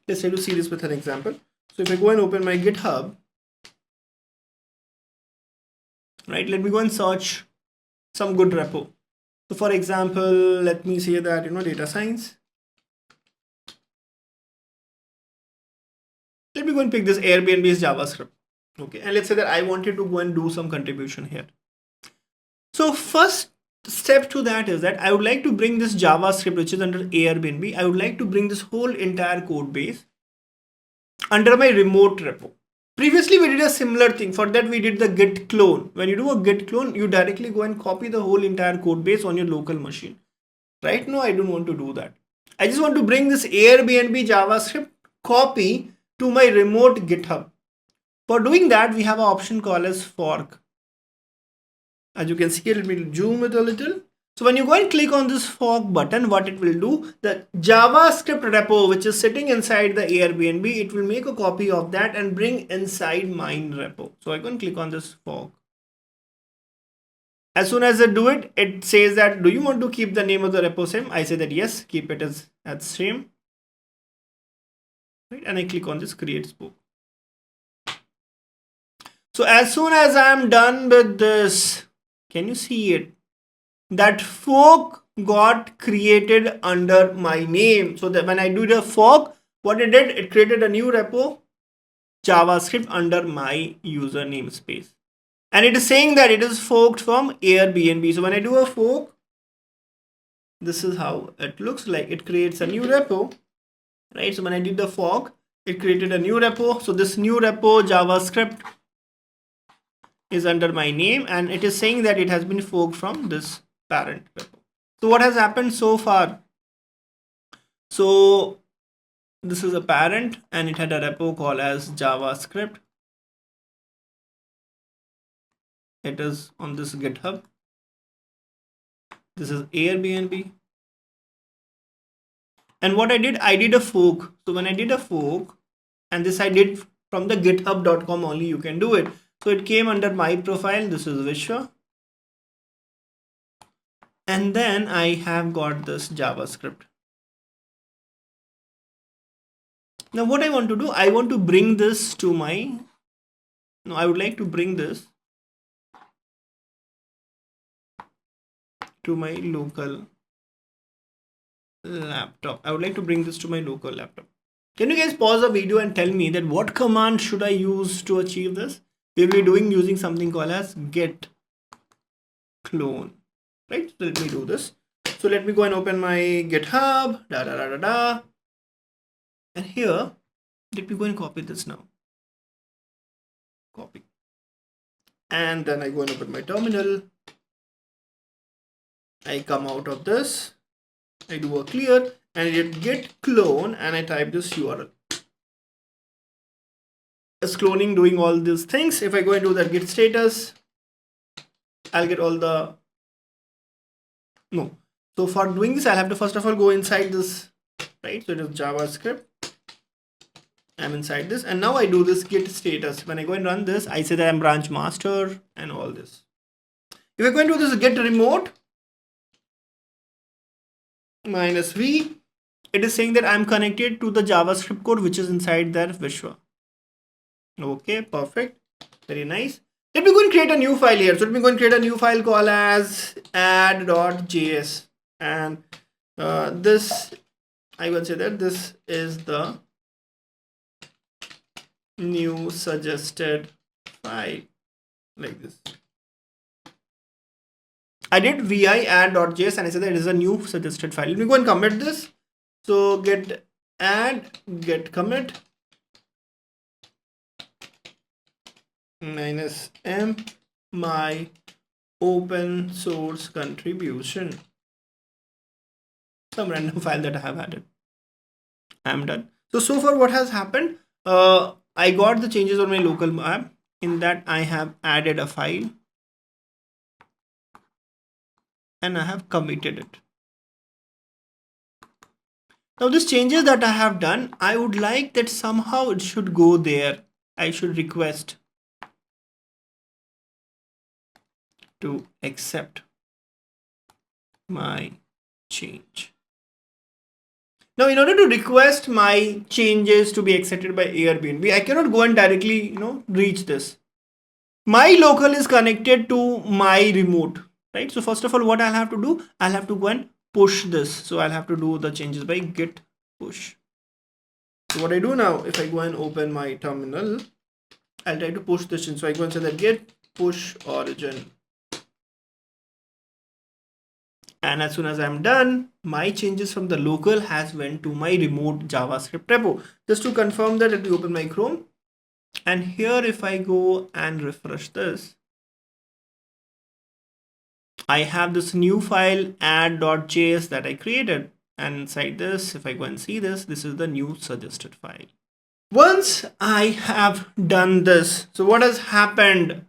Let's try to see this with an example. So if I go and open my GitHub, right, let me go and search some good repo. So for example, let me say that, data science. Let me go and pick this Airbnb's JavaScript. Okay, and let's say that I wanted to go and do some contribution here. So first step to that is that I would like to bring this JavaScript, which is under Airbnb. I would like to bring this whole entire code base under my remote repo. Previously, we did a similar thing. For that, we did the Git Clone. When you do a Git Clone, you directly go and copy the whole entire code base on your local machine. Right now, I don't want to do that. I just want to bring this Airbnb JavaScript copy to my remote GitHub. For doing that, we have an option called as fork. As you can see, let me zoom it a little. So when you go and click on this fork button, what it will do, the JavaScript repo which is sitting inside the Airbnb, it will make a copy of that and bring inside mine repo. So I can click on this fork. As soon as I do it, it says that, do you want to keep the name of the repo same? I say that yes, keep it as same. Right? And I click on this create spoke. So as soon as I'm done with this, can you see it? That fork got created under my name. So that when I do the fork, what it did, it created a new repo, JavaScript, under my user namespace. And it is saying that it is forked from Airbnb. So when I do a fork, this is how it looks like. It creates a new repo, right? So when I did the fork, it created a new repo. So this new repo JavaScript is under my name, and it is saying that it has been forked from this parent repo. So what has happened so far? So this is a parent and it had a repo called as JavaScript. It is on this GitHub. This is Airbnb. And what I did a fork. So when I did a fork, and this I did from the github.com only, you can do it. So it came under my profile. This is Vishwa. And then I have got this JavaScript. Now what I want to do, I want to bring this to my, no, I would like to bring this to my local laptop. I would like to bring this to my local laptop. Can you guys pause the video and tell me that what command should I use to achieve this? We'll be using something called as Git Clone. Right, so let me do this. So let me go and open my GitHub, and here, let me go and copy this now. Copy. And then I go and open my terminal. I come out of this. I do a clear and I hit Git Clone and I type this URL. It's cloning, doing all these things. If I go and do that Git status, I'll get all the, no. So for doing this, I'll have to first of all go inside this, right? So it is JavaScript. I'm inside this, and now I do this Git status. When I go and run this, I say that I'm branch master and all this. If I go into this Git Remote -v, it is saying that I'm connected to the JavaScript code which is inside there Vishwa. Okay, perfect. Very nice. Let me go and create a new file here. So let me go and create a new file called as add.js. And this, I will say that this is the new suggested file, like this. I did vi add.js and I said that it is a new suggested file. Let me go and commit this. So git add git commit -m my open source contribution, some random file that I have added. I'm done. So far what has happened, I got the changes on my local app. In that I have added a file and I have committed it. Now these changes that I have done, I would like that somehow it should go there. I should request to accept my change. Now in order to request my changes to be accepted by Airbnb, I cannot go and directly reach this. My local is connected to my remote, right? So first of all, what I'll have to do, I'll have to go and push this. So I'll have to do the changes by git push. So what I do now, if I go and open my terminal, I'll try to push this in. So I go and say that git push origin. And as soon as I'm done, my changes from the local has went to my remote JavaScript repo. Just to confirm that, let me open my Chrome. And here, if I go and refresh this, I have this new file add.js that I created. And inside this, if I go and see this, this is the new suggested file. Once I have done this, so what has happened?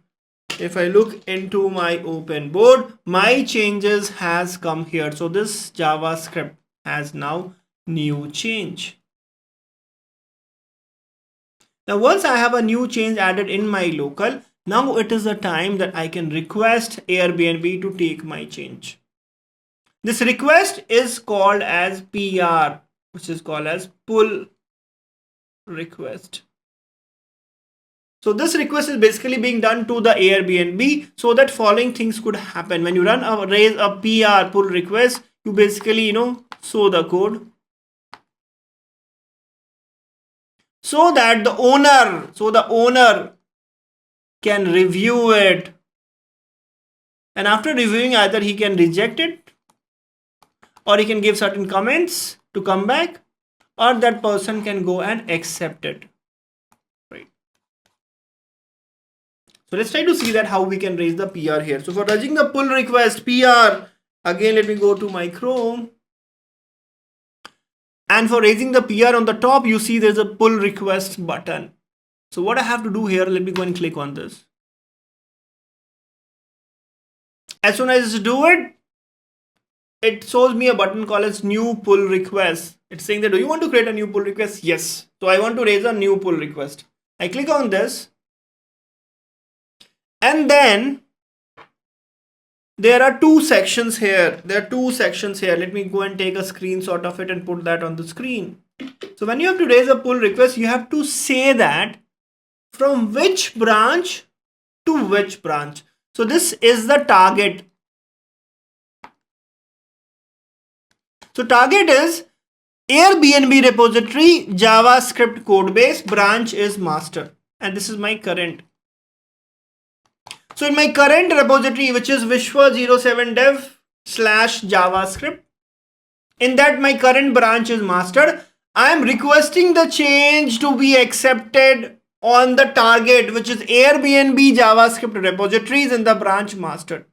If I look into my open board, my changes has come here. So this JavaScript has now new change. Now once I have a new change added in my local, now it is the time that I can request Airbnb to take my change. This request is called as PR, which is called as pull request. So this request is basically being done to the Airbnb so that following things could happen. When you raise a PR pull request, you basically, show the code so that the owner can review it. And after reviewing, either he can reject it or he can give certain comments to come back, or that person can go and accept it. So let's try to see that how we can raise the PR here. So for raising the pull request PR, again, let me go to my Chrome. And for raising the PR on the top, you see there's a pull request button. So what I have to do here, let me go and click on this. As soon as I do it, it shows me a button called as new pull request. It's saying that, do you want to create a new pull request? Yes. So I want to raise a new pull request. I click on this. And then there are two sections here. Let me go and take a screenshot of it and put that on the screen. So when you have to raise a pull request, you have to say that from which branch to which branch. So this is the target. So target is Airbnb repository, JavaScript codebase, branch is master. And this is my current. So in my current repository, which is Vishwa07dev/JavaScript, in that my current branch is master. I am requesting the change to be accepted on the target, which is Airbnb JavaScript repositories in the branch master.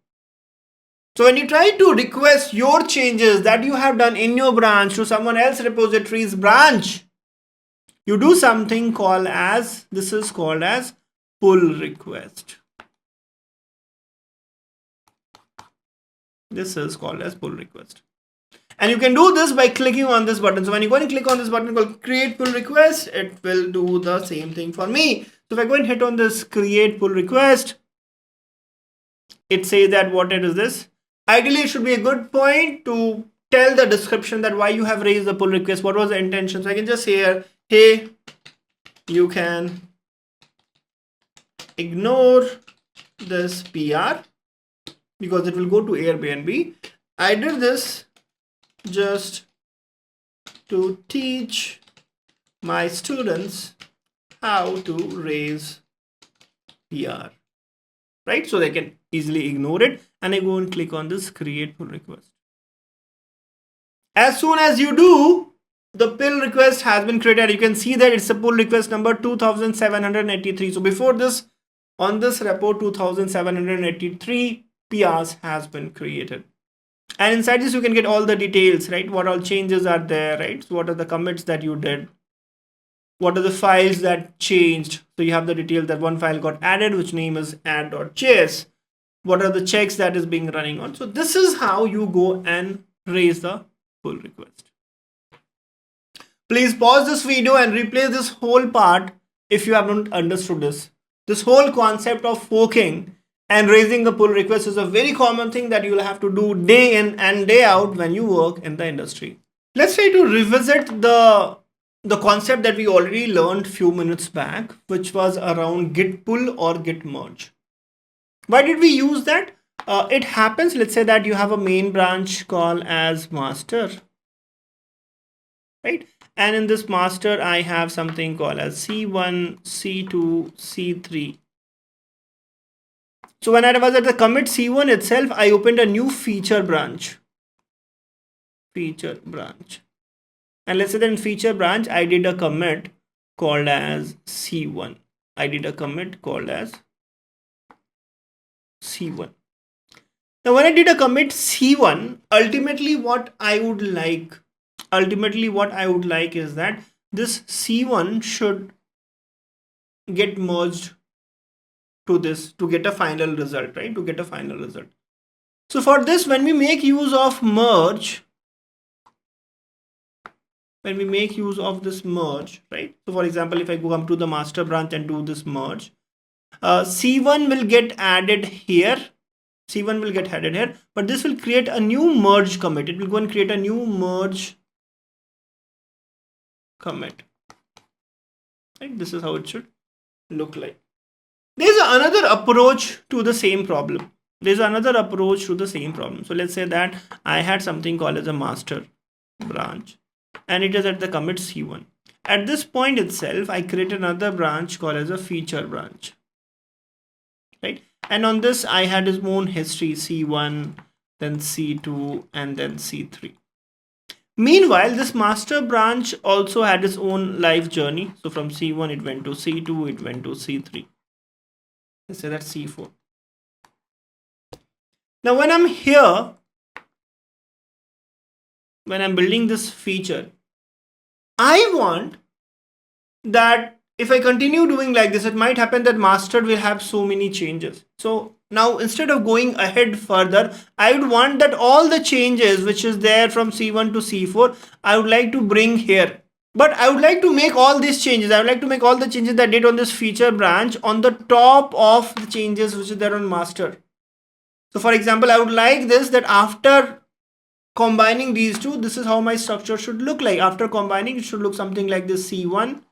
So when you try to request your changes that you have done in your branch to someone else repository's branch, you do something called as, this is called as pull request. This is called as pull request. And you can do this by clicking on this button. So when you go and click on this button called create pull request, it will do the same thing for me. So if I go and hit on this create pull request, it says that what it is this. Ideally, it should be a good point to tell the description that why you have raised the pull request, what was the intention. So I can just say here, hey, you can ignore this PR because it will go to Airbnb. I did this just to teach my students how to raise PR, right? So they can easily ignore it, and I go and click on this create pull request. As soon as you do, the pull request has been created. You can see that it's a pull request number 2783. So before this, on this repo, 2783 PRs has been created. And inside this, you can get all the details, right? What all changes are there, right? So what are the commits that you did? What are the files that changed? So you have the detail that one file got added, which name is add.js. What are the checks that is being running on? So this is how you go and raise the pull request. Please pause this video and replay this whole part if you haven't understood this. This whole concept of forking and raising a pull request is a very common thing that you will have to do day in and day out when you work in the industry. Let's try to revisit the concept that we already learned few minutes back, which was around git pull or git merge. Why did we use that? It happens, let's say that you have a main branch called as master, right? And in this master, I have something called as C1, C2, C3. So when I was at the commit C1 itself, I opened a new feature branch. And let's say that in feature branch, I did a commit called as C1. Now when I did a commit C1, ultimately what I would like is that this C1 should get merged to this to get a final result, right? So for this, when we make use of merge, this merge, right? So for example, if I come to the master branch and do this merge, C1 will get added here. But this will create a new merge commit. It will go and create a new merge commit. Right? This is how it should look like. There's another approach to the same problem. So let's say that I had something called as a master branch, and it is at the commit C1. At this point itself, I create another branch called as a feature branch, right? And on this, I had its own history, C1, then C2, and then C3. Meanwhile, this master branch also had its own life journey. So from C1, it went to C2, it went to C3. Let's say that's C4. Now, when I'm here, when I'm building this feature, I want that if I continue doing like this, it might happen that master will have so many changes. So now instead of going ahead further, I would want that all the changes which is there from C1 to C4, I would like to bring here. But I would like to make all these changes. I would like to make all the changes that I did on this feature branch on the top of the changes which is there on master. So for example, I would like this that after combining these two, this is how my structure should look like. After combining, it should look something like this: C1,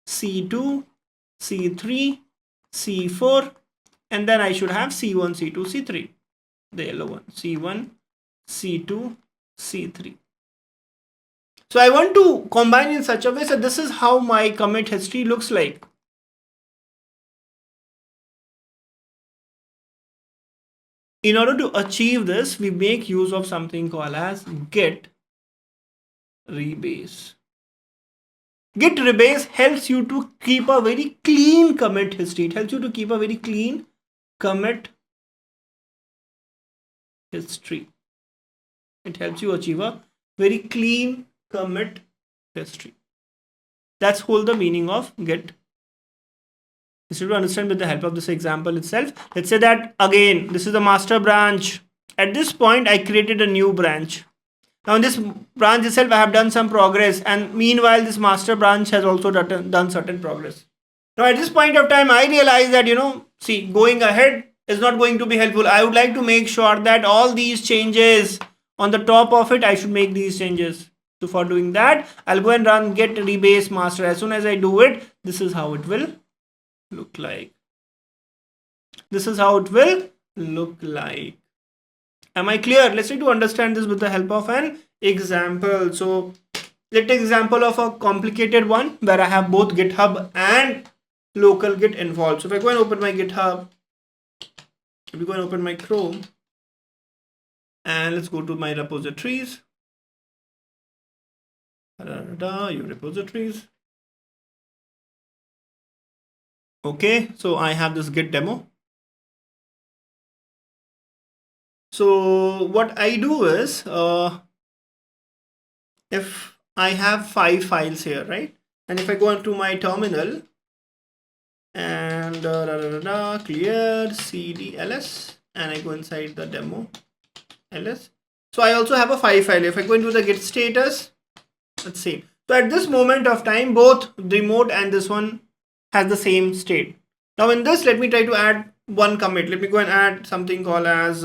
C2, C3, C4, and then I should have C1, C2, C3, the yellow one, C1, C2, C3. So I want to combine in such a way that this is how my commit history looks like. In order to achieve this, we make use of something called as Git Rebase. Git Rebase helps you to keep a very clean commit history. It helps you to keep a very clean commit history. It helps you achieve a very clean commit history. That's whole the meaning of Git. This is to understand with the help of this example itself. Let's say that again, this is the master branch. At this point, I created a new branch. Now in this branch itself, I have done some progress, and meanwhile, this master branch has also done certain progress. Now at this point of time, I realize that, see, going ahead is not going to be helpful. I would like to make sure that all these changes on the top of it, I should make these changes. So for doing that, I'll go and run git rebase master. As soon as I do it, this is how it will look like. This is how it will look like. Am I clear? Let's try to understand this with the help of an example. So let's take example of a complicated one where I have both GitHub and local Git involved. So if I go and open my GitHub, if we go and open my Chrome, and let's go to my repositories. Your repositories. Okay, so I have this Git demo. So what I do is, if I have 5 files here, right? And if I go into my terminal and clear cd ls, and I go inside the demo ls. So I also have a 5 file. If I go into the git status, let's see. So at this moment of time, both remote and this one has the same state. Now in this, let me try to add one commit. Let me go and add something called as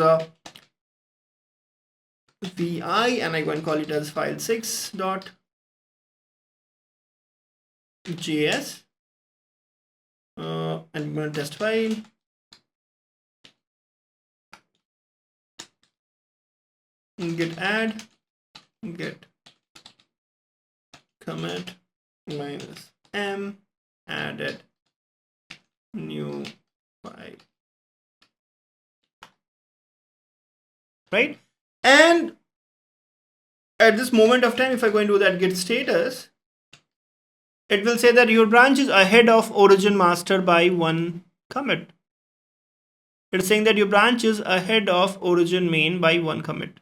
vi, and I go and call it as file6.js. And I'm going to test file. Git add, git commit -m added new file, right? And at this moment of time, if I go into that git status, it will say that your branch is ahead of origin master by 1 commit. It's saying that your branch is ahead of origin main by 1 commit.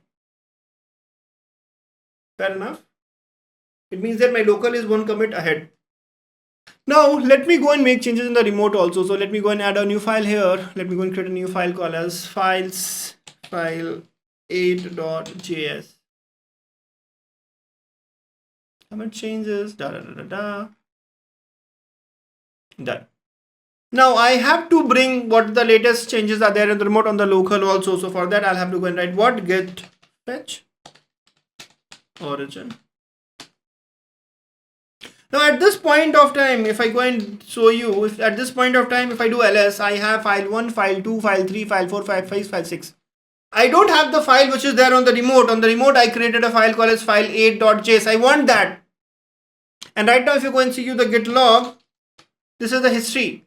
Fair enough. It means that my local is 1 commit ahead. Now let me go and make changes in the remote also. So let me go and add a new file here. Let me go and create a new file called as file8.js. Commit changes, Done. Now I have to bring what the latest changes are there in the remote on the local also. So for that, I'll have to go and write what git fetch origin. Now at this point of time, if I go and show you, if at this point of time, if I do ls, I have file 1, file 2, file 3, file 4, file 5, file 6. I don't have the file which is there on the remote. On the remote, I created a file called as file8.js. I want that. And right now, if you go and see the git log, this is the history,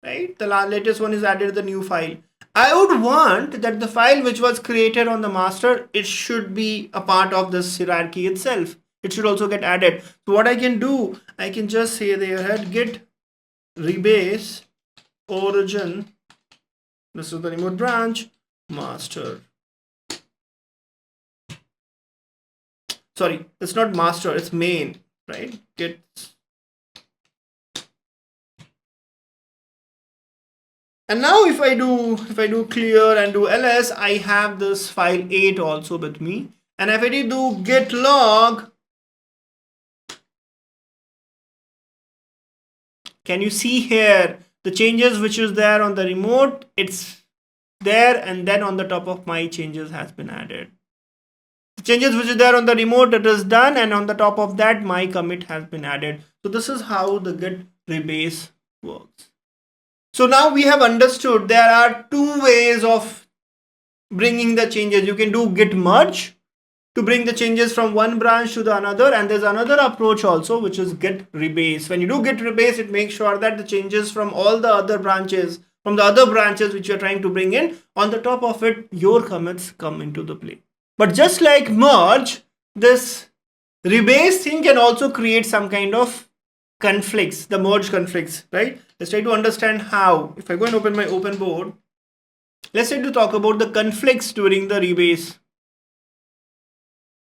right? The latest one is added the new file. I would want that the file which was created on the master, it should be a part of this hierarchy itself. It should also get added. So what I can do, I can just say there git rebase origin. This is the remote branch master. Sorry, it's not master, it's main, right? Git. And now if I do clear and do ls, I have this file 8 also with me. And if I do git log, can you see here the changes which is there on the remote? It's there, and then on the top of my changes has been added. The changes which is there on the remote, it is done, and on the top of that my commit has been added. So this is how the git rebase works. So now we have understood there are 2 ways of bringing the changes. You can do git merge to bring the changes from one branch to the another, and there's another approach also which is git rebase. When you do git rebase, it makes sure that the changes from all the other branches, from the other branches which you're trying to bring in, on the top of it, your commits come into the play. But just like merge, this rebase thing can also create some kind of conflicts, the merge conflicts, right? Let's try to understand how. If I go and open my open board, let's try to talk about the conflicts during the rebase.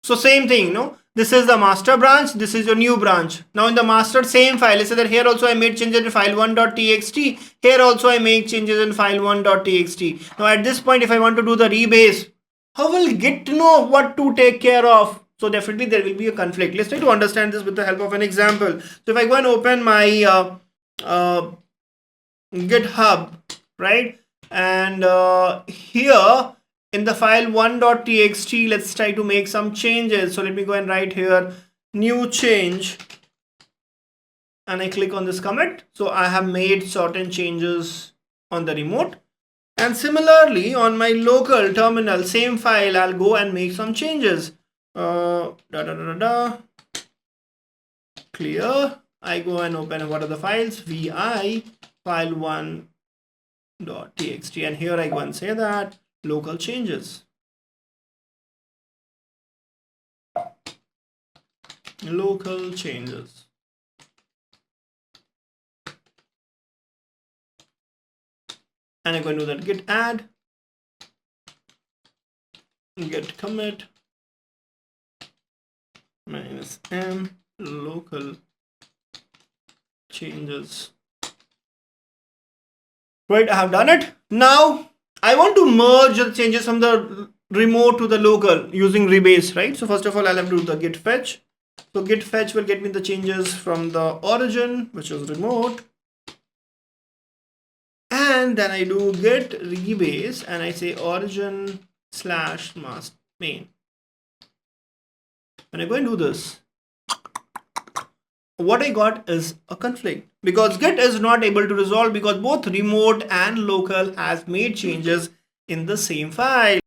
So same thing, no? This is the master branch, this is your new branch. Now in the master, same file. Let's say that here also I made changes in file1.txt. Here also I make changes in file1.txt. Now at this point, if I want to do the rebase, how will Git know what to take care of? So definitely there will be a conflict. Let's try to understand this with the help of an example. So if I go and open my GitHub, right? And here in the file 1.txt, let's try to make some changes. So let me go and write here new change, and I click on this commit. So I have made certain changes on the remote, and similarly on my local terminal, same file, I'll go and make some changes. Clear. I go and open what are the files, vi file 1.txt, and here I go and say that local changes, local changes. And I'm going to do that git add, git commit -m local changes. Right, I have done it. Now I want to merge the changes from the remote to the local using rebase, right? So first of all, I'll have to do the git fetch. So git fetch will get me the changes from the origin, which is remote. And then I do git rebase and I say origin /master main. And I go and do this. What I got is a conflict because Git is not able to resolve because both remote and local has made changes in the same file.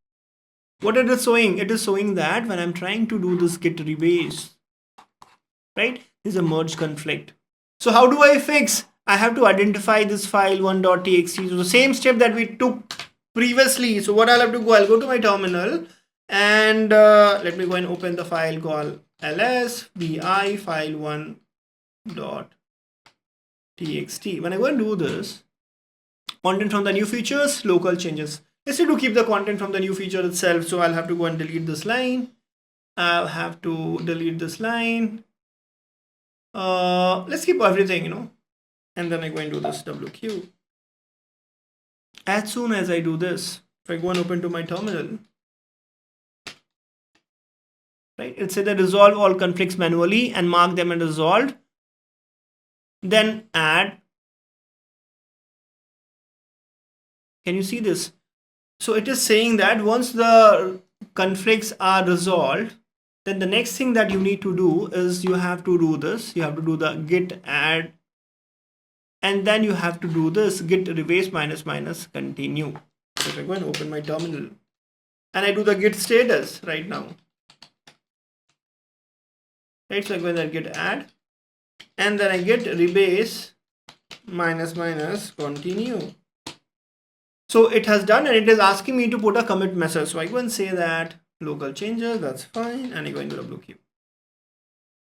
What it is showing? It is showing that when I'm trying to do this git rebase, right, is a merge conflict. So how do I fix? I have to identify this file 1.txt. So the same step that we took previously. So what I'll have to go, I'll go to my terminal and let me go and open the file called ls vi file 1.txt. When I go and do this, content from the new features, local changes. Let's say to keep the content from the new feature itself. So I'll have to go and delete this line. I'll have to delete this line. Let's keep everything, and then I go and do this wq. As soon as I do this, if I go and open to my terminal, right, it says that resolve all conflicts manually and mark them as resolved. Then add. Can you see this? So it is saying that once the conflicts are resolved, then the next thing that you need to do is you have to do this. You have to do the git add, and then you have to do this git rebase -- continue. So if I go and open my terminal and I do the git status right now, right? So I go and git add, and then I git rebase -- continue. So it has done, and it is asking me to put a commit message. So I go and say that local changes, that's fine, and I go into WQ.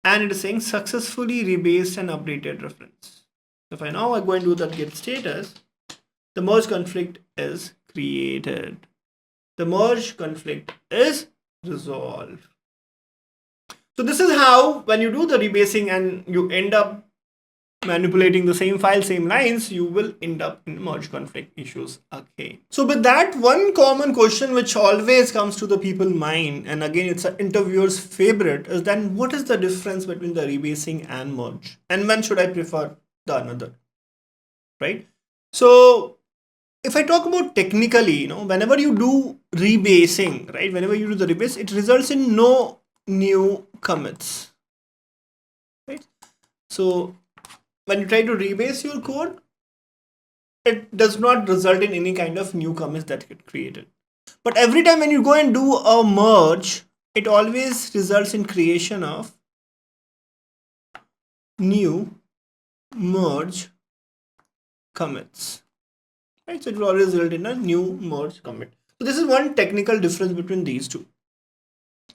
And it is saying successfully rebased and updated reference. If I now go and do that git status, the merge conflict is created. The merge conflict is resolved. So this is how, when you do the rebasing and you end up manipulating the same file, same lines, you will end up in merge conflict issues again. So with that, one common question which always comes to the people's mind, and again it's an interviewer's favorite, is then what is the difference between the rebasing and merge, and when should I prefer the another, right? So if I talk about technically, whenever you do rebasing, right, whenever you do the rebase, it results in no new commits, right? So when you try to rebase your code, it does not result in any kind of new commits that get created. But every time when you go and do a merge, it always results in creation of new merge commits, right? So it will always result in a new merge commit. So this is one technical difference between these two.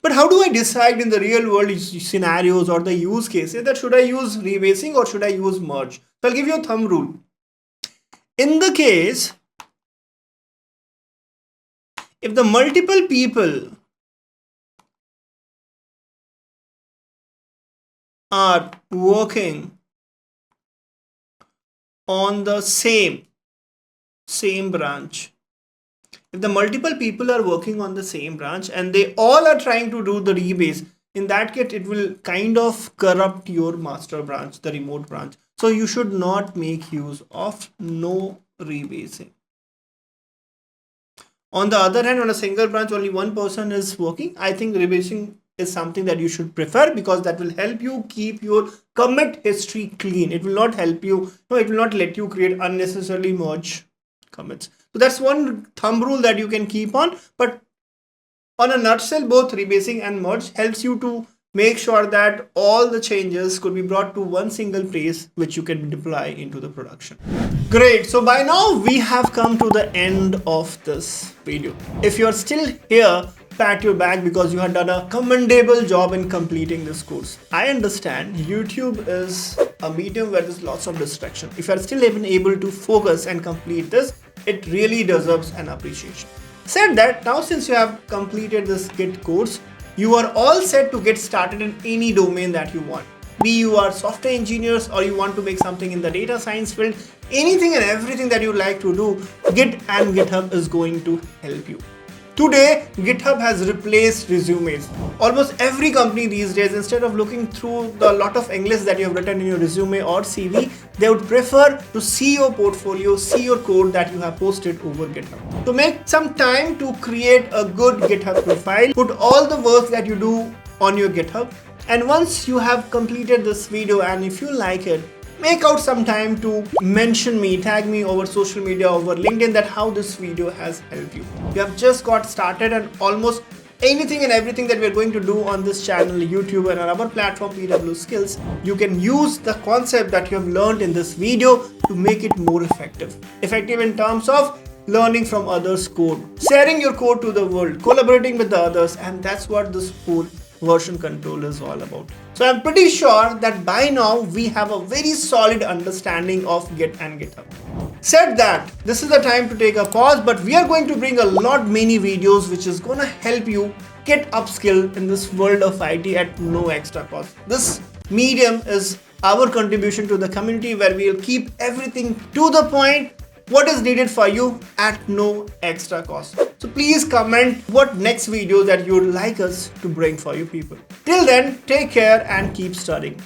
But how do I decide in the real world scenarios or the use cases that should I use rebasing or should I use merge? So I'll give you a thumb rule. In the case, if the multiple people are working on the same branch, if the multiple people are working on the same branch and they all are trying to do the rebase, in that case, it will kind of corrupt your master branch, the remote branch. So you should not make use of no rebasing. On the other hand, on a single branch, only one person is working. I think rebasing is something that you should prefer because that will help you keep your commit history clean. It will not help you, no, it will not let you create unnecessarily merge commits. So that's one thumb rule that you can keep on. But on a nutshell, both rebasing and merge helps you to make sure that all the changes could be brought to one single place which you can deploy into the production. Great. So by now we have come to the end of this video. If you're still here, pat your back because you have done a commendable job in completing this course. I understand YouTube is a medium where there's lots of distraction. If you're still even able to focus and complete this, it really deserves an appreciation. Said that, now since you have completed this Git course, you are all set to get started in any domain that you want. Be you are software engineers or you want to make something in the data science field, anything and everything that you like to do, Git and GitHub is going to help you. Today, GitHub has replaced resumes. Almost every company these days, instead of looking through the lot of English that you have written in your resume or CV, they would prefer to see your portfolio, see your code that you have posted over GitHub. So make some time to create a good GitHub profile, put all the work that you do on your GitHub. And once you have completed this video and if you like it, make out some time to mention me, tag me over social media, over LinkedIn, that how this video has helped you. You have just got started and almost anything and everything that we're going to do on this channel, YouTube and on our platform PW Skills, you can use the concept that you have learned in this video to make it more effective. Effective in terms of learning from others' code, sharing your code to the world, collaborating with the others, and that's what this whole version control is all about. So I'm pretty sure that by now we have a very solid understanding of Git and GitHub. Said that, this is the time to take a pause, but we are going to bring a lot many videos which is going to help you get upskilled in this world of IT at no extra cost. This medium is our contribution to the community where we'll keep everything to the point, what is needed for you at no extra cost. So please comment what next video that you would like us to bring for you people. Till then, take care and keep studying.